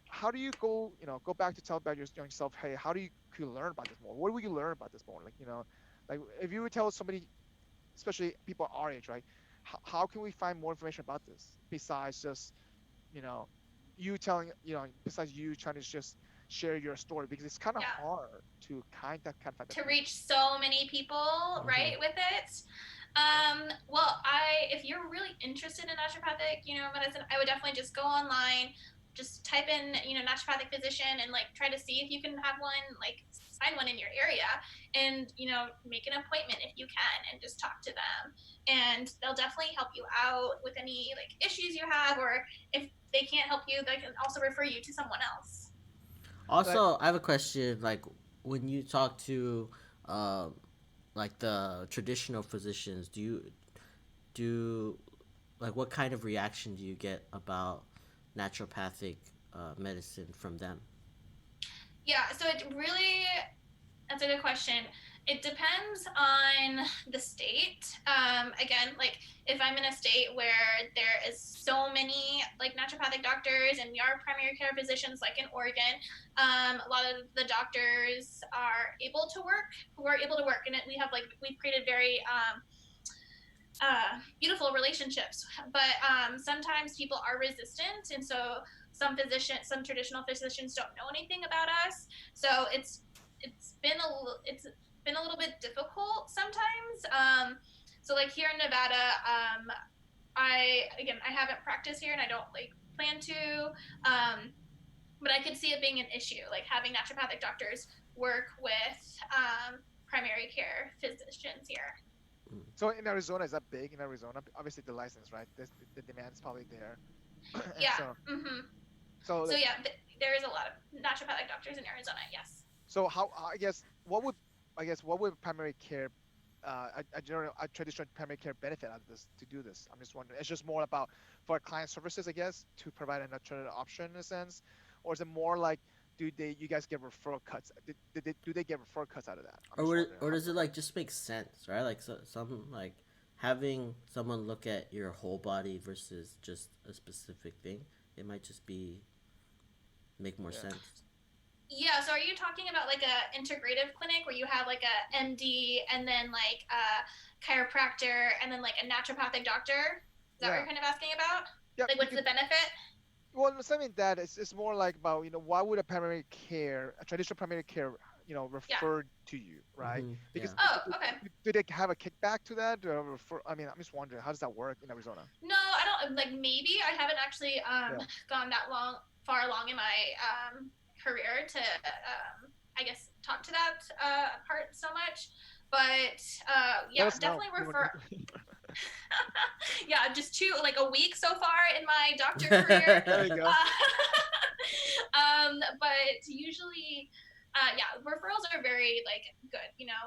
Speaker 2: how do you go back to tell about yourself, hey, how do you learn about this more, what will you learn about this more, like if you would tell somebody, especially people our age, right? How can we find more information about this besides just you know you telling besides you trying to just share your story, because it's kind of
Speaker 3: Yeah.
Speaker 2: hard to kind of find that
Speaker 3: To
Speaker 2: information.
Speaker 3: reach so many people,
Speaker 1: Mhm.
Speaker 3: right, with it. Well, if you're really interested in naturopathic, medicine, I would definitely just go online, just type in, naturopathic physician, and like try to see if you can have one, like find one in your area, and make an appointment if you can, and just talk to them, and they'll definitely help you out with any like issues you have, or if they can't help you, they can also refer you to someone else.
Speaker 2: Like,
Speaker 1: Also, I have a question. Like, when you talk to, um, like the traditional physicians, do like what kind of reaction do you get about naturopathic medicine from them?
Speaker 3: Yeah, so it really, that's a good question. It depends on the state. Again, like if I'm in a state where there is so many like naturopathic doctors and we are primary care physicians, like in Oregon, a lot of the doctors are able to work. We're able to work, and we've created very beautiful relationships. But sometimes people are resistant, and so some traditional physicians don't know anything about us. So it's been a little bit difficult sometimes. So like here in Nevada, I haven't practiced here, and I don't like plan to. But I could see it being an issue, like having naturopathic doctors work with primary care physicians here.
Speaker 2: So in Arizona, is that big in Arizona? Obviously, the license, right? The demand is probably there, and
Speaker 3: Yeah.
Speaker 2: so
Speaker 3: Mm-hmm.
Speaker 2: so
Speaker 3: So
Speaker 2: like
Speaker 3: yeah, there is a lot of naturopathic doctors in Arizona. Yes.
Speaker 2: so how I guess what would primary care a traditional primary care benefit out of this to do this? I'm just wondering. It's just more about for client services, I guess, to provide an alternative option in a sense, or is it more like you guys get referral cuts? Do they get referral cuts out of that? I'm just wondering.
Speaker 1: Or
Speaker 2: How
Speaker 1: does
Speaker 2: does
Speaker 1: it
Speaker 2: that work?
Speaker 1: like just make sense, right? Like some like having someone look at your whole body versus just a specific thing, it might just be make more
Speaker 2: Yeah.
Speaker 1: sense.
Speaker 3: Yeah. So are you talking about like a integrative clinic where you have like a MD and then like a chiropractor and then like a naturopathic doctor? Is that what
Speaker 2: Yeah.
Speaker 3: you're kind of asking about?
Speaker 2: Yeah.
Speaker 3: Like, what's
Speaker 2: Because
Speaker 3: the benefit?
Speaker 2: well, something that it's more like about why would a traditional primary care
Speaker 3: Yeah.
Speaker 2: refer to you, right?
Speaker 1: Yeah.
Speaker 2: Because
Speaker 3: Oh, okay.
Speaker 2: do they have a kickback to that or refer? I mean, I'm just wondering how does that work in Arizona?
Speaker 3: No, I don't like. Maybe I haven't actually
Speaker 2: Yeah.
Speaker 3: gone that far along in my career to I guess talk to that part so much. But
Speaker 2: Let
Speaker 3: yeah,
Speaker 2: us know.
Speaker 3: definitely refer. Yeah, just like a week so far in my doctor career.
Speaker 2: There you go.
Speaker 3: But usually, yeah, referrals are very like good.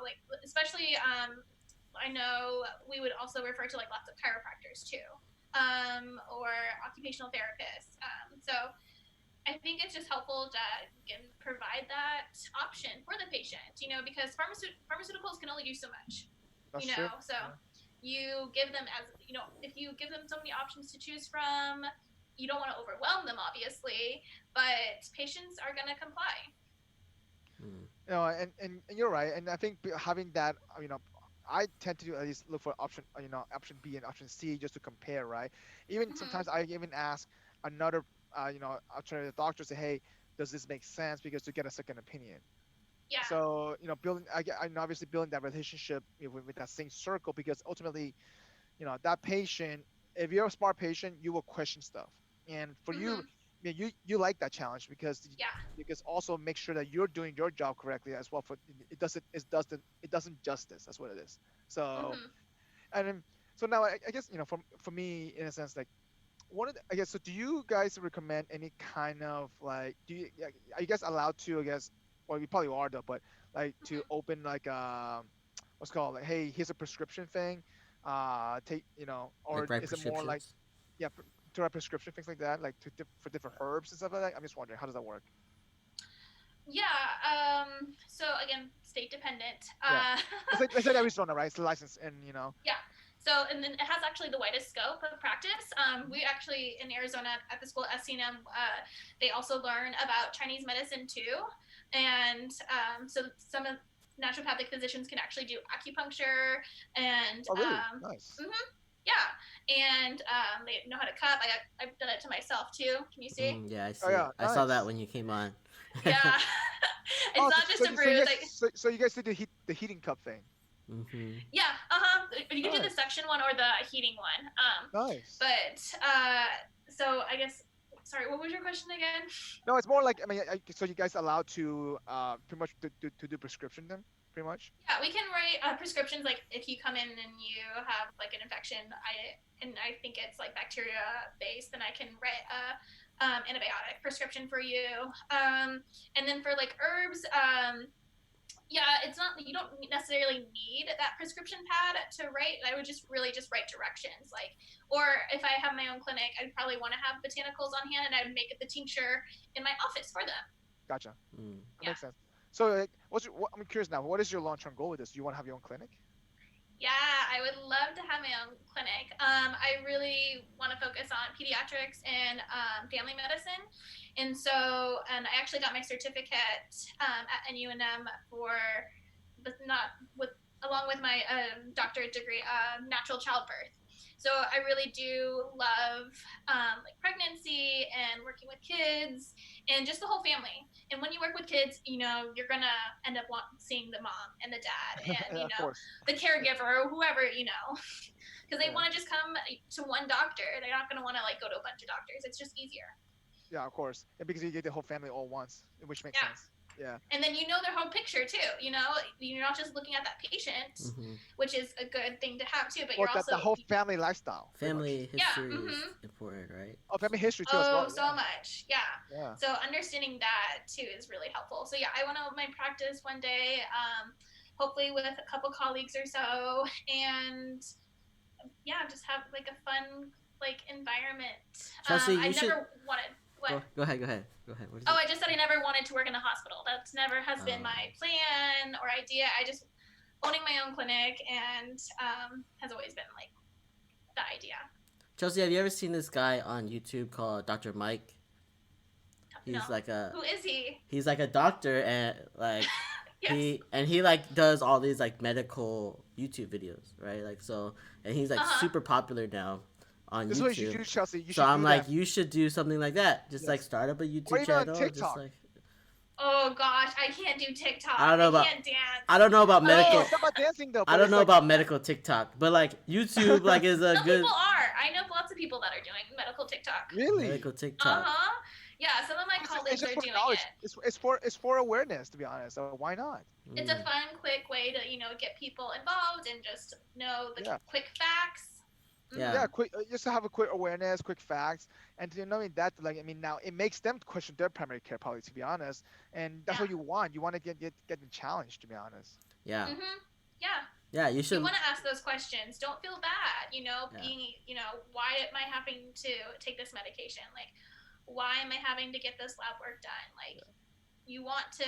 Speaker 3: Like especially I know we would also refer to like lots of chiropractors too, or occupational therapists. So I think it's just helpful to provide that option for the patient. Because pharmaceuticals can only do so much.
Speaker 2: That's true.
Speaker 3: So
Speaker 2: Yeah.
Speaker 3: you give them if you give them so many options to choose from, you don't want to overwhelm them, obviously, but patients are going to comply.
Speaker 1: Mm.
Speaker 2: And you're right. And I think having that, I tend to at least look for option B and option C just to compare, right? Even
Speaker 3: Mm-hmm.
Speaker 2: sometimes I even ask another, alternative doctor, say, hey, does this make sense? Because to get a second opinion.
Speaker 3: Yeah.
Speaker 2: So, building, I obviously building that relationship with that same circle because ultimately, that patient, if you're a smart patient, you will question stuff. And for you,
Speaker 3: Mm-hmm.
Speaker 2: you like that challenge
Speaker 3: Yeah.
Speaker 2: because also make sure that you're doing your job correctly as well. For it doesn't justice. That's what it is. So
Speaker 3: Mm-hmm.
Speaker 2: and then, so now I guess for me in a sense like I guess so. Do you guys recommend any kind of like are you guys allowed to I guess well you probably are though but like to
Speaker 3: Mm-hmm.
Speaker 2: open like what's called like hey here's a prescription thing take or
Speaker 1: Like write
Speaker 2: is it more like
Speaker 1: prescriptions.
Speaker 2: yeah to write prescription things like that like for different herbs and stuff like that? I'm just wondering how does that work?
Speaker 3: Yeah. So again, state dependent.
Speaker 2: Yeah, let's say Arizona, right? It's licensed and
Speaker 3: Yeah. So, and then it has actually the widest scope of practice. We actually, in Arizona at the school at SCNM, they also learn about Chinese medicine too. And so some of naturopathic physicians can actually do acupuncture and,
Speaker 2: oh really nice.
Speaker 3: mhm, yeah. And they know how to cut. I've done it to myself too. Can you see?
Speaker 1: Yeah, I
Speaker 2: Oh
Speaker 1: see
Speaker 2: yeah
Speaker 1: it. I saw that
Speaker 2: nice.
Speaker 1: when you came on.
Speaker 3: Yeah. It's
Speaker 2: Oh
Speaker 3: not just a bruise.
Speaker 2: so you guys did the heating cup thing.
Speaker 1: Mm-hmm.
Speaker 3: Yeah, you can do the
Speaker 2: Nice.
Speaker 3: suction one or the heating one.
Speaker 2: Nice.
Speaker 3: But so I guess, sorry, what was your question again?
Speaker 2: No, it's more like I mean, so you guys allowed to pretty much to do prescription then, pretty much.
Speaker 3: Yeah, we can write prescriptions like if you come in and you have like an infection, I think it's like bacteria based, then I can write a antibiotic prescription for you. And then for like herbs, Yeah, it's not, you don't necessarily need that prescription pad to write. I would just really just write directions. Like, or if I have my own clinic, I'd probably want to have botanicals on hand, and I would make it the tincture in my office for them.
Speaker 2: Gotcha.
Speaker 1: Mm.
Speaker 2: That makes sense. So, I'm curious now. What is your long-term goal with this? Do you want to have your own clinic?
Speaker 3: Yeah, I would love to have my own clinic. I really want to focus on pediatrics and family medicine. And so, and I actually got my certificate at NUNM for, but not with, along with my doctorate degree, natural childbirth. So I really do love like pregnancy and working with kids and just the whole family. And when you work with kids, you know, you're gonna end up seeing the mom and the dad and
Speaker 2: Of course.
Speaker 3: the caregiver or whoever, because they
Speaker 2: Yeah.
Speaker 3: want to just come to one doctor. They're not gonna want to like go to a bunch of doctors. It's just easier.
Speaker 2: Yeah, of course. And because you get the whole family all once, which makes
Speaker 3: Yeah.
Speaker 2: sense. Yeah.
Speaker 3: And then you know their whole picture too. You're not just looking at that patient,
Speaker 1: Mm-hmm.
Speaker 3: which is a good thing to have too. But
Speaker 2: Or
Speaker 3: you're also
Speaker 2: the whole family lifestyle. pretty much.
Speaker 1: Family
Speaker 3: Yeah,
Speaker 1: history is
Speaker 3: mhm.
Speaker 1: important, right?
Speaker 2: Oh, family history too as
Speaker 3: oh
Speaker 2: well.
Speaker 3: so much, yeah.
Speaker 2: Yeah.
Speaker 3: So understanding that too is really helpful. So yeah, I want to open my practice one day, hopefully with a couple colleagues or so, and yeah, just have like a fun like environment.
Speaker 1: Chelsey, you
Speaker 3: I
Speaker 1: should-
Speaker 3: never wanted. What?
Speaker 1: Go ahead. What is
Speaker 3: Oh,
Speaker 1: it?
Speaker 3: I just said I never wanted to work in a hospital. That's never has been
Speaker 1: Oh.
Speaker 3: my plan or idea. I just owning my own clinic and has always been like the idea.
Speaker 1: Chelsey, have you ever seen this guy on YouTube called Dr. Mike? He's
Speaker 3: No.
Speaker 1: like a
Speaker 3: Who is he?
Speaker 1: he's like a doctor, and like
Speaker 3: Yes.
Speaker 1: he like does all these like medical YouTube videos, right? Like, so, and he's like
Speaker 3: Uh-huh.
Speaker 1: super popular now on
Speaker 2: This is what you should
Speaker 1: YouTube.
Speaker 2: do, Chelsea. You
Speaker 1: So
Speaker 2: should
Speaker 1: I'm
Speaker 2: do
Speaker 1: like,
Speaker 2: that.
Speaker 1: you should do something like that. Just like
Speaker 2: Yes.
Speaker 1: start up a YouTube
Speaker 2: Or even on
Speaker 1: channel. Just
Speaker 2: TikTok.
Speaker 1: like,
Speaker 3: Oh gosh, I can't do TikTok.
Speaker 1: I don't know about-
Speaker 3: can't dance.
Speaker 1: I don't know about
Speaker 2: Oh,
Speaker 1: medical.
Speaker 2: it's not about dancing though.
Speaker 1: I
Speaker 2: but
Speaker 1: don't
Speaker 2: it's
Speaker 1: know
Speaker 2: like-
Speaker 1: about medical TikTok, but like YouTube like is a
Speaker 3: Some
Speaker 1: good
Speaker 3: people are. I know lots of people that are doing medical TikTok.
Speaker 2: Really.
Speaker 1: medical
Speaker 3: Uh
Speaker 1: TikTok.
Speaker 3: huh. Yeah, some of my
Speaker 2: It's
Speaker 3: colleagues
Speaker 2: just
Speaker 3: are
Speaker 2: for
Speaker 3: doing
Speaker 2: knowledge.
Speaker 3: it.
Speaker 2: It's for awareness, to be honest. So why not?
Speaker 3: It's a
Speaker 1: Mm.
Speaker 3: fun, quick way to get people involved and just know the
Speaker 2: Yeah.
Speaker 3: quick facts.
Speaker 1: Yeah.
Speaker 2: Yeah, quick, just to have a quick awareness, quick facts, and that now it makes them question their primary care policy, to be honest, and that's
Speaker 3: Yeah.
Speaker 2: what you want. You want to get them challenged, to be honest.
Speaker 1: Yeah.
Speaker 3: Yeah.
Speaker 1: Yeah. You
Speaker 3: You
Speaker 1: should.
Speaker 3: want to ask those questions. Don't feel bad,
Speaker 1: Yeah.
Speaker 3: being, why am I having to take this medication? Like, why am I having to get this lab work done? Like, you want to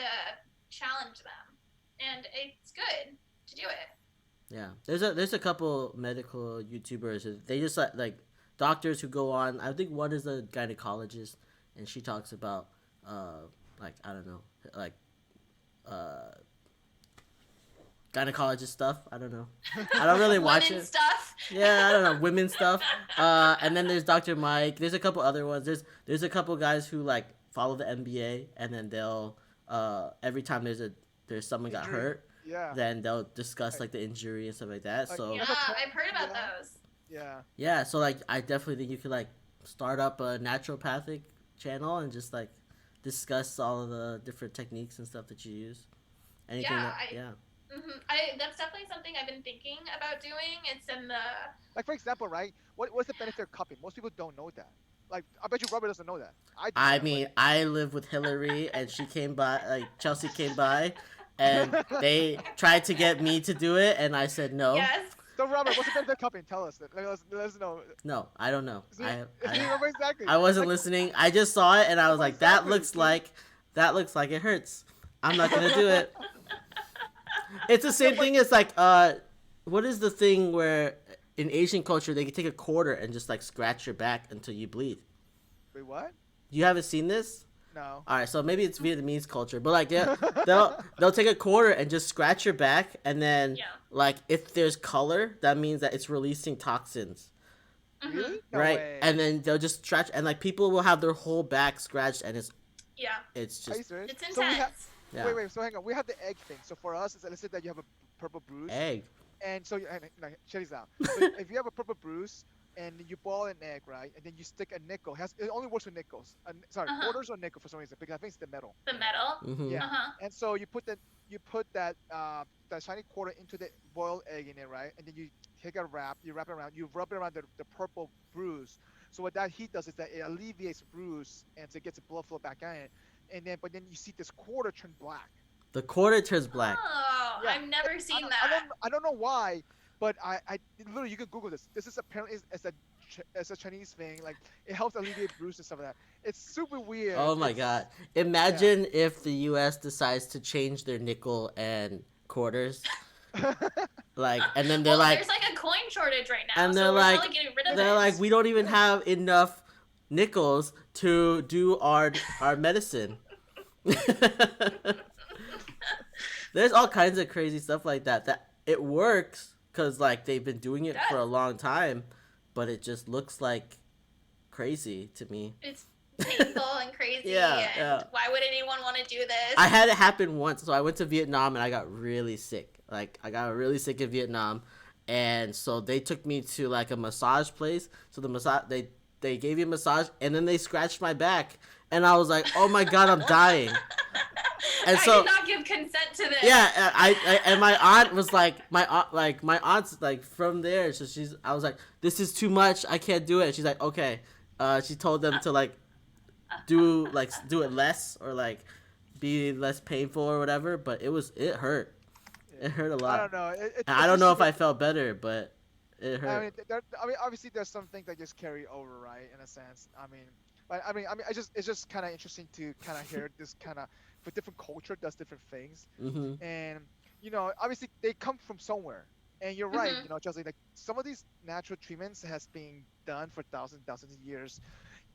Speaker 3: challenge them, and it's good to do it.
Speaker 1: Yeah, there's a couple medical YouTubers. They just like doctors who go on. I think one is a gynecologist, and she talks about like, I don't know, like gynecologist stuff. I don't know. I don't really watch
Speaker 3: Women
Speaker 1: it.
Speaker 3: stuff.
Speaker 1: Yeah, I don't know, women stuff. And then there's Dr. Mike. There's a couple other ones. There's a couple guys who like follow the NBA, and then they'll every time there's someone got
Speaker 2: Injury.
Speaker 1: hurt,
Speaker 2: Yeah.
Speaker 1: then they'll discuss like the injury and stuff like that.
Speaker 2: Like,
Speaker 1: So
Speaker 3: Yeah,
Speaker 2: That's a
Speaker 3: I've heard about
Speaker 2: yeah.
Speaker 3: those.
Speaker 2: Yeah.
Speaker 1: yeah, so like I definitely think you could like start up a naturopathic channel and just like discuss all of the different techniques and stuff that you use. Anything
Speaker 3: Yeah,
Speaker 1: that, yeah.
Speaker 3: That's definitely something I've been thinking about doing. It's in the
Speaker 2: Like for example, right? What's the benefit of cupping? Most people don't know that. Like I bet you Robert doesn't know that. do
Speaker 1: I
Speaker 2: that,
Speaker 1: mean, I live with Hillary, and she came by, like Chelsey came by, and they tried to get me to do it, and I said no.
Speaker 3: yes.
Speaker 2: So Robert, what's the benefit of cupping? Tell us. Let us know.
Speaker 1: No, I don't know.
Speaker 2: See,
Speaker 1: I
Speaker 2: remember exactly.
Speaker 1: I wasn't
Speaker 2: Like,
Speaker 1: listening. I just saw it, and I was like, that
Speaker 2: Exactly.
Speaker 1: looks like it hurts. I'm not gonna do it. It's the same thing as like what is the thing where in Asian culture they can take a quarter and just like scratch your back until you bleed.
Speaker 2: Wait, what?
Speaker 1: You haven't seen this?
Speaker 2: No.
Speaker 1: All right, so maybe it's Vietnamese culture, but like they'll take a quarter and just scratch your back, and then
Speaker 3: Yeah.
Speaker 1: like if there's color, that means that it's releasing toxins,
Speaker 3: Mhm.
Speaker 2: Really? No
Speaker 1: right?
Speaker 2: way.
Speaker 1: And then they'll just stretch, and like people will have their whole back scratched, and
Speaker 3: Yeah.
Speaker 1: it's
Speaker 2: Are you
Speaker 1: just
Speaker 2: serious?
Speaker 3: It's
Speaker 2: So we
Speaker 3: intense.
Speaker 1: yeah.
Speaker 2: Wait. So hang on. We have the egg thing. So for us, let's say that you have a purple bruise,
Speaker 1: Egg.
Speaker 2: and so check this out. So if you have a purple bruise and you boil an egg, right, and then you stick a nickel. It only works with nickels.
Speaker 3: Uh-huh.
Speaker 2: Quarters or nickel for some reason because I think it's the metal.
Speaker 3: The metal.
Speaker 1: Mm-hmm.
Speaker 2: Yeah.
Speaker 3: Uh-huh.
Speaker 2: And so you put that shiny quarter into the boiled egg in it, right? And then you take a wrap, you wrap it around, you rub it around the purple bruise. So what that heat does is that it alleviates bruise and so it gets the blood flow back in. But then you see this quarter turn black.
Speaker 1: The quarter turns black.
Speaker 3: Oh,
Speaker 2: Yeah,
Speaker 3: I've never
Speaker 2: I
Speaker 3: seen
Speaker 2: don't, I
Speaker 3: that.
Speaker 2: don't, I don't know why, but I literally you can Google this. This is apparently it's a Chinese thing. Like it helps alleviate bruises and stuff like that. It's super weird.
Speaker 1: Oh my god!
Speaker 2: Yeah.
Speaker 1: Imagine if the U.S. decides to change their nickel and quarters, like, and then they're
Speaker 3: Well,
Speaker 1: like,
Speaker 3: there's like a coin shortage right now,
Speaker 1: and
Speaker 3: so we're probably getting rid of
Speaker 1: they're like,
Speaker 3: it.
Speaker 1: we don't even have enough nickels to do our medicine. There's all kinds of crazy stuff like that. That it works because like they've been doing it for a long time, but it just looks like crazy to me.
Speaker 3: It's painful and crazy,
Speaker 1: Yeah,
Speaker 3: and
Speaker 1: yeah.
Speaker 3: why would anyone want to do this?
Speaker 1: I had it happen once. So I went to Vietnam and I got really sick. Like I got really sick in Vietnam, and so they took me to like a massage place. So the massage they gave me a massage and then they scratched my back, and I was like, oh my god, I'm dying. And
Speaker 3: I
Speaker 1: so
Speaker 3: did not give consent to this.
Speaker 1: yeah, I and my aunt was like my aunt's like from there. So I was like, this is too much. I can't do it. She's like, okay. She told them to like do it less or like be less painful or whatever, but it hurt.
Speaker 2: Yeah.
Speaker 1: It hurt a
Speaker 2: I
Speaker 1: lot.
Speaker 2: don't know.
Speaker 1: And I don't know if I felt better, but it
Speaker 2: I
Speaker 1: hurt.
Speaker 2: mean, obviously there's some things that just carry over, right? In a sense. It's just kind of interesting to kind of hear this kind of for different culture does different things,
Speaker 1: Mhm.
Speaker 2: and obviously they come from somewhere. And you're right, Chelsea. Like some of these natural treatments has been done for thousands of years.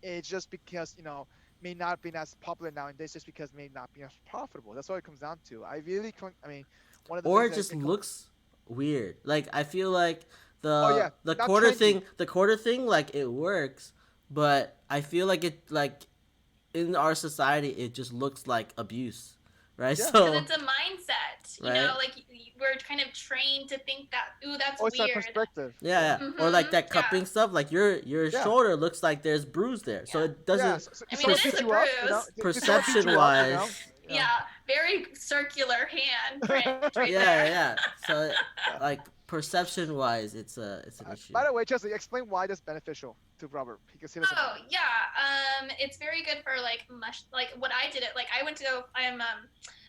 Speaker 2: It's just because may not be as popular nowadays, just because may not be as profitable. That's what it comes down to. I mean, one of the
Speaker 1: Or
Speaker 2: things
Speaker 1: it
Speaker 2: that
Speaker 1: just looks weird. Like I feel like
Speaker 2: oh yeah,
Speaker 1: the
Speaker 2: not
Speaker 1: quarter
Speaker 2: trendy.
Speaker 1: thing like it works, but I feel like it like in our society it just looks like abuse, right?
Speaker 2: Yeah.
Speaker 3: Because
Speaker 1: So
Speaker 3: it's a mindset,
Speaker 1: right?
Speaker 3: like we're kind of trained to think that, ooh, that's
Speaker 2: Oh, it's that
Speaker 3: weird.
Speaker 2: perspective.
Speaker 1: Yeah, yeah. Or like that
Speaker 3: Yeah.
Speaker 1: cupping stuff, like your
Speaker 2: Yeah.
Speaker 1: shoulder looks like there's bruise there, so
Speaker 3: Yeah.
Speaker 1: it doesn't
Speaker 2: Yeah. So
Speaker 3: I mean,
Speaker 2: someone
Speaker 3: it is
Speaker 2: beat
Speaker 3: a
Speaker 2: you up,
Speaker 3: bruise.
Speaker 2: Did someone beat you up,
Speaker 1: perception-wise.
Speaker 3: Yeah, very circular hand print right
Speaker 1: Yeah,
Speaker 3: there.
Speaker 1: yeah. So like perception-wise, it's an issue.
Speaker 2: By the way, Chelsea, explain why that's beneficial to Robert because he doesn't
Speaker 3: Oh
Speaker 2: know.
Speaker 3: yeah, it's very good for like like what I did it. Like I went to go.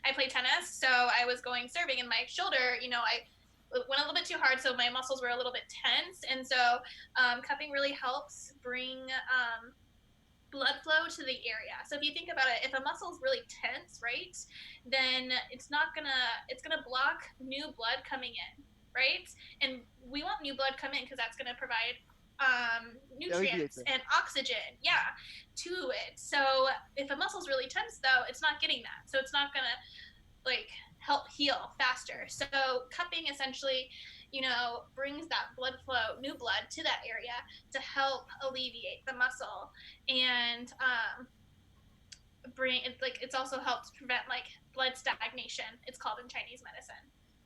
Speaker 3: I play tennis, so I was going serving, and my shoulder, I went a little bit too hard, so my muscles were a little bit tense, and so cupping really helps bring blood flow to the area. So if you think about it, if a muscle is really tense, right, then it's gonna block new blood coming in, right? And we want new blood come in because that's gonna provide nutrients and oxygen, to it. So if a muscle's really tense, though, it's not getting that. So it's not gonna like help heal faster. So cupping essentially, brings that blood flow, new blood to that area to help alleviate the muscle and it's also helps prevent like blood stagnation. It's called in Chinese medicine.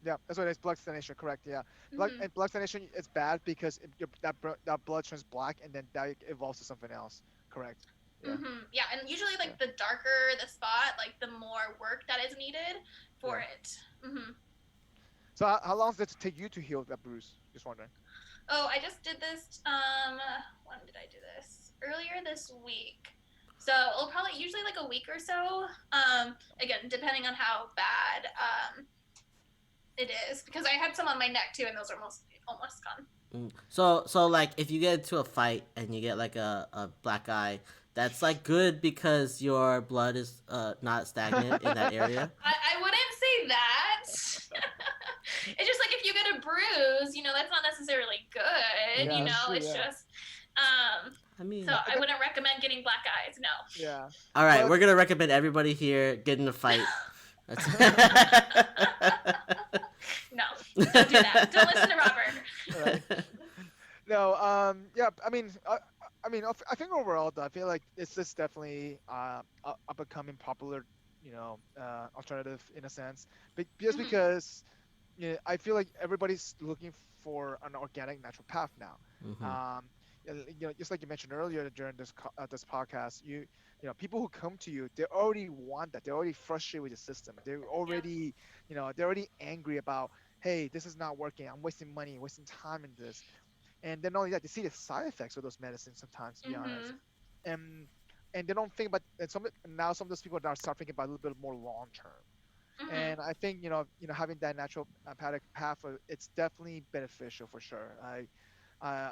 Speaker 2: Yeah, that's what it is. Blood stagnation, correct? Yeah, and blood stagnation is bad because that blood turns black and then that evolves to something else. Correct.
Speaker 3: Yeah. Yeah, and usually like the darker the spot, like the more work that is needed for it.
Speaker 2: So how long does it take you to heal that bruise? Just wondering.
Speaker 3: Oh, I just did this. When did I do this? Earlier this week. So it'll probably usually like a week or so. Again, depending on how bad it is, because I had some on my neck too, and those are almost gone.
Speaker 1: So like if you get into a fight and you get like a black eye, that's like good because your blood is not stagnant in that area.
Speaker 3: I wouldn't say that. It's just like if you get a bruise, that's not necessarily good.
Speaker 2: Yeah,
Speaker 3: It's just
Speaker 1: I mean,
Speaker 3: so I wouldn't recommend getting black eyes. No.
Speaker 2: Yeah.
Speaker 1: All right, we're gonna recommend everybody here get in a fight.
Speaker 3: No, don't do that. Don't listen to Robert.
Speaker 2: Right. No. Yeah. I think overall, though, I feel like this is definitely a becoming popular, alternative in a sense, but just because, I feel like everybody's looking for an organic, natural path now. Just like you mentioned earlier during this podcast, people who come to you, they already want that. They're already frustrated with the system. They're already, they're already angry about, hey, this is not working. I'm wasting money, wasting time in this. And then not only that, they see the side effects of those medicines sometimes, to be honest. And they don't think about, some of those people now start thinking about a little bit more long term.
Speaker 3: Mm-hmm.
Speaker 2: And I think having that naturopathic path, it's definitely beneficial for sure.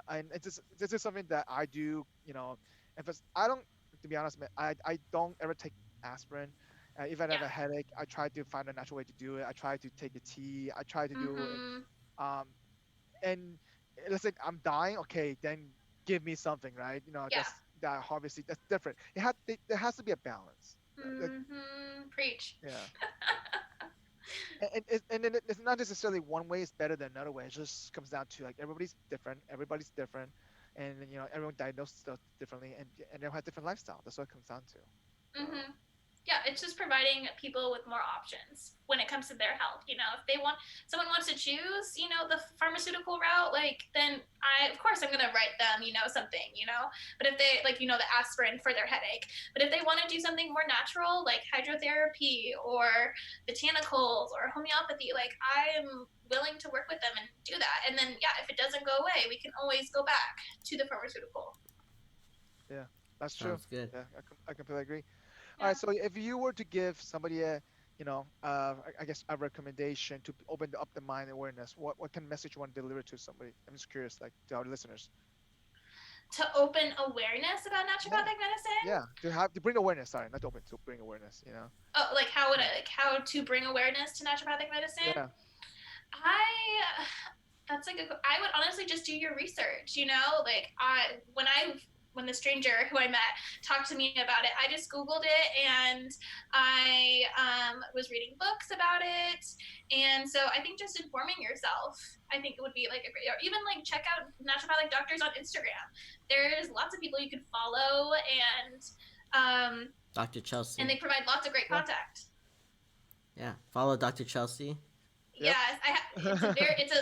Speaker 2: And this is something that I do. If it's I don't to be honest, man, I don't ever take aspirin. If I have
Speaker 3: Yeah.
Speaker 2: a headache, I try to find a natural way to do it. I try to take the tea. I try to do it.
Speaker 3: Mm-hmm.
Speaker 2: Um, and let's say I'm dying, okay, then give me something, right?
Speaker 3: Yeah.
Speaker 2: That obviously that's different. There has to be a balance.
Speaker 3: Mm-hmm. Preach.
Speaker 2: Yeah. And then it's not necessarily one way is better than another way. It just comes down to like everybody's different, and everyone diagnoses stuff differently, and they have different lifestyle. That's what it comes down to.
Speaker 3: Mm-hmm. Yeah, it's just providing people with more options when it comes to their health. If someone wants to choose, the pharmaceutical route, then of course I'm gonna write them, something. But if they the aspirin for their headache, but if they want to do something more natural, like hydrotherapy or botanicals or homeopathy, I am willing to work with them and do that. And then if it doesn't go away, we can always go back to the pharmaceutical.
Speaker 2: Yeah, that's true.
Speaker 1: Sounds good.
Speaker 2: Yeah, I completely agree. All
Speaker 3: Yeah.
Speaker 2: right, so if you were to give somebody I guess a recommendation to open up the mind awareness, what kind of message you want to deliver to somebody? I'm just curious, like to our listeners.
Speaker 3: To open awareness about
Speaker 2: Yeah,
Speaker 3: naturopathic medicine.
Speaker 2: yeah, to bring awareness. Sorry, not to open, to bring awareness.
Speaker 3: Oh, how to bring awareness to naturopathic medicine?
Speaker 2: Yeah.
Speaker 3: I that's I would honestly just do your research. When the stranger who I met talked to me about it, I just Googled it and I was reading books about it. And so I think just informing yourself, I think it would be a great, or even check out naturopathic doctors on Instagram. There's lots of people you can follow, and
Speaker 1: Dr. Chelsey.
Speaker 3: they provide lots of great contact.
Speaker 1: Yeah, follow Dr. Chelsey.
Speaker 2: Yep.
Speaker 3: Yes,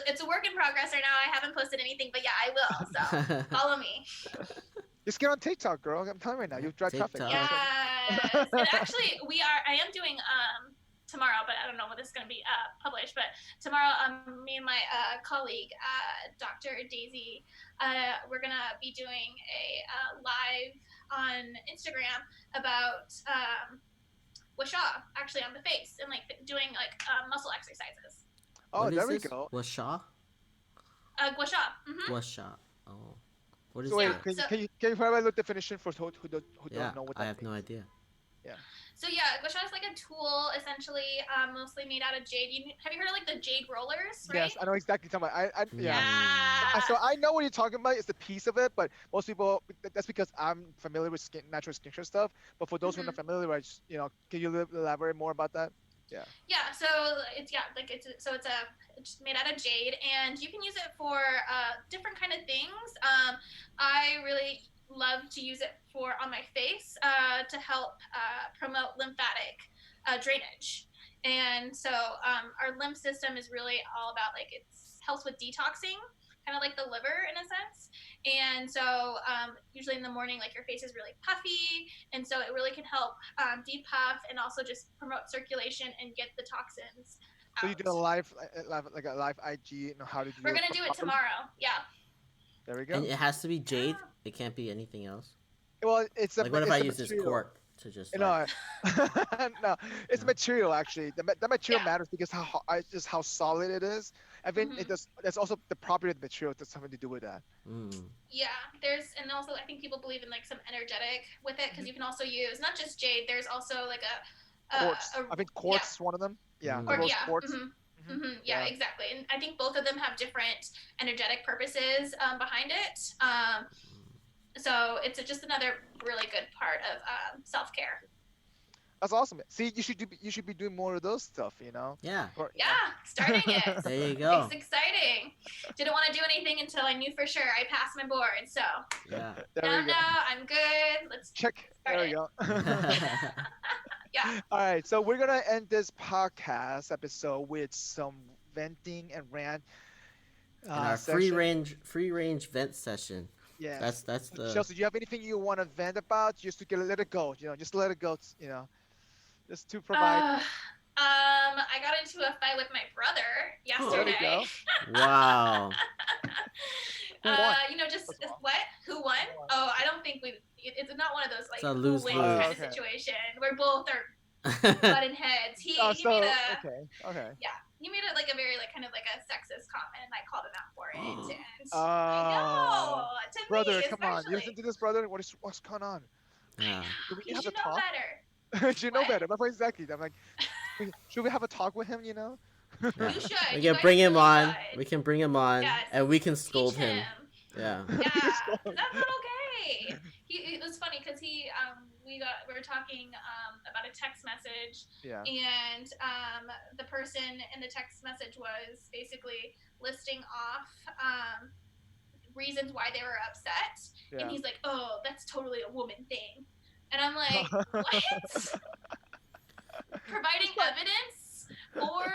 Speaker 3: it's a work in progress right now. I haven't posted anything, but I will. So follow me.
Speaker 2: Just get on TikTok, girl. I'm telling you right now, you drive traffic.
Speaker 1: TikTok.
Speaker 3: Yes, and actually, I am doing tomorrow, but I don't know when this is going to be published. But tomorrow, me and my colleague, Dr. Daisy, we're gonna be doing a live on Instagram about Washa, actually on the face, and doing muscle exercises.
Speaker 2: Oh,
Speaker 1: What is
Speaker 2: there we
Speaker 1: this?
Speaker 2: go.
Speaker 1: Washa?
Speaker 3: Gua sha. Mm-hmm.
Speaker 1: Washa. Oh. What is
Speaker 2: So wait,
Speaker 1: that?
Speaker 2: can you provide a definition for who
Speaker 1: Yeah,
Speaker 2: don't know what
Speaker 1: I
Speaker 2: that
Speaker 1: have no
Speaker 2: means?
Speaker 1: idea.
Speaker 2: Yeah.
Speaker 3: So gua sha is a tool, essentially, mostly made out of jade. Have you heard of the Jade Rollers, right?
Speaker 2: Yes, I know exactly what you're talking about. Yeah.
Speaker 3: Yeah.
Speaker 2: So I know what you're talking about. It's the piece of it, but most people, that's because I'm familiar with natural skincare stuff. But for those who are not familiar, can you elaborate more about that? Yeah.
Speaker 3: Yeah. So it's made out of jade, and you can use it for different kind of things. I really love to use it on my face to help promote lymphatic drainage. And so our lymph system is really all about it helps with detoxing, kind of like the liver in a sense. And so usually in the morning, your face is really puffy, and so it really can help depuff and also just promote circulation and get the toxins out.
Speaker 2: So you do a live IG, how to do.
Speaker 3: We're gonna do it tomorrow. Yeah.
Speaker 2: There we go.
Speaker 1: And it has to be jade. It can't be anything else.
Speaker 2: Well, it's a
Speaker 1: What if
Speaker 2: it's
Speaker 1: I
Speaker 2: a
Speaker 1: use this
Speaker 2: material.
Speaker 1: cork to just
Speaker 2: No, no, it's
Speaker 1: No.
Speaker 2: material actually. The material
Speaker 3: Yeah.
Speaker 2: matters because just how solid it is. I think it does. That's also the property of the material that's something to do with that.
Speaker 3: Yeah, and also I think people believe in some energetic with it, because you can also use not just jade. There's also
Speaker 2: Quartz. I think quartz is one of them. Yeah,
Speaker 1: Or-
Speaker 2: rose quartz.
Speaker 3: Yeah, exactly. And I think both of them have different energetic purposes behind it. So it's just another really good part of self-care.
Speaker 2: That's awesome. See, you should be doing more of those stuff.
Speaker 1: Yeah.
Speaker 3: Starting it.
Speaker 1: There you go.
Speaker 3: It's exciting. Didn't want to do anything until I knew for sure I passed my board. So
Speaker 1: Yeah.
Speaker 2: There we go.
Speaker 3: I'm good. Let's
Speaker 2: Check.
Speaker 3: start
Speaker 2: There we
Speaker 3: it.
Speaker 2: go.
Speaker 3: Yeah.
Speaker 2: All right, so we're gonna end this podcast episode with some venting and rant.
Speaker 1: And our free range vent session.
Speaker 2: Yeah.
Speaker 1: That's the.
Speaker 2: Chelsey, do you have anything you want to vent about? Just to let it go. Just let it go. Just to provide.
Speaker 3: I got into a fight with my brother yesterday.
Speaker 2: There we go.
Speaker 1: Wow.
Speaker 2: Who won?
Speaker 3: What? Who won? Oh, I don't think it's not one of those
Speaker 1: It's a
Speaker 3: who
Speaker 1: lose-lose.
Speaker 3: wins kind of
Speaker 2: Okay.
Speaker 3: situation where both are butting heads. He he made a
Speaker 2: okay.
Speaker 3: yeah, he made it like a very like kind of like a sexist comment, and I called him out for it. And
Speaker 2: Oh,
Speaker 3: I know, to
Speaker 2: brother,
Speaker 3: me
Speaker 2: come on, you listen
Speaker 3: especially,
Speaker 2: to this, brother. What's going on?
Speaker 1: Yeah.
Speaker 2: Do we
Speaker 3: you
Speaker 2: have a
Speaker 3: should know
Speaker 2: talk?
Speaker 3: better.
Speaker 2: You should know
Speaker 3: What?
Speaker 2: better. That's exactly. I'm like, should we have a talk with him? You know?
Speaker 1: Yeah.
Speaker 3: You should.
Speaker 1: We
Speaker 3: You
Speaker 1: can
Speaker 3: guys
Speaker 1: bring him
Speaker 3: really
Speaker 1: on.
Speaker 3: should.
Speaker 1: We can bring him on,
Speaker 3: Yes.
Speaker 1: and we can
Speaker 3: Teach
Speaker 1: scold him.
Speaker 3: him.
Speaker 1: Yeah.
Speaker 3: Yeah,
Speaker 2: Scold him.
Speaker 3: that's not okay. It was funny because we were talking about a text message,
Speaker 2: Yeah.
Speaker 3: and the person in the text message was basically listing off reasons why they were upset,
Speaker 2: Yeah.
Speaker 3: and he's like, "Oh, that's totally a woman thing," and I'm like, "What?" Providing evidence for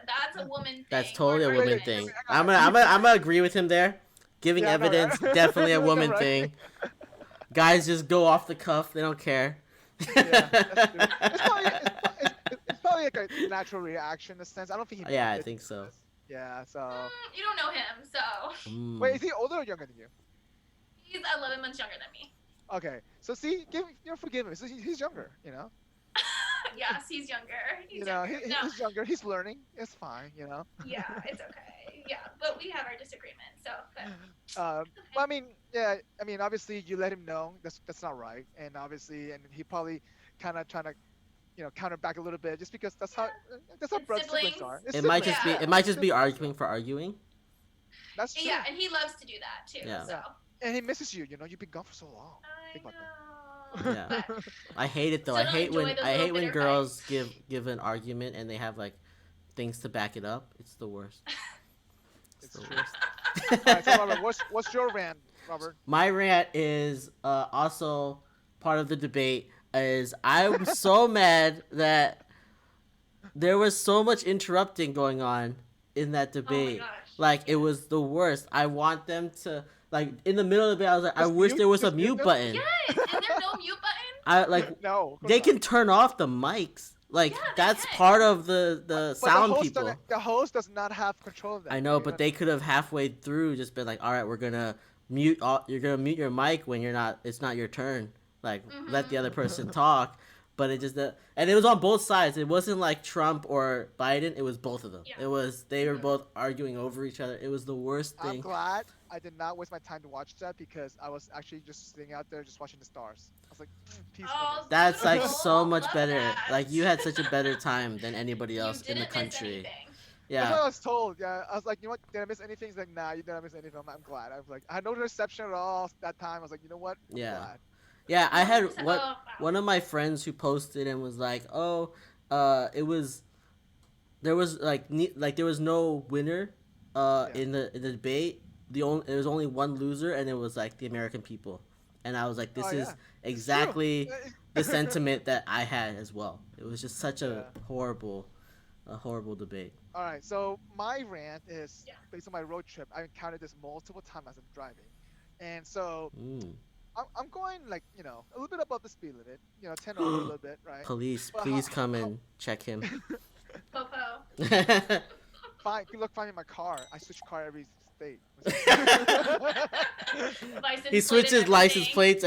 Speaker 3: that's a woman thing.
Speaker 1: That's totally a
Speaker 3: Or
Speaker 1: woman
Speaker 3: evidence.
Speaker 1: thing. I'm gonna agree with him there. Giving
Speaker 2: Yeah, I know,
Speaker 1: evidence,
Speaker 2: right?
Speaker 1: definitely a
Speaker 2: I know,
Speaker 1: woman
Speaker 2: right?
Speaker 1: thing. Guys just go off the cuff. They don't care.
Speaker 2: Yeah, that's true. It's probably like a natural reaction in a sense. I don't think he.
Speaker 1: Yeah, I
Speaker 2: meant it.
Speaker 1: think so.
Speaker 2: Yeah. So.
Speaker 3: You don't know him, so
Speaker 1: Mm.
Speaker 2: Wait, is he older or younger than you?
Speaker 3: he's 11 months younger than me.
Speaker 2: Okay. So see, forgive him. So he's younger. You know.
Speaker 3: Yes, he's younger. He's
Speaker 2: You know,
Speaker 3: younger. No,
Speaker 2: he's younger. He's learning. It's fine. You know.
Speaker 3: yeah, it's okay. Yeah, but we have our disagreements, so. But,
Speaker 2: Well, I mean, yeah. I mean, obviously, you let him know that's not right, and obviously, and he probably kind of trying to, counter back a little bit, just because that's how
Speaker 3: It's
Speaker 2: siblings
Speaker 3: siblings.
Speaker 2: are. It's
Speaker 1: It might
Speaker 2: siblings,
Speaker 1: just be.
Speaker 3: Yeah.
Speaker 1: It might just be
Speaker 2: Siblings.
Speaker 1: arguing for arguing.
Speaker 2: That's true.
Speaker 3: yeah, and he loves to do that too.
Speaker 1: Yeah.
Speaker 3: So.
Speaker 2: Yeah. And he misses you. You know, you've been gone for so long.
Speaker 3: I
Speaker 2: Think about that.
Speaker 3: know.
Speaker 1: Yeah.
Speaker 3: But
Speaker 1: I hate it though.
Speaker 3: Still
Speaker 1: I
Speaker 3: don't
Speaker 1: hate
Speaker 3: enjoy
Speaker 1: when
Speaker 3: those
Speaker 1: I hate
Speaker 3: little
Speaker 1: when
Speaker 3: bitter
Speaker 1: girls give an argument and they have like things to back it up. It's the worst.
Speaker 2: It's
Speaker 1: the
Speaker 2: true.
Speaker 1: worst.
Speaker 2: All right, so Robert, what's your rant, Robert?
Speaker 1: My rant is also part of the debate. Is I'm so mad that there was so much interrupting going on in that
Speaker 3: oh my
Speaker 1: debate.
Speaker 3: gosh.
Speaker 1: Like it was the worst. I want them to like in the middle of the debate. I was like, I wish there was a
Speaker 2: Just mute
Speaker 1: mute
Speaker 2: them?
Speaker 1: button.
Speaker 3: Yes, is there no mute button?
Speaker 1: I like
Speaker 2: No. of course
Speaker 1: they
Speaker 2: not.
Speaker 1: can turn off the mics. Like
Speaker 3: Yeah, they
Speaker 1: that's
Speaker 3: can.
Speaker 1: part of the
Speaker 2: But
Speaker 1: sound
Speaker 2: the host
Speaker 1: people.
Speaker 2: The host does not have control of that.
Speaker 1: I know,
Speaker 2: You
Speaker 1: but they could have halfway through just been like, "All right, we're gonna mute. You're gonna mute your mic when you're not. It's not your turn. Like, let the other person talk." But it just and it was on both sides. It wasn't like Trump or Biden. It was both of them.
Speaker 3: Yeah.
Speaker 1: It was they were
Speaker 2: Yeah.
Speaker 1: both arguing over each other. It was the worst
Speaker 2: I'm
Speaker 1: thing.
Speaker 2: glad I did not waste my time to watch that because I was actually just sitting out there just watching the stars. I was like, peacefulness.
Speaker 3: Oh,
Speaker 1: That's like
Speaker 3: Beautiful.
Speaker 1: so much
Speaker 3: Love
Speaker 1: better.
Speaker 3: that.
Speaker 1: Like you had such a better time than anybody else
Speaker 3: You
Speaker 1: in the
Speaker 3: didn't miss
Speaker 1: country.
Speaker 3: anything.
Speaker 2: That's what
Speaker 1: Yeah.
Speaker 2: I was told. Yeah, I was like, you know what? Did I miss anything? He's like, nah, you didn't miss anything. I'm glad. I was like, I had no reception at all that time. I was like, you know what? I'm
Speaker 1: Yeah.
Speaker 2: glad.
Speaker 1: Yeah, I had
Speaker 3: Oh,
Speaker 1: what
Speaker 3: wow.
Speaker 1: one of my friends who posted and was like, "Oh, it was there was like there was no winner
Speaker 2: Yeah.
Speaker 1: in the debate. There was only one loser and it was like the American people." And I was like, "This
Speaker 2: Oh,
Speaker 1: is
Speaker 2: yeah.
Speaker 1: exactly
Speaker 2: It's true.
Speaker 1: the sentiment that I had as well." It was just such a
Speaker 2: Yeah.
Speaker 1: horrible debate.
Speaker 2: All right, so my rant is
Speaker 3: Yeah.
Speaker 2: based on my road trip. I encountered this multiple times as I'm driving, and so
Speaker 1: Mm.
Speaker 2: I'm going like a little bit above the speed limit, 10 over a little bit, right?
Speaker 1: Police,
Speaker 2: But
Speaker 1: please
Speaker 2: how-
Speaker 1: come
Speaker 2: how-
Speaker 1: and check him.
Speaker 3: Popo.
Speaker 2: Fine, good luck finding my car. I switch car every state.
Speaker 3: License
Speaker 1: He
Speaker 3: plate
Speaker 1: switches
Speaker 3: and
Speaker 1: license
Speaker 3: everything.
Speaker 1: plates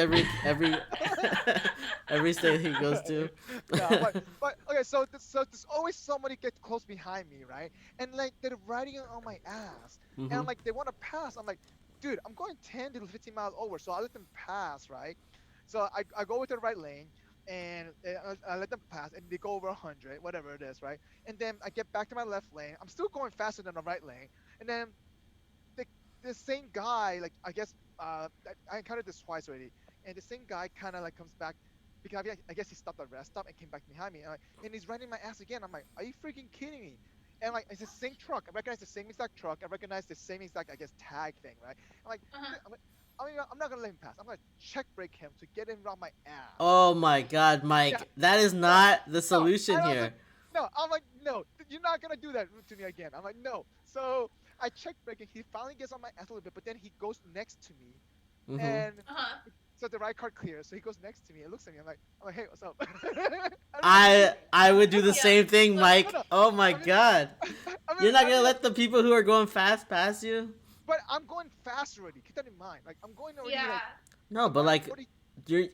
Speaker 1: every state he goes to.
Speaker 2: Yeah, but okay, so there's always somebody get close behind me, right? And like they're riding on my ass, and I'm
Speaker 1: Mhm.
Speaker 2: like, they want to pass. I'm like, dude, I'm going 10 to 15 miles over, so I let them pass, right? So I go with the right lane, and I let them pass, and they go over 100, whatever it is, right? And then I get back to my left lane. I'm still going faster than the right lane, and then the same guy, like I guess I encountered this twice already, and the same guy kind of like comes back because I guess he stopped at rest stop and came back behind me, and he's riding my ass again. I'm like, are you freaking kidding me? And like it's the same truck. I recognize the same exact truck. I recognize the same exact, I guess, tag thing, right? I'm like,
Speaker 3: Uh-huh.
Speaker 2: I'm not gonna let him pass. I'm gonna check brake him to get him around my ass.
Speaker 1: Oh my God, Mike,
Speaker 2: Yeah.
Speaker 1: that is not the solution
Speaker 2: I was
Speaker 1: here.
Speaker 2: like, no, I'm like, no, you're not gonna do that to me again. I'm like, no. So I check brake and he finally gets on my ass a little bit, but then he goes next to me,
Speaker 1: Mhm.
Speaker 2: and
Speaker 3: Uh-huh.
Speaker 2: so the right car clears. So he goes next to me and looks at me. I'm like, hey, what's up?
Speaker 1: I would do the
Speaker 3: Yeah.
Speaker 1: same thing, Mike.
Speaker 2: no.
Speaker 1: Oh my
Speaker 2: I mean-
Speaker 1: God,
Speaker 2: I mean,
Speaker 1: you're not
Speaker 2: I
Speaker 1: gonna
Speaker 2: mean,
Speaker 1: let the people who are going fast pass you?
Speaker 2: But I'm going fast already. Keep that in mind. Like I'm going already.
Speaker 3: Yeah.
Speaker 2: Like,
Speaker 1: No, but like
Speaker 2: 40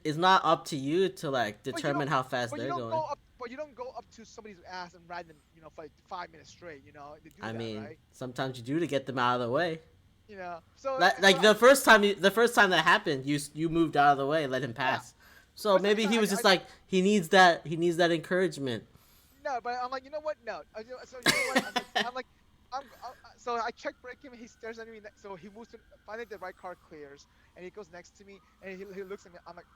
Speaker 1: it's not up to you to like
Speaker 2: you don't-
Speaker 1: determine how fast
Speaker 2: but
Speaker 1: they're
Speaker 2: you don't
Speaker 1: going.
Speaker 2: go up. but you don't go up to somebody's ass and ride them, for like 5 minutes straight. They do
Speaker 1: I
Speaker 2: that,
Speaker 1: mean,
Speaker 2: right?
Speaker 1: sometimes you do to get them out of the way.
Speaker 2: So
Speaker 1: The first time that happened, you moved out of the way, let him
Speaker 2: yeah.
Speaker 1: pass. So
Speaker 2: But second
Speaker 1: maybe
Speaker 2: time,
Speaker 1: he was just like he needs that encouragement.
Speaker 2: no, but I'm like, you know what? No. So you know what? So I check brake him. He stares at me. So he moves to finally the right car clears, and he goes next to me, and he looks at me. I'm like,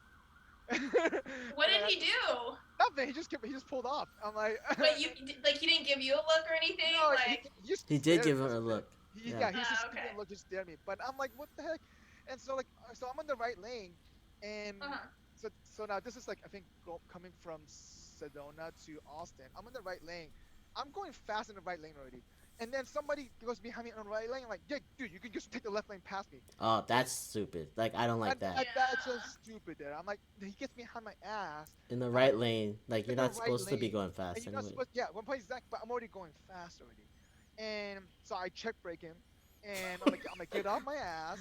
Speaker 3: What did he do?
Speaker 2: nothing. He just pulled off. I'm like,
Speaker 3: But you like he didn't give you a look or anything?
Speaker 2: no,
Speaker 3: Like
Speaker 2: he just
Speaker 1: He did
Speaker 2: stared
Speaker 1: give
Speaker 2: at
Speaker 1: her a
Speaker 2: me.
Speaker 1: look.
Speaker 2: Yeah, he's just
Speaker 3: okay.
Speaker 2: look, just stare at me. But I'm like, what the heck? And so so I'm on the right lane, and
Speaker 3: uh-huh.
Speaker 2: so now this is like I think coming from Sedona to Austin. I'm in the right lane. I'm going fast in the right lane already. And then somebody goes behind me on the right lane. I'm like, yeah, dude, you can just take the left lane past me.
Speaker 1: Oh, that's stupid. Like, I don't like that.
Speaker 2: That's
Speaker 3: Yeah.
Speaker 2: just stupid there. I'm like, he gets behind my ass.
Speaker 1: In the right lane, like you're
Speaker 2: in the
Speaker 1: not
Speaker 2: right
Speaker 1: supposed to be
Speaker 2: lane,
Speaker 1: going
Speaker 2: And
Speaker 1: fast
Speaker 2: you're not
Speaker 1: anyway.
Speaker 2: supposed, yeah, one point exact, but I'm already going fast already. And so I check brake him, and I'm like, get off my ass,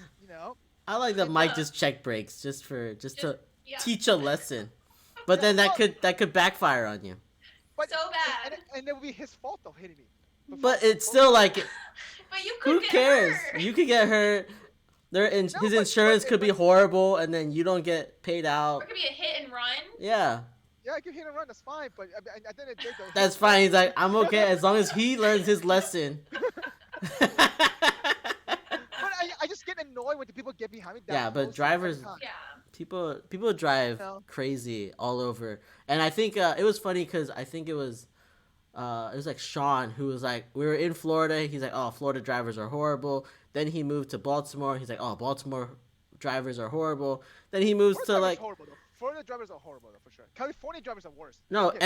Speaker 1: I like that
Speaker 2: and
Speaker 1: Mike
Speaker 3: then-
Speaker 1: just check breaks just to
Speaker 3: Yeah.
Speaker 1: teach a lesson. But then that could backfire on you.
Speaker 2: But,
Speaker 3: So bad.
Speaker 2: And it would be his fault though, hitting me.
Speaker 1: But it's still like,
Speaker 3: But you could
Speaker 1: who
Speaker 3: get
Speaker 1: cares?
Speaker 3: hurt.
Speaker 1: You could get hurt. His
Speaker 2: but-
Speaker 1: insurance
Speaker 2: but-
Speaker 1: could be horrible, and then you don't get paid
Speaker 3: Or
Speaker 1: out.
Speaker 3: it could be a hit and run.
Speaker 1: Yeah,
Speaker 2: Yeah, I can hit and run. That's fine. But I think it did though.
Speaker 1: that's fine. He's like, I'm okay as long as he learns his lesson.
Speaker 2: But I just get annoyed when the people get behind me. that
Speaker 1: Yeah, but
Speaker 2: close
Speaker 1: drivers-
Speaker 2: every time.
Speaker 3: Yeah.
Speaker 1: People drive
Speaker 2: No.
Speaker 1: crazy all over, and I think it was funny because I think it was like Sean who was like, we were in Florida. He's like, oh, Florida drivers are horrible. Then he moved to Baltimore. He's like, oh, Baltimore drivers are horrible. Then he moves
Speaker 2: Florida
Speaker 1: to
Speaker 2: drivers
Speaker 1: like,
Speaker 2: are horrible though. Florida drivers are horrible though, for sure. California drivers are worse.
Speaker 1: no,
Speaker 2: Okay,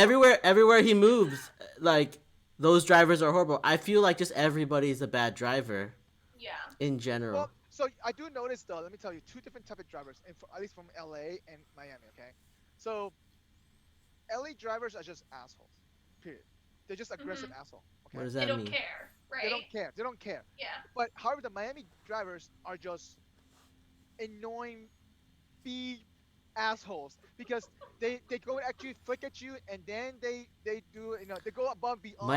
Speaker 1: everywhere he moves, like those drivers are horrible. I feel like just everybody's a bad driver
Speaker 3: Yeah.
Speaker 1: in general.
Speaker 2: Well, so I do notice though. Let me tell you, two different type of drivers, at least from LA and Miami. Okay, so LA drivers are just assholes. Period. They're just aggressive asshole.
Speaker 1: What
Speaker 2: Okay.
Speaker 1: does
Speaker 3: They
Speaker 1: that
Speaker 3: don't
Speaker 1: mean?
Speaker 3: care, right?
Speaker 2: They don't care. They don't care.
Speaker 3: Yeah.
Speaker 2: But however, the Miami drivers are just annoying, assholes because they go at you, flick at you, and then they do they go above and beyond.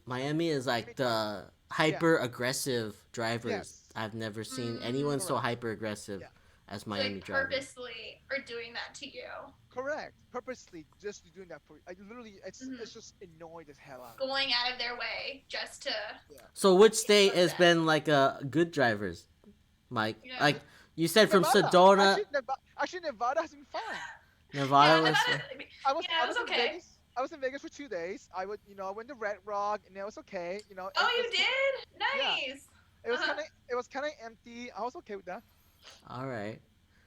Speaker 1: Miami is like the hyper aggressive drivers.
Speaker 2: Yes.
Speaker 1: I've never seen anyone so
Speaker 2: Correct.
Speaker 1: hyper aggressive
Speaker 2: Yeah.
Speaker 1: as
Speaker 3: So
Speaker 1: Miami
Speaker 3: they
Speaker 1: drivers.
Speaker 3: purposely are doing that to you.
Speaker 2: Correct. Purposely just doing that for. I literally, it's
Speaker 3: Mhm.
Speaker 2: just annoying as hell out. of me.
Speaker 3: Going out of their way just to.
Speaker 1: So which state
Speaker 3: love
Speaker 1: has
Speaker 3: that.
Speaker 1: been like good drivers, Mike?
Speaker 3: Yeah.
Speaker 1: Like you said from
Speaker 2: Nevada.
Speaker 1: Sedona,
Speaker 2: Actually, Nevada has been fine.
Speaker 1: Nevada
Speaker 3: Yeah,
Speaker 1: was.
Speaker 3: Nevada-
Speaker 2: I was,
Speaker 3: Yeah,
Speaker 2: I
Speaker 3: it was
Speaker 2: was in
Speaker 3: okay.
Speaker 2: Vegas. I was in Vegas for 2 days. I went to Red Rock, and it was okay.
Speaker 3: Oh, you did? Nice.
Speaker 2: It was
Speaker 3: Uh-huh.
Speaker 2: kind of empty. I was okay with that.
Speaker 1: All right.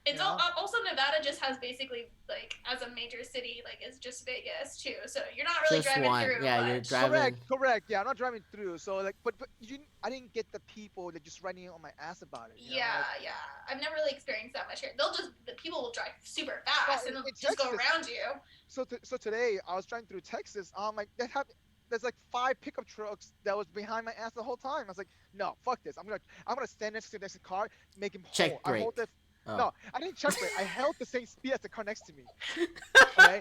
Speaker 3: It's
Speaker 2: Yeah.
Speaker 3: also Nevada just has basically like as a major city like it's just Vegas too, so you're not really
Speaker 1: Just
Speaker 3: driving
Speaker 1: one.
Speaker 3: through.
Speaker 1: Yeah, you're
Speaker 3: much.
Speaker 1: driving.
Speaker 2: Correct. Yeah, I'm not driving through. So but I didn't get the people that just running on my ass about it.
Speaker 3: Yeah, yeah. I've never really experienced that much here. The people will drive super fast
Speaker 2: Well,
Speaker 3: and they'll
Speaker 2: in
Speaker 3: just go
Speaker 2: Texas-
Speaker 3: around you.
Speaker 2: So today I was driving through Texas. Like there's like 5 pickup trucks that was behind my ass the whole time. I was like, no, fuck this. I'm gonna stand next to the next car, make him
Speaker 1: Check
Speaker 2: hold. I hold
Speaker 1: brake.
Speaker 2: the,
Speaker 1: Oh.
Speaker 2: No, I didn't check brake. I held the same speed as the car next to me. Okay?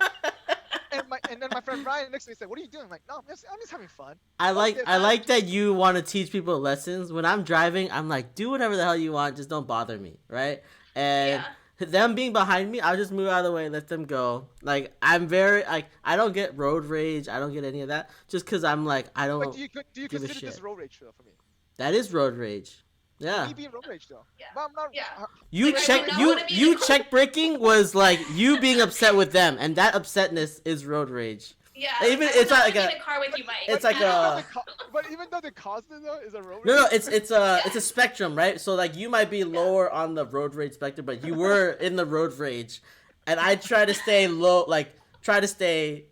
Speaker 2: and then my friend Ryan next to me said, "What are you doing?" I'm like, "No, I'm just having fun."
Speaker 1: I like
Speaker 2: this.
Speaker 1: I like that you want to teach people lessons. When I'm driving, I'm like, do whatever the hell you want, just don't bother me, right? And them being behind me, I'll just move out of the way, let them go. Like I'm very like I don't get road rage, I don't get any of that, just because I'm like I don't.
Speaker 2: But do you
Speaker 1: give a
Speaker 2: consider this
Speaker 1: shit.
Speaker 2: road rage though for me?
Speaker 1: That is road rage. Yeah.
Speaker 2: Me being road rage though.
Speaker 3: Yeah.
Speaker 2: But I'm not.
Speaker 3: Yeah.
Speaker 1: You
Speaker 3: Like, I
Speaker 1: check
Speaker 3: don't
Speaker 1: you
Speaker 3: wanna be
Speaker 1: you
Speaker 3: the-
Speaker 1: check breaking was like you being upset with them, and that upsetness is road rage.
Speaker 3: Yeah.
Speaker 1: Even-
Speaker 3: I
Speaker 1: it's
Speaker 3: would
Speaker 1: not
Speaker 3: not
Speaker 1: like
Speaker 3: be
Speaker 1: a-
Speaker 3: in a car with you, Mike.
Speaker 1: it's like
Speaker 3: at all.
Speaker 1: a-
Speaker 2: But even though the cause though is a road rage.
Speaker 1: No, it's a spectrum, right? So like you might be lower on the road rage spectrum, but you were in the road rage, and I try to stay low, like try to stay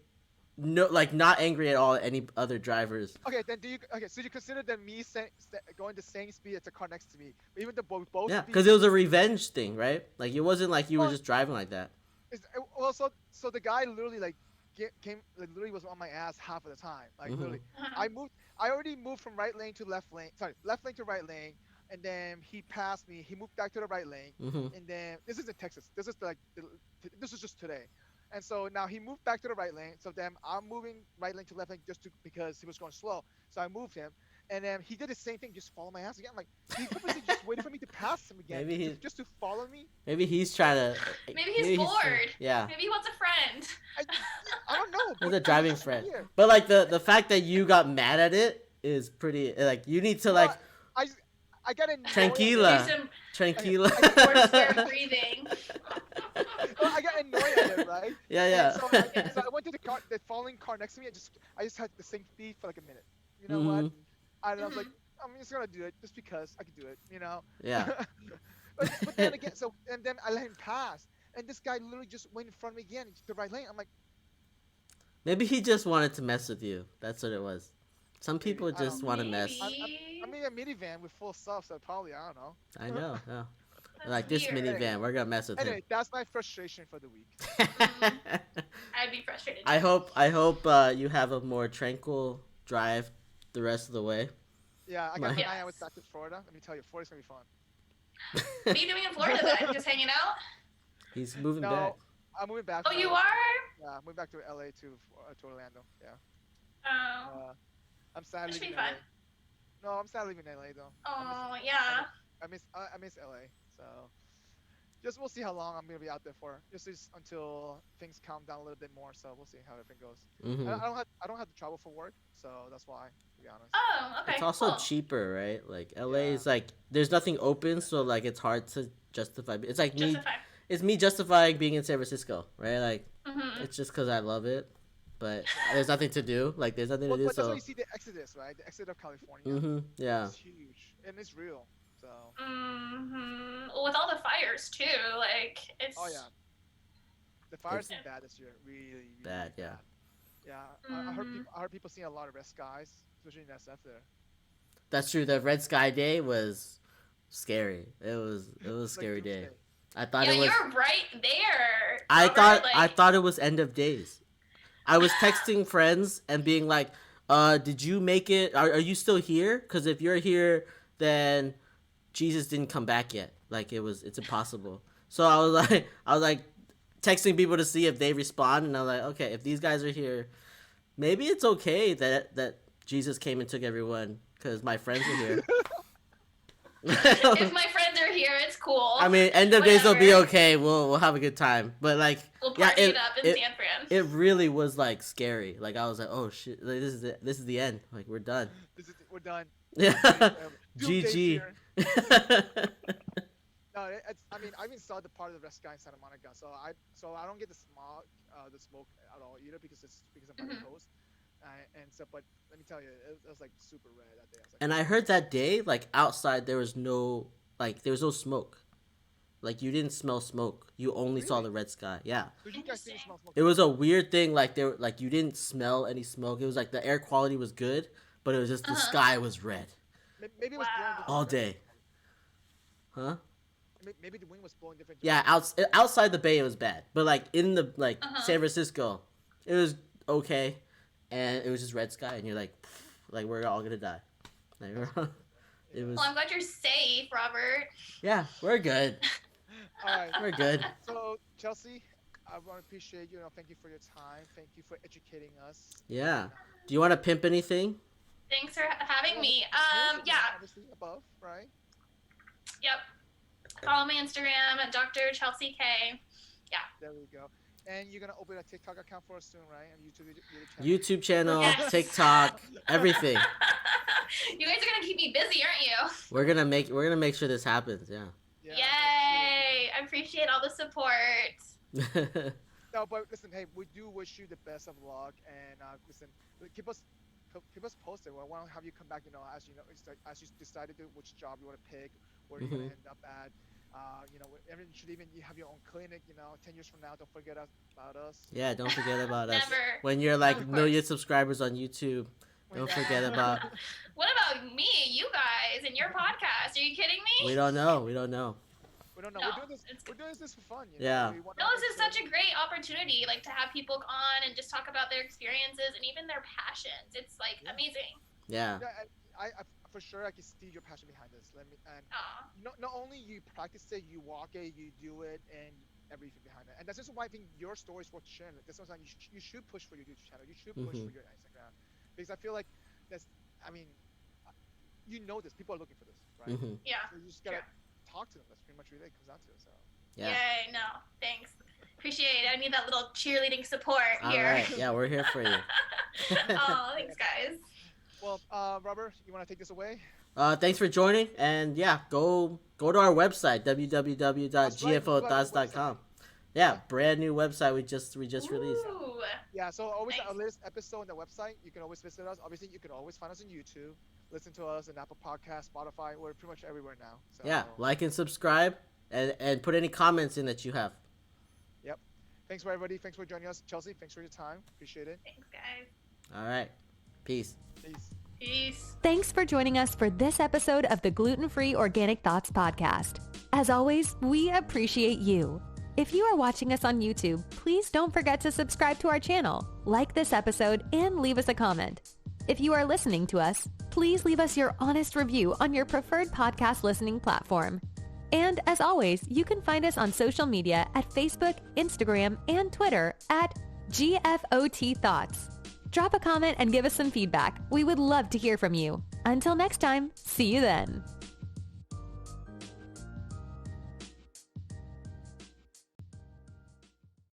Speaker 1: not angry at all at any other drivers.
Speaker 2: Okay, then so you consider that me going the same speed as the car next to me, even though both
Speaker 1: Yeah,
Speaker 2: speeds-
Speaker 1: because it was a revenge thing, right? Like it wasn't like you were
Speaker 2: Well-
Speaker 1: just driving like that.
Speaker 2: Well, so the guy literally literally was on my ass half of the time, like
Speaker 1: Mhm.
Speaker 2: literally.
Speaker 3: Uh-huh.
Speaker 2: I already moved from right lane to left lane. Sorry, left lane to right lane, and then he passed me. He moved back to the right lane,
Speaker 1: Hmm.
Speaker 2: and then this is in Texas. This is this is just today, And so now he moved back to the right lane. So then I'm moving right lane to left lane because he was going slow. So I moved him. And then he did the same thing, just follow my ass again. I'm like, he purposely just waited for me to pass him again,
Speaker 1: Maybe he
Speaker 2: just to follow me.
Speaker 1: maybe he's trying to.
Speaker 3: Maybe he's bored.
Speaker 1: Yeah.
Speaker 3: Maybe he wants a friend.
Speaker 2: I don't know.
Speaker 1: There's
Speaker 2: but
Speaker 1: a driving
Speaker 2: it's
Speaker 1: friend.
Speaker 2: weird.
Speaker 1: But like the fact that you got mad at it is pretty. Like you need to like
Speaker 2: Well, I got annoyed.
Speaker 1: Tranquila.
Speaker 3: Do some
Speaker 1: tranquila.
Speaker 3: four square breathing.
Speaker 2: Well, I got annoyed at it, right?
Speaker 1: Yeah,
Speaker 2: And
Speaker 1: yeah.
Speaker 2: so I went to the following car next to me. I just had the same speed for like a minute. You know what? And I was like, I'm just gonna do it just because I could do it. You know?
Speaker 1: Yeah.
Speaker 2: but then again, and then I let him pass, and this guy literally just went in front of me again into the right lane. I'm like,
Speaker 1: Maybe he just wanted to mess with you. That's what it was. Some
Speaker 2: Maybe.
Speaker 1: people
Speaker 2: I don't
Speaker 1: just
Speaker 3: know.
Speaker 1: want to mess.
Speaker 3: Maybe.
Speaker 2: I'm in a minivan with full stuff, so probably I don't know.
Speaker 1: I know. Yeah.
Speaker 3: That's
Speaker 1: Like this
Speaker 3: weird.
Speaker 1: minivan, we're gonna mess with him.
Speaker 2: Anyway, that's my frustration for the week.
Speaker 3: I'd be frustrated.
Speaker 1: I hope you have a more tranquil drive the rest of the way.
Speaker 2: Yeah, I got
Speaker 1: My-
Speaker 2: 9 hours back to Florida. Let me tell you, Florida's gonna be fun.
Speaker 3: What are you doing in Florida then? Just hanging out?
Speaker 1: He's moving
Speaker 2: No,
Speaker 1: back.
Speaker 2: I'm moving back.
Speaker 3: Oh,
Speaker 2: to
Speaker 3: you
Speaker 2: LA.
Speaker 3: are?
Speaker 2: Yeah, I'm moving back to LA to Orlando. Yeah.
Speaker 3: Oh.
Speaker 2: I'm sad
Speaker 3: That should
Speaker 2: leaving
Speaker 3: be
Speaker 2: LA.
Speaker 3: fun.
Speaker 2: No, I'm sad leaving LA though.
Speaker 3: Oh, yeah.
Speaker 2: I miss LA. So just we'll see how long I'm gonna be out there for. Just until things calm down a little bit more. So we'll see how everything goes.
Speaker 1: Hmm.
Speaker 2: I don't have to travel for work, so that's why. To be honest.
Speaker 3: Oh, okay.
Speaker 1: It's also
Speaker 3: cool.
Speaker 1: cheaper, right? Like LA
Speaker 2: Yeah.
Speaker 1: is like there's nothing open, so like it's hard to justify. It's like me.
Speaker 3: Justify.
Speaker 1: It's me justifying being in San Francisco, right? Like
Speaker 3: Mm-hmm.
Speaker 1: it's just because I love it, but there's nothing to do. Like there's nothing to
Speaker 2: Well,
Speaker 1: do.
Speaker 2: but that's why
Speaker 1: So
Speaker 2: you see the exodus, right? The exit of California.
Speaker 1: yeah.
Speaker 2: It's huge and it's real. So.
Speaker 3: Mm-hmm. Well, with all the fires too, like it's.
Speaker 2: Oh yeah. The fire's been bad this year. Really
Speaker 1: Bad, yeah.
Speaker 2: Yeah,
Speaker 3: Mhm.
Speaker 2: I heard people seeing a lot of red skies, especially in SF there.
Speaker 1: That's true. The Red Sky Day was scary. It was a
Speaker 2: Like
Speaker 1: scary day.
Speaker 2: doomsday.
Speaker 1: I thought
Speaker 3: Yeah,
Speaker 1: it was.
Speaker 3: you're right there.
Speaker 1: I
Speaker 3: Robert,
Speaker 1: thought
Speaker 3: like,
Speaker 1: I thought it was end of days. I was texting friends and being like, did you make it? Are you still here? Because if you're here, then Jesus didn't come back yet. Like it's impossible. So I was like texting people to see if they respond, and I'm like, okay, if these guys are here, maybe it's okay that Jesus came and took everyone because my friends are here.
Speaker 3: if my friends are here, it's cool.
Speaker 1: I mean, end of days will be
Speaker 3: Whatever.
Speaker 1: okay. We'll have a good time. But like,
Speaker 3: We'll
Speaker 1: yeah,
Speaker 3: party it up in San Fran.
Speaker 1: it really was like scary. Like I was like, oh shit, like, this is the end. Like we're done.
Speaker 2: We're done.
Speaker 1: Yeah.
Speaker 2: Doomsday's
Speaker 1: GG.
Speaker 2: here. No, I mean, I even saw the part of the red sky in Santa Monica, so I don't get the smoke at all either because I'm on the coast. And so, but let me tell you, it was like super red that day. I was like,
Speaker 1: And I heard that day, like outside, there was no smoke. Like you didn't smell smoke. You only saw
Speaker 2: Really?
Speaker 1: the red sky. Yeah.
Speaker 2: so you guys didn't smell smoke.
Speaker 1: It was a weird thing. Like like you didn't smell any smoke. It was like the air quality was good, but it was just the sky was red
Speaker 2: Maybe it was blowing
Speaker 3: Wow.
Speaker 2: different
Speaker 1: all
Speaker 2: directions.
Speaker 1: day. Huh?
Speaker 2: Maybe the wind was blowing different.
Speaker 1: Yeah,
Speaker 2: directions.
Speaker 1: outside the bay it was bad, but like in the
Speaker 3: Uh-huh.
Speaker 1: San Francisco, it was okay, and it was just red sky, and you're like we're all gonna die. Like, it was
Speaker 3: Well, I'm glad you're safe, Robert.
Speaker 1: yeah, we're good,
Speaker 2: All right.
Speaker 1: we're good.
Speaker 2: So Chelsey, I want to appreciate you. Thank you for your time. Thank you for educating us.
Speaker 1: Yeah. Do you want to pimp anything?
Speaker 3: Thanks for having me. Yeah.
Speaker 2: Obviously above, right?
Speaker 3: Yep. Follow my Instagram at Dr. Chelsey K.
Speaker 2: There we go. And you're gonna open a TikTok account for us soon, right? And
Speaker 1: YouTube channel,
Speaker 3: Yes.
Speaker 1: TikTok, everything.
Speaker 3: You guys are gonna keep me busy, aren't you?
Speaker 1: We're gonna make sure this happens. Yeah.
Speaker 2: Yeah,
Speaker 3: Yay! I appreciate all the support.
Speaker 2: No, but listen, hey, we do wish you the best of luck, and listen, keep us posted. We want to have you come back, as as you decided which job you want to pick, where you're gonna end up at. Everyone should even you have your own clinic. 10 years from now, don't forget about us.
Speaker 1: Yeah, don't forget about us.
Speaker 3: Never.
Speaker 1: When you're like
Speaker 3: Of
Speaker 1: million subscribers on YouTube, don't forget about.
Speaker 3: What about me, you guys, and your podcast? Are you kidding me?
Speaker 1: We don't know.
Speaker 2: We don't know.
Speaker 3: No,
Speaker 2: We're doing this for fun.
Speaker 1: Yeah.
Speaker 2: We wanna
Speaker 3: No, this is
Speaker 2: make
Speaker 3: such a great opportunity, like to have people on and just talk about their experiences and even their passions. It's like
Speaker 2: Yeah.
Speaker 3: amazing.
Speaker 1: Yeah.
Speaker 2: Yeah, I for sure I can see your passion behind this. And
Speaker 3: Aw.
Speaker 2: not only you practice it, you walk it, you do it, and everything behind it. And that's just why I think your story is worth sharing. That's something you should push for your YouTube channel. You should push for your Instagram, because I feel like that's, I mean, you know this. People are looking for this, right?
Speaker 3: Yeah.
Speaker 2: So you just gotta talk to them. That's pretty much what it comes down to. So.
Speaker 1: Yeah.
Speaker 3: Yay! No, thanks. Appreciate it. I need that little cheerleading support
Speaker 1: All
Speaker 3: here.
Speaker 1: right. Yeah, we're here for you.
Speaker 3: Oh, thanks, guys.
Speaker 2: Well, Robert, you want to take this away?
Speaker 1: Thanks for joining, and yeah, go to our website www.gfothoughts.com. Yeah, brand new website we just released.
Speaker 3: Ooh.
Speaker 2: Yeah, so always
Speaker 3: Nice.
Speaker 2: our latest episode on the website. You can always visit us. Obviously, you can always find us on YouTube, listen to us on Apple Podcasts, Spotify. We're pretty much everywhere now. So,
Speaker 1: Yeah, like and subscribe, and put any comments in that you have.
Speaker 2: Yep. Thanks for everybody. Thanks for joining us, Chelsey. Thanks for your time. Appreciate it.
Speaker 3: Thanks, guys.
Speaker 1: All right, peace.
Speaker 2: Peace.
Speaker 3: Peace.
Speaker 4: Thanks for joining us for this episode of the Gluten-Free Organic Thoughts podcast. As always, we appreciate you. If you are watching us on YouTube, please don't forget to subscribe to our channel, like this episode, and leave us a comment. If you are listening to us, please leave us your honest review on your preferred podcast listening platform. And as always, you can find us on social media at Facebook, Instagram, and Twitter at GFOT Thoughts. Drop a comment and give us some feedback. We would love to hear from you. Until next time, see you then.